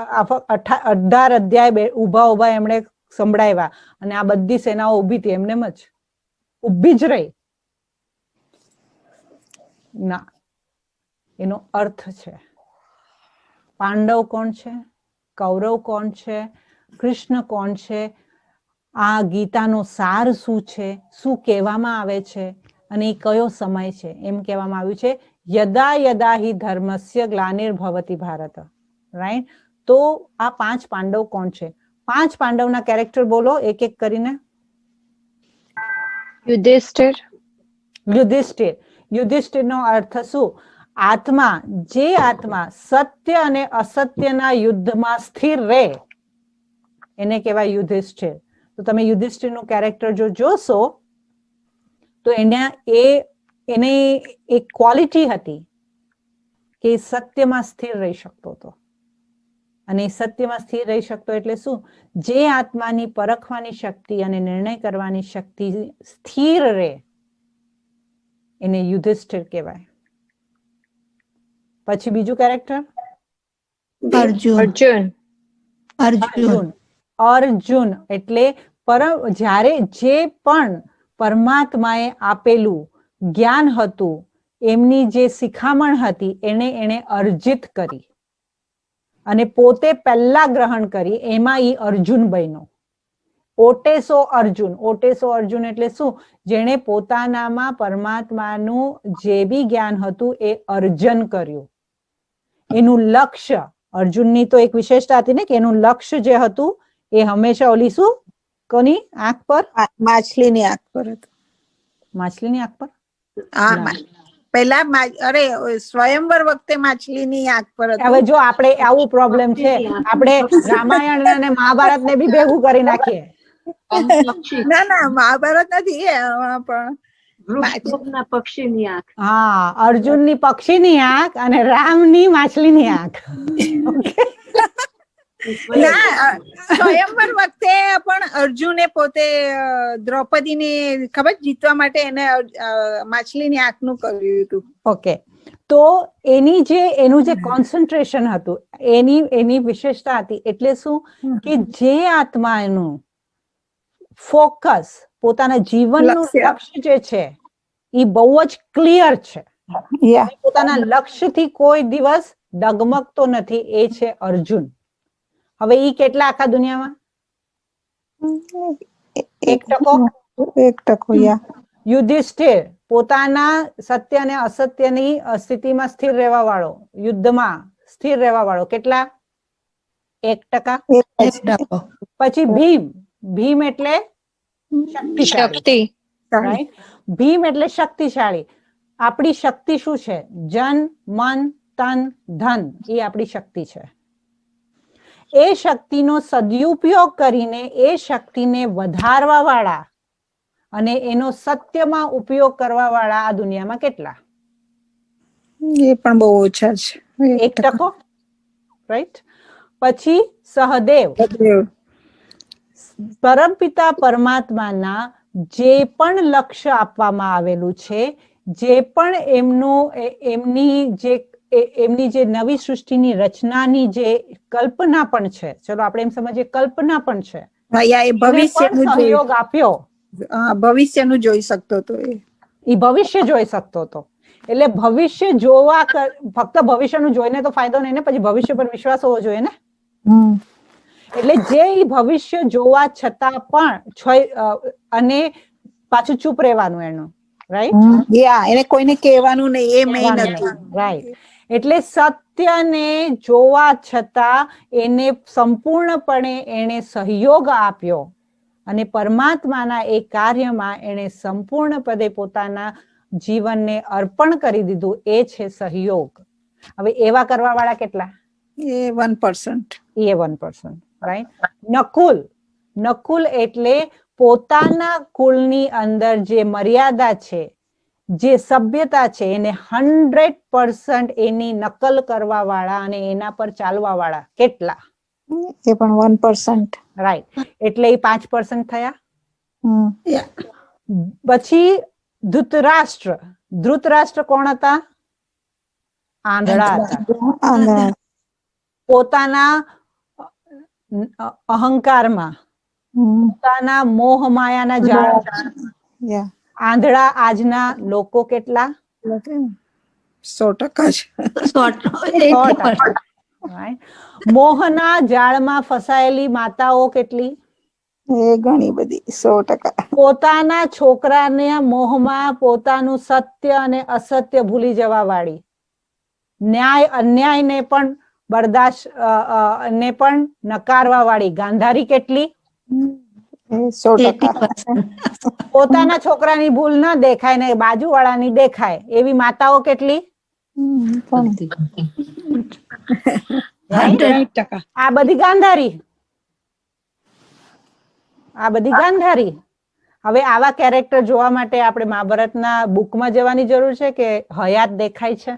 [SPEAKER 1] 18 અધ્યાય ઉભા એમણે સંભળાવ્યા, અને આ બધી સેનાઓ ઉભી હતી એમને જ ઉભી જ રહી ના. એનો અર્થ છે પાંડવ કોણ છે, કૌરવ કોણ છે, કૃષ્ણ કોણ છે, આ ગીતાનો સાર શું છે, શું કહેવામાં આવે છે, અને એ કયો સમય છે. એમ કહેવામાં આવ્યું છે યદા યદા હિ ધર્મસ્ય ગ્લાનિર્ભવતિ ભારત, રાઈટ? તો આ 5 પાંડવ કોણ છે? 5 પાંડવના કેરેક્ટર બોલો એક એક કરીને.
[SPEAKER 9] યુધિષ્ઠિર. યુધિષ્ઠિરનો અર્થ શું? આત્મા, જે આત્મા સત્ય અને અસત્યના યુદ્ધમાં સ્થિર રહે એને કહેવાય યુધિષ્ઠિર. તો તમે યુધિષ્ઠિરનું કેરેક્ટર જો જોશો તો એને એક ક્વોલિટી હતી કે સત્યમાં સ્થિર રહી શકતો હતો. અને સત્યમાં સ્થિર રહી શકતો એટલે શું? જે આત્માની પરખવાની શક્તિ અને નિર્ણય કરવાની શક્તિ સ્થિર રહે એને યુધિષ્ઠિર કહેવાય. પછી બીજું કેરેક્ટર અર્જુન એટલે જ્યારે જે પણ પરમાત્માએ આપેલું જ્ઞાન હતું, એમની જે શિખામણ હતી એને અર્જિત કરી અને પોતે પહેલા ગ્રહણ કરી, એમાં ઈ અર્જુન બન્યો. ઓટેસો અર્જુન એટલે શું? જેણે પોતાનામાં પરમાત્માનું જે બી જ્ઞાન હતું એ અર્જન કર્યું. એનું લક્ષ્ય, અર્જુનની તો એક વિશેષતા હતી ને કે એનું લક્ષ્ય જે હતું એ હંમેશા ઓલી શું, કોની આંખ પર?
[SPEAKER 3] માછલીની આંખ પર હતું.
[SPEAKER 1] માછલીની આંખ પર?
[SPEAKER 3] હા, પહેલા સ્વયંવર વખતે માછલીની આંખ પર હતું.
[SPEAKER 1] હવે જો આપણે આવું પ્રોબ્લેમ છે, આપણે રામાયણ અને મહાભારત ને બી ભેગું કરી નાખીએ.
[SPEAKER 3] ના મહાભારત નથી પણ
[SPEAKER 7] પક્ષીની આંખ.
[SPEAKER 1] હા, અર્જુનની પક્ષીની આંખ અને રામની માછલીની આંખ.
[SPEAKER 3] ના સ્વયંવર વખતે પણ અર્જુને પોતે દ્રૌપદીને ખબર જીતવા માટે એને માછલીની આંખનું કર્યું હતું.
[SPEAKER 9] ઓકે, તો એનું જે કોન્સન્ટ્રેશન હતું એની વિશેષતા હતી. એટલે શું કે જે આત્માનું ફોકસ પોતાના જીવનનું
[SPEAKER 3] લક્ષ્ય.
[SPEAKER 9] લક્ષ્ય જે છે એ બહુ જ ક્લિયર છે,
[SPEAKER 3] યા
[SPEAKER 9] પોતાના લક્ષ્યથી કોઈ દિવસ ડગમગતો નથી, એ છે અર્જુન. હવે ઈ કેટલા આખા દુનિયામાં? 1%.
[SPEAKER 3] 1%. યા
[SPEAKER 9] યુધિષ્ઠિર પોતાના સત્ય અને અસત્યની સ્થિતિમાં સ્થિર રહેવા વાળો, યુદ્ધમાં સ્થિર રહેવા વાળો, કેટલા? 1%.
[SPEAKER 5] 1%.
[SPEAKER 9] પછી ભીમ એટલે શક્તિશાળી, right? ભીમ એટલે શક્તિશાળી. આપણી શક્તિ શું છે? જન, મન, તન, ધન, એ આપણી શક્તિ છે. એ શક્તિનો સદુપયોગ કરીને એ શક્તિને વધારવા વાળા અને એનો સત્યમાં ઉપયોગ કરવા વાળા આ દુનિયામાં કેટલા?
[SPEAKER 3] એ પણ બહુ ઓછા છે.
[SPEAKER 9] 1%, રાઈટ? પછી સહદેવ, પરમપિતા પરમાત્માના જે પણ લક્ષ્ય આપવામાં આવેલું છે, જે પણ એમની જે નવી સૃષ્ટિની રચનાની જે કલ્પના પણ છે, ચલો આપણે એમ સમજીએ કલ્પના પણ છે,
[SPEAKER 3] એ ભવિષ્યનું
[SPEAKER 9] સહયોગ આપ્યો.
[SPEAKER 3] ભવિષ્યનું જોઈ શકતો હતો.
[SPEAKER 9] એ ભવિષ્ય જોઈ શકતો હતો. એટલે ભવિષ્ય જોવા ફક્ત ભવિષ્યનું જોઈને તો ફાયદો નહીં ને, પછી ભવિષ્ય પર વિશ્વાસ હોવો જોઈએ ને. એટલે જે ભવિષ્ય જોવા છતાં પણ અને પાછું ચૂપ રહેવાનું એનું, રાઈટ?
[SPEAKER 3] એને કોઈને કહેવાનું નહીં, એ મેઇન હતું.
[SPEAKER 9] રાઈટ. એટલે સત્યને જોવા છતાં એને સંપૂર્ણપણે એને સહયોગ આપ્યો અને પરમાત્માના એ કાર્યમાં એને સંપૂર્ણપદે પોતાના જીવનને અર્પણ કરી દીધું. એ છે સહયોગ. હવે એવા કરવા વાળા કેટલા?
[SPEAKER 3] એ 1%.
[SPEAKER 9] એ 1%, રાઈટ? નકુલ એટલે પોતાના કુળની અંદર જે મર્યાદા છે, જે સભ્યતા છે, એને 100% એની નકલ કરવા વાળા અને એના પર ચાલવા વાળા કેટલા?
[SPEAKER 3] એ પણ 1%.
[SPEAKER 9] રાઈટ. એટલે એ 5% થયા. પછી ધૃતરાષ્ટ્ર કોણ હતા? આંધળા હતા. પોતાના અહંકારમાં, પોતાના મોહ માયાના જાળ. આંધળા આજના લોકો કેટલા?
[SPEAKER 3] 100%.
[SPEAKER 9] મોહના જાળમાં ફસાયેલી માતાઓ કેટલી?
[SPEAKER 3] એ ઘણી બધી. 100%.
[SPEAKER 9] પોતાના છોકરાને મોહમાં પોતાનું સત્ય અને અસત્ય ભૂલી જવા વાળી, ન્યાય અન્યાયને પણ બરદાસ્ત ને પણ નકારવા વાળી ગાંધારી કેટલી?
[SPEAKER 3] 100%.
[SPEAKER 9] પોતાના છોકરાની ભૂલ ન દેખાય ને બાજુ વાળાની દેખાય એવી માતાઓ કેટલી?
[SPEAKER 5] 100%.
[SPEAKER 9] આ બધી ગાંધારી. હવે આવા કેરેક્ટર જોવા માટે આપણે મહાભારતના બુકમાં જવાની જરૂર છે કે હયાત દેખાય છે?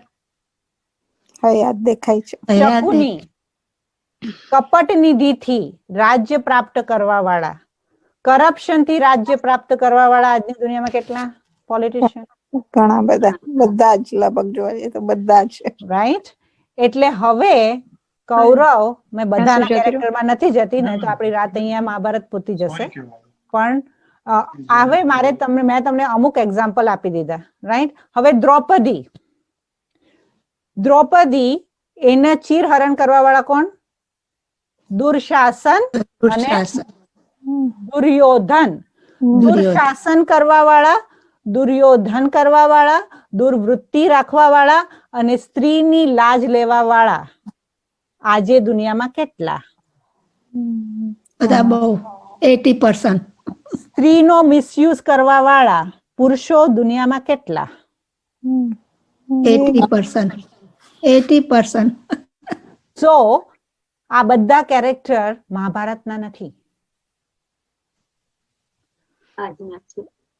[SPEAKER 3] હયાત દેખાય છે.
[SPEAKER 9] શકુની કપટ નિધિથી રાજ્ય પ્રાપ્ત કરવા વાળા, કરપ્શન થી રાજ્ય પ્રાપ્ત કરવા વાળા આજની દુનિયામાં કેટલા પોલિટિશિયન?
[SPEAKER 3] ઘણા બધા જ લગભગ જોવા જઈએ તો બધા જ.
[SPEAKER 9] રાઈટ. એટલે હવે કૌરવ, મેં બધાના કેરેક્ટરમાં નથી જતી ને તો આપણી રાત અહીંયા મહાભારત પૂરતી જશે, પણ હવે મેં તમને અમુક એક્ઝામ્પલ આપી દીધા, રાઈટ? હવે દ્રૌપદી એને ચીરહરણ કરવા વાળા કોણ? દુર્શાસન અને દુર્યોધન. દુર્શાસન કરવા વાળા, દુર્યોધન કરવા વાળા, દુર્વૃત્તિ રાખવા વાળા અને સ્ત્રીની લાજ લેવા વાળા આજે દુનિયામાં કેટલા?
[SPEAKER 5] બધા બહુ. 80%.
[SPEAKER 9] સ્ત્રીનો મિસયુઝ કરવા વાળા પુરુષો દુનિયામાં કેટલા?
[SPEAKER 5] 80%. 80%.
[SPEAKER 9] સો આ બધા કેરેક્ટર મહાભારતના નથી,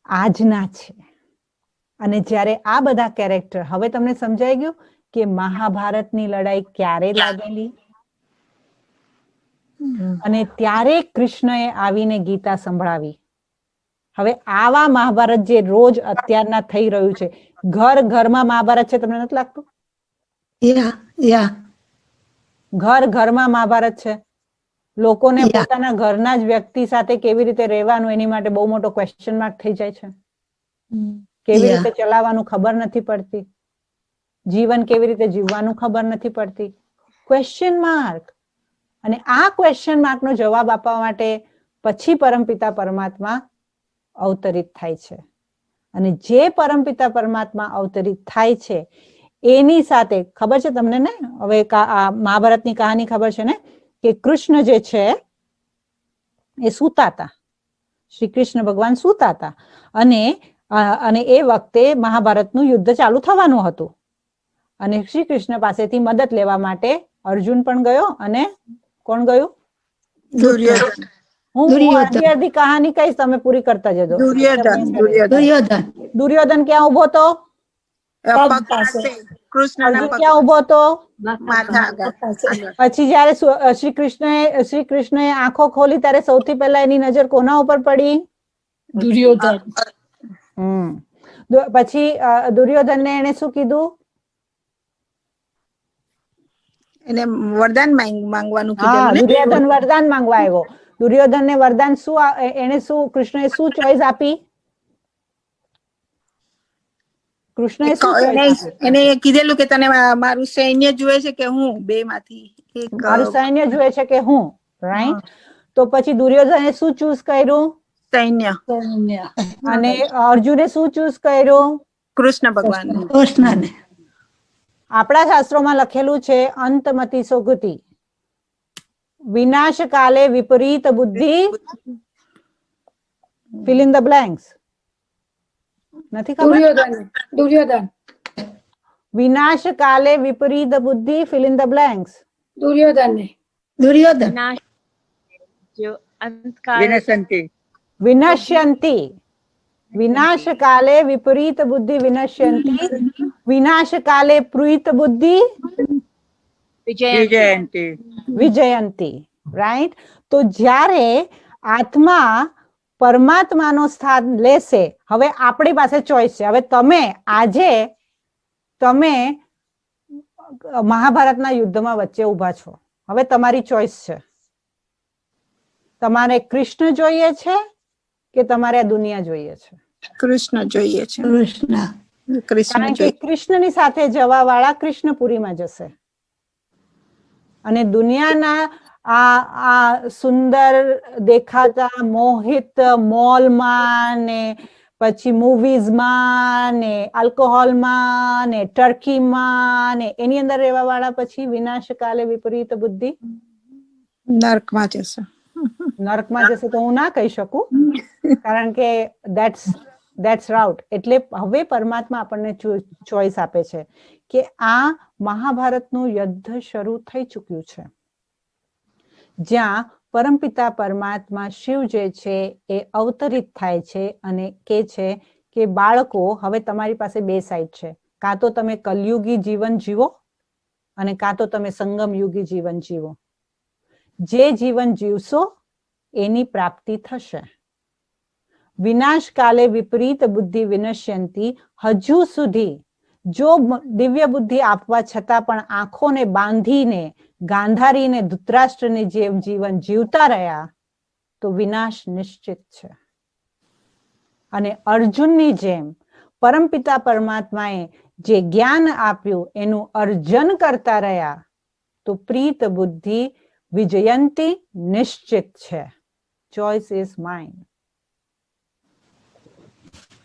[SPEAKER 9] આજના છે. અને જ્યારે આ બધા કેરેક્ટર, હવે તમને સમજાઈ ગયું કે મહાભારતની લડાઈ ક્યારે લાગેલી? અને ત્યારે કૃષ્ણએ આવીને ગીતા સંભળાવી. હવે આવા મહાભારત જે રોજ અત્યારના થઈ રહ્યું છે, ઘર ઘરમાં મહાભારત છે, તમને નથી લાગતું?
[SPEAKER 5] યા
[SPEAKER 9] ઘર ઘરમાં મહાભારત છે. લોકોને
[SPEAKER 5] Yeah.
[SPEAKER 9] પોતાના ઘરના જ વ્યક્તિ સાથે કેવી રીતે રહેવાનું એની માટે બહુ મોટો ક્વેશ્ચન માર્ક થઈ જાય છે. કેવી
[SPEAKER 5] Yeah.
[SPEAKER 9] રીતે ચલાવવાનું ખબર નથી પડતી, જીવન કેવી રીતે જીવવાનું ખબર નથી પડતી, ક્વેશ્ચન માર્ક. અને આ ક્વેશ્ચન માર્ક નો જવાબ આપવા માટે પછી પરમપિતા પરમાત્મા અવતરિત થાય છે. અને જે પરમપિતા પરમાત્મા અવતરિત થાય છે એની સાથે ખબર છે તમને ને, હવે આ મહાભારતની કહાની ખબર છે ને, કે કૃષ્ણ જે છે એ સૂતા હતા, શ્રી કૃષ્ણ ભગવાન સૂતા હતા, અને એ વખતે મહાભારતનું યુદ્ધ ચાલુ થવાનું હતું. અને શ્રી કૃષ્ણ પાસેથી મદદ લેવા માટે અર્જુન પણ ગયો, અને કોણ ગયું?
[SPEAKER 3] દુર્યોધન.
[SPEAKER 9] હું
[SPEAKER 5] દુર્યોધન.
[SPEAKER 9] અડધી અડધી કહાની કહીશ, તમે પૂરી કરતા જજો.
[SPEAKER 3] દુર્યોધન.
[SPEAKER 5] દુર્યોધન
[SPEAKER 9] દુર્યોધન ક્યાં ઉભો હતો?
[SPEAKER 3] પગ પાસે કૃષ્ણના
[SPEAKER 9] અર્જુન
[SPEAKER 3] પગ
[SPEAKER 9] ક્યાં ઉભો હતો?
[SPEAKER 3] માથા આગળ.
[SPEAKER 9] પછી જયારે શ્રી કૃષ્ણએ આંખો ખોલી ત્યારે સૌથી પહેલા એની નજર કોના ઉપર પડી?
[SPEAKER 8] દુર્યોધન.
[SPEAKER 9] પછી દુર્યોધનને એને શું કીધું?
[SPEAKER 3] એને વરદાન માંગવાનું
[SPEAKER 9] હા,
[SPEAKER 3] કીધેલું ને?
[SPEAKER 9] દુર્યોધન વરદાન માંગવા આવ્યો. દુર્યોધનને વરદાન શું એને શું કૃષ્ણએ શું ચોઈસ આપી? કૃષ્ણએ શું choice આપી?
[SPEAKER 3] એને કીધેલું કે તને મારું સૈન્ય જોઈએ છે કે હું? બે માંથી એક.
[SPEAKER 9] મારું સૈન્ય જોઈએ છે કે હું? રાઈટ. તો પછી દુર્યોધને શું ચૂઝ કર્યું?
[SPEAKER 3] સૈન્ય.
[SPEAKER 9] અને અર્જુને શું ચૂઝ કર્યું?
[SPEAKER 3] કૃષ્ણ ભગવાન.
[SPEAKER 5] કૃષ્ણને
[SPEAKER 9] આપણા શાસ્ત્રોમાં લખેલું છે અંતમતિ સુગતિ, વિનાશ કાલે વિપરીત બુદ્ધિ, fill in the blanks. નથી ખબર?
[SPEAKER 8] દુર્યોધન.
[SPEAKER 9] વિનાશ કાલે વિપરીત બુદ્ધિ, fill in the blanks.
[SPEAKER 8] Duryodhan.
[SPEAKER 9] વિનશ્યંતિ. વિનાશ કાલે વિપરીત બુદ્ધિ વિનશ્યંતિ, વિનાશ કાલે પ્રીત બુદ્ધિ વિજયંતી. રાઈટ. તો જ્યારે આત્મા પરમાત્માનો સ્થાન લેશે, હવે આપણી પાસે ચોઈસ છે. હવે તમે મહાભારતના યુદ્ધમાં વચ્ચે ઉભા છો, હવે તમારી ચોઈસ છે. તમારે કૃષ્ણ જોઈએ છે કે તમારે આ દુનિયા જોઈએ છે?
[SPEAKER 3] કૃષ્ણ જોઈએ છે.
[SPEAKER 9] કારણ કે કૃષ્ણની સાથે જવા વાળા કૃષ્ણપુરીમાં જશે, અને દુનિયાના આ સુંદર દેખાતા મોહિત મોલમાં ને પછી મૂવીઝમાં ને આલ્કોહોલમાં ને ટર્કીમાં ને એની અંદર રહેવા વાળા પછી વિનાશ કાલે વિપરીત બુદ્ધિ
[SPEAKER 3] નરકમાં જશે.
[SPEAKER 9] નરકમાં જશે તો હું ના કહી શકું, કારણ કે that's રાઉટ. એટલે હવે પરમાત્મા આપણને ચોઈસ આપે છે કે આ મહાભારતનું યુદ્ધ શરૂ થઈ ચૂક્યું છે, જ્યાં પરમપિતા પરમાત્મા શિવ જે છે એ અવતરિત થાય છે અને કે છે કે બાળકો, હવે તમારી પાસે બે સાઈડ છે, કાં તો તમે કલયુગી જીવન જીવો અને કાં તો તમે સંગમ યુગી જીવન જીવો. જે જીવન જીવશો એની પ્રાપ્તિ થશે. વિનાશ કાલે વિપરીત બુદ્ધિ વિનશ્યંતી. હજુ સુધી જો દિવ્ય બુદ્ધિ આપવા છતાં પણ આંખોને બાંધીને ગાંધારીને ધૃતરાષ્ટ્રની જેમ જીવન જીવતા રહ્યા તો વિનાશ નિશ્ચિત છે. અને અર્જુનની જેમ પરમપિતા પરમાત્માએ જે જ્ઞાન આપ્યું એનું અર્જન કરતા રહ્યા તો પ્રીત બુદ્ધિ વિજયંતી નિશ્ચિત છે. Choice is mine.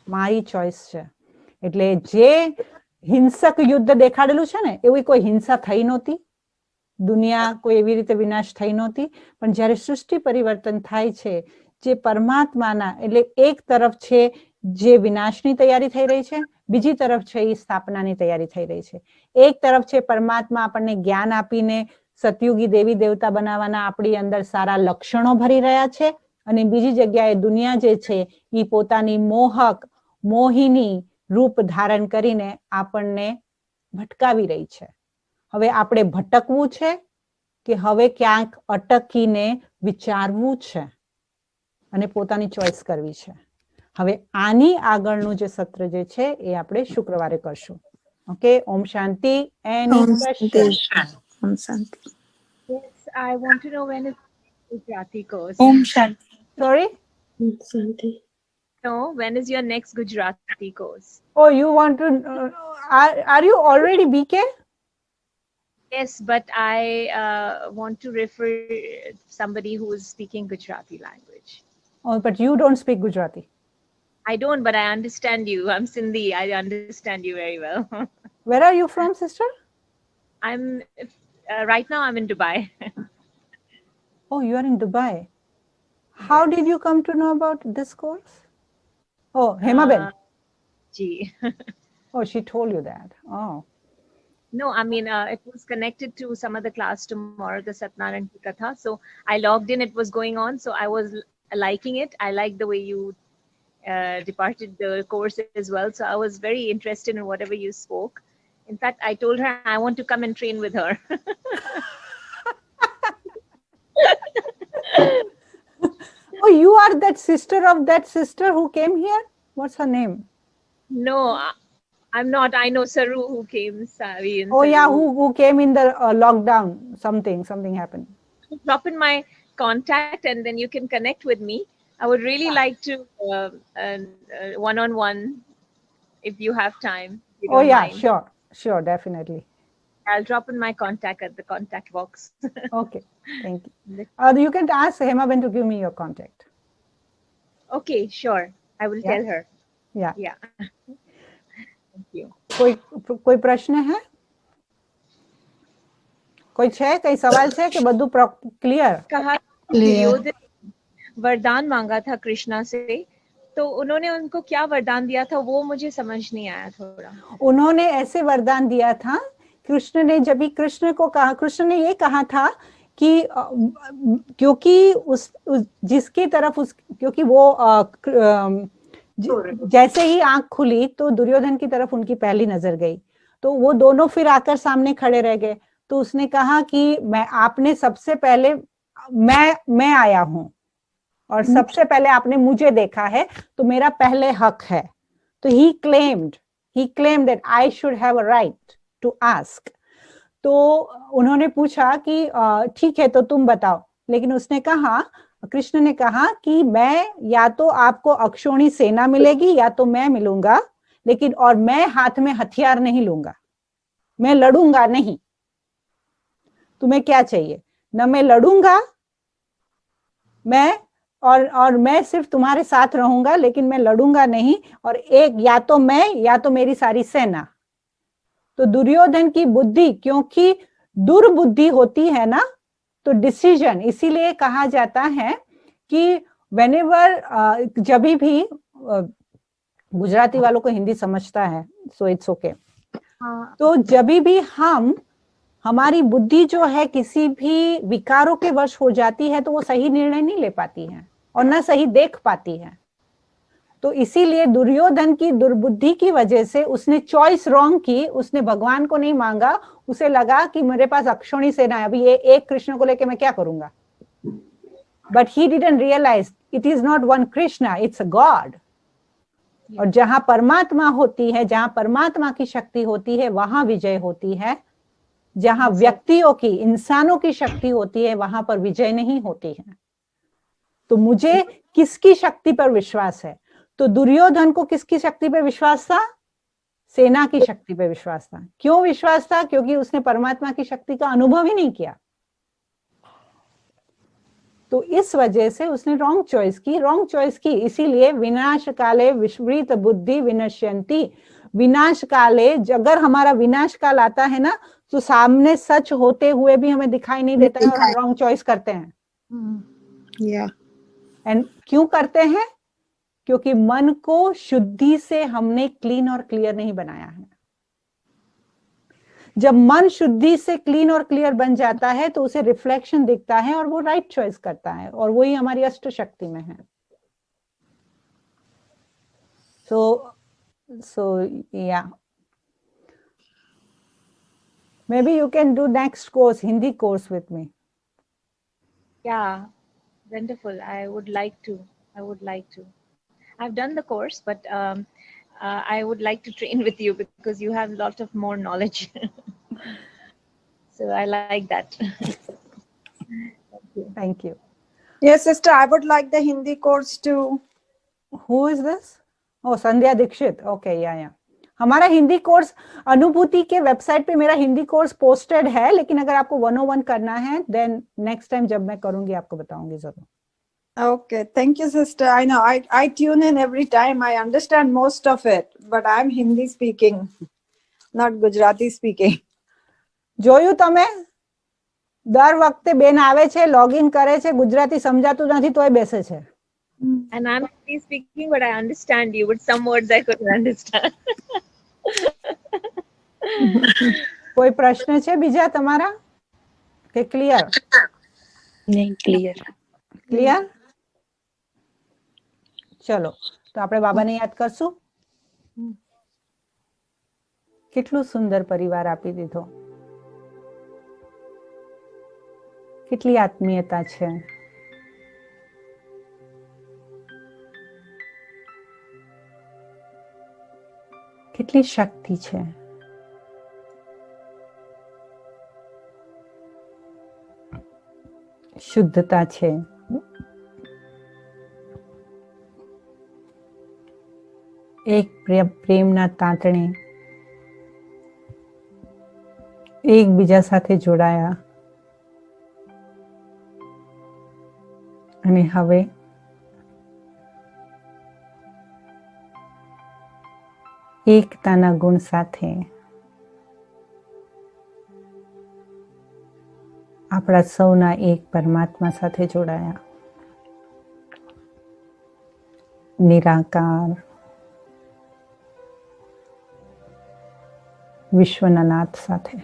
[SPEAKER 9] મારી ચોઈસ છે. એટલે જે હિંસક યુદ્ધ દેખાડેલું છે ને, એવી કોઈ હિંસા થઈ નહોતી, દુનિયા કોઈ એવી રીતે વિનાશ થઈ નહોતી. પણ જ્યારે સૃષ્ટિ પરિવર્તન થાય છે, જે પરમાત્માના, એટલે એક તરફ છે જે વિનાશની તૈયારી થઈ રહી છે, બીજી તરફ છે એ સ્થાપનાની તૈયારી થઈ રહી છે. એક તરફ છે પરમાત્મા આપણને જ્ઞાન આપીને સતયુગી દેવી દેવતા બનાવવાના આપણી અંદર સારા લક્ષણો ભરી રહ્યા છે, અને બીજી જગ્યાએ દુનિયા જે છે એ પોતાની મોહિની રૂપ ધારણ કરીને આપણને ભટકાવી રહી છે. હવે આપણે ભટકવું છે
[SPEAKER 1] કે હવે ક્યાંક અટકીને વિચારવું છે અને પોતાની ચોઈસ કરવી છે. હવે આની આગળનું જે સત્ર જે છે એ આપણે શુક્રવારે કરશું. Okay, Om Shanti. Any question?
[SPEAKER 6] Om Shanti.
[SPEAKER 3] Yes, I want to know when is Gujarati course.
[SPEAKER 6] Om Shanti.
[SPEAKER 1] Sorry?
[SPEAKER 6] Om Shanti.
[SPEAKER 3] No, when is your next Gujarati course?
[SPEAKER 1] Oh, you want to are you already BK?
[SPEAKER 3] Yes, but I want to refer somebody who is speaking Gujarati language.
[SPEAKER 1] Oh, but you don't speak Gujarati.
[SPEAKER 3] I don't, but I understand you. I'm Sindhi. I understand you very well.
[SPEAKER 1] Where are you from, sister?
[SPEAKER 3] I'm right now. I'm in Dubai.
[SPEAKER 1] Oh, you are in Dubai. How did you come to know about this course? Oh, Hema Ben.
[SPEAKER 3] Gee.
[SPEAKER 1] Oh, she told you that. Oh.
[SPEAKER 3] No, I mean, it was connected to some other class tomorrow, the Satnarayan Ki Katha. So I logged in, it was going on. So I was liking it. I liked the way you departed the course as well. So I was very interested in whatever you spoke. In fact, I told her I want to come and train with her.
[SPEAKER 1] Oh, you are that sister of that sister who came here? What's her name?
[SPEAKER 3] No, I'm not. I know Saru who came, Savi. And
[SPEAKER 1] Oh, yeah,
[SPEAKER 3] Saru.
[SPEAKER 1] who came in the lockdown. Something happened.
[SPEAKER 3] Drop in my contact and then you can connect with me. I would really like to one-on-one if you have time. If you
[SPEAKER 1] Oh,
[SPEAKER 3] don't
[SPEAKER 1] yeah,
[SPEAKER 3] mind.
[SPEAKER 1] sure, definitely.
[SPEAKER 3] I'll drop in my contact at the contact box.
[SPEAKER 1] Okay, thank you. You can ask Hema Ben to give me your contact.
[SPEAKER 3] Okay, sure. I will
[SPEAKER 1] Yeah.
[SPEAKER 3] tell her.
[SPEAKER 1] Yeah.
[SPEAKER 3] Yeah. Thank you.
[SPEAKER 1] કોઈ પ્રશ્ન હે? કોઈ છે? કઈ સવાલ છે કે બધું ક્લિયર?
[SPEAKER 3] कहा दुर्योधन वरदान मांगा था कृष्णा से, तो उन्होंने उनको क्या वरदान दिया था वो मुझे समझ नहीं आया थोड़ा.
[SPEAKER 1] उन्होंने ऐसे वरदान दिया था, कृष्ण ने जब भी कृष्ण को कहा, कृष्ण ने ये कहा था कि क्योंकि जिसकी तरफ क्योंकि वो जैसे ही आंख खुली तो दुर्योधन की तरफ उनकी पहली नजर गई, तो वो दोनों फिर आकर सामने खड़े रह गए. तो उसने कहा कि आपने सबसे पहले मैं आया हूं और सबसे पहले आपने मुझे देखा है, तो मेरा पहले हक है. तो he claimed that I should have a right to ask. तो उन्होंने पूछा कि ठीक है, तो तुम बताओ. लेकिन उसने कहा, कृष्ण ने कहा कि मैं या तो आपको अक्षौणी सेना मिलेगी या तो मैं मिलूंगा, लेकिन और मैं हाथ में हथियार नहीं लूंगा, मैं लड़ूंगा नहीं. तुम्हें क्या चाहिए? न मैं लड़ूंगा, मैं और मैं सिर्फ तुम्हारे साथ रहूंगा, लेकिन मैं लड़ूंगा नहीं, और एक या तो मैं या तो मेरी सारी सेना. तो दुर्योधन की बुद्धि, क्योंकि दुर्बुद्धि होती है ना, तो डिसीजन, इसीलिए कहा जाता है कि व्हेनेवर जब भी गुजराती वालों को हिंदी समझता है, सो इट्स ओके. तो जब भी हमारी बुद्धि जो है किसी भी विकारों के वश हो जाती है, तो वो सही निर्णय नहीं ले पाती है और ना सही देख पाती है. तो इसीलिए दुर्योधन की दुर्बुद्धि की वजह से उसने चॉइस रॉन्ग की, उसने भगवान को नहीं मांगा. उसे लगा कि मेरे पास अक्षौणी सेना है, अभी ये एक कृष्ण को लेके मैं क्या करूंगा. But he didn't realise it is not one Krishna, it's a god. और जहां परमात्मा होती है, जहां परमात्मा की शक्ति होती है, वहां विजय होती है. जहां व्यक्तियों की, इंसानों की शक्ति होती है, वहां पर विजय नहीं होती है. तो मुझे किसकी शक्ति पर विश्वास है? तो दुर्योधन को किसकी शक्ति पर विश्वास था? सेना की शक्ति पर विश्वास था. क्यों विश्वास था? क्योंकि उसने परमात्मा की शक्ति का अनुभव ही नहीं किया. तो इस वजह से उसने रॉन्ग चॉइस की. इसीलिए विनाश काले विस्मृत बुद्धि विनश्यन्ति. विनाश काले, अगर हमारा विनाश काल आता है ना, तो सामने सच होते हुए भी हमें दिखाई नहीं देता है और हम रॉन्ग चॉइस करते हैं. एंड क्यों करते हैं? क्योंकि मन को शुद्धि से हमने क्लीन और क्लियर नहीं बनाया है. जब मन शुद्धि से क्लीन और क्लियर बन जाता है, तो उसे रिफ्लेक्शन दिखता है और वो राइट चॉइस करता है, और वही हमारी अष्ट शक्ति में है. सो या
[SPEAKER 9] Maybe you can do next course, Hindi course with me.
[SPEAKER 3] Yeah, wonderful. I would like to. I've done the course, but I would like to train with you because you have a lot of more knowledge. So I like that.
[SPEAKER 9] Thank you.
[SPEAKER 10] Yes, sister, I would like the Hindi course too.
[SPEAKER 9] Who is this? Oh, Sandhya Dixit. Okay, yeah. हमारा Hindi course अनुभूति के website पे मेरा Hindi course posted है, लेकिन अगर आपको 101 करना है देन नेक्स्ट टाइम जब मैं करूंगी आपको बताऊंगी जरूर.
[SPEAKER 10] Okay, thank you, sister. I know I tune in every time. I understand most of it, but I'm Hindi speaking, not Gujarati speaking.
[SPEAKER 9] જોયું તમે? દર વખતે બેન આવે છે, લોગિન કરે છે, ગુજરાતી સમજાતું નથી તોય બેસે છે.
[SPEAKER 3] And I'm Hindi speaking, but I understand you. But some words I couldn't understand.
[SPEAKER 9] કોઈ પ્રશ્ન છે બીજા તમારા? કે ક્લિયર?
[SPEAKER 5] નહીં, ક્લિયર.
[SPEAKER 9] ક્લિયર? ચલો તો આપણે બાબાને યાદ કરશું. કેટલું સુંદર પરિવાર આપી દીધો, કેટલી આત્મીયતા છે. કેટલી શક્તિ છે. શુદ્ધતા છે. એક પ્રેમના તાંતણે એકબીજા સાથે જોડાયા અને હવે એકતાના ગુણ સાથે આપણા સૌના એક પરમાત્મા સાથે જોડાયા. નિરાકાર વિશ્વના નાથ સાથે.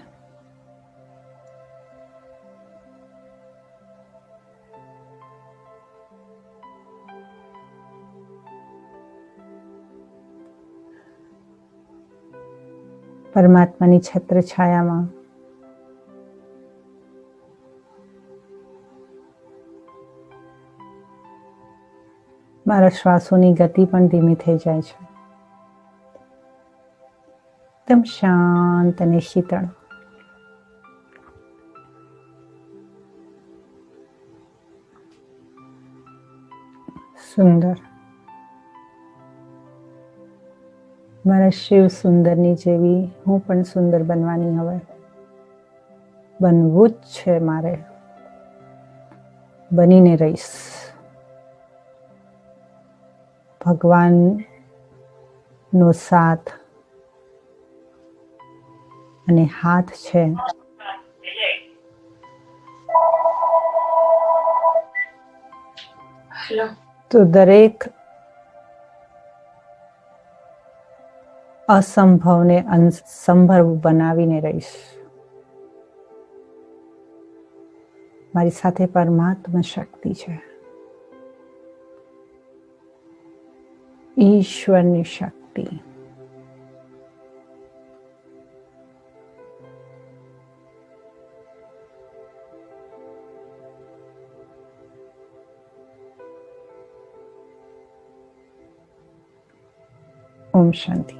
[SPEAKER 9] પરમાત્માની છત્ર છાયામાં મારા શ્વાસોની ગતિ પણ ધીમી થઈ જાય છે. એકદમ શાંત અને શીતળ. સુંદર. મારા શિવ સુંદરની જેવી હું પણ સુંદર બનવાની હવે. બનવું જ છે મારે. બનીને રહીશ. ભગવાનનો સાથ અને હાથ છે તો દરેક અસંભવને સંભવ બનાવીને રહીશ. મારી સાથે પરમાત્મા શક્તિ છે, ઈશ્વરની શક્તિ. ઓમ શાંતિ.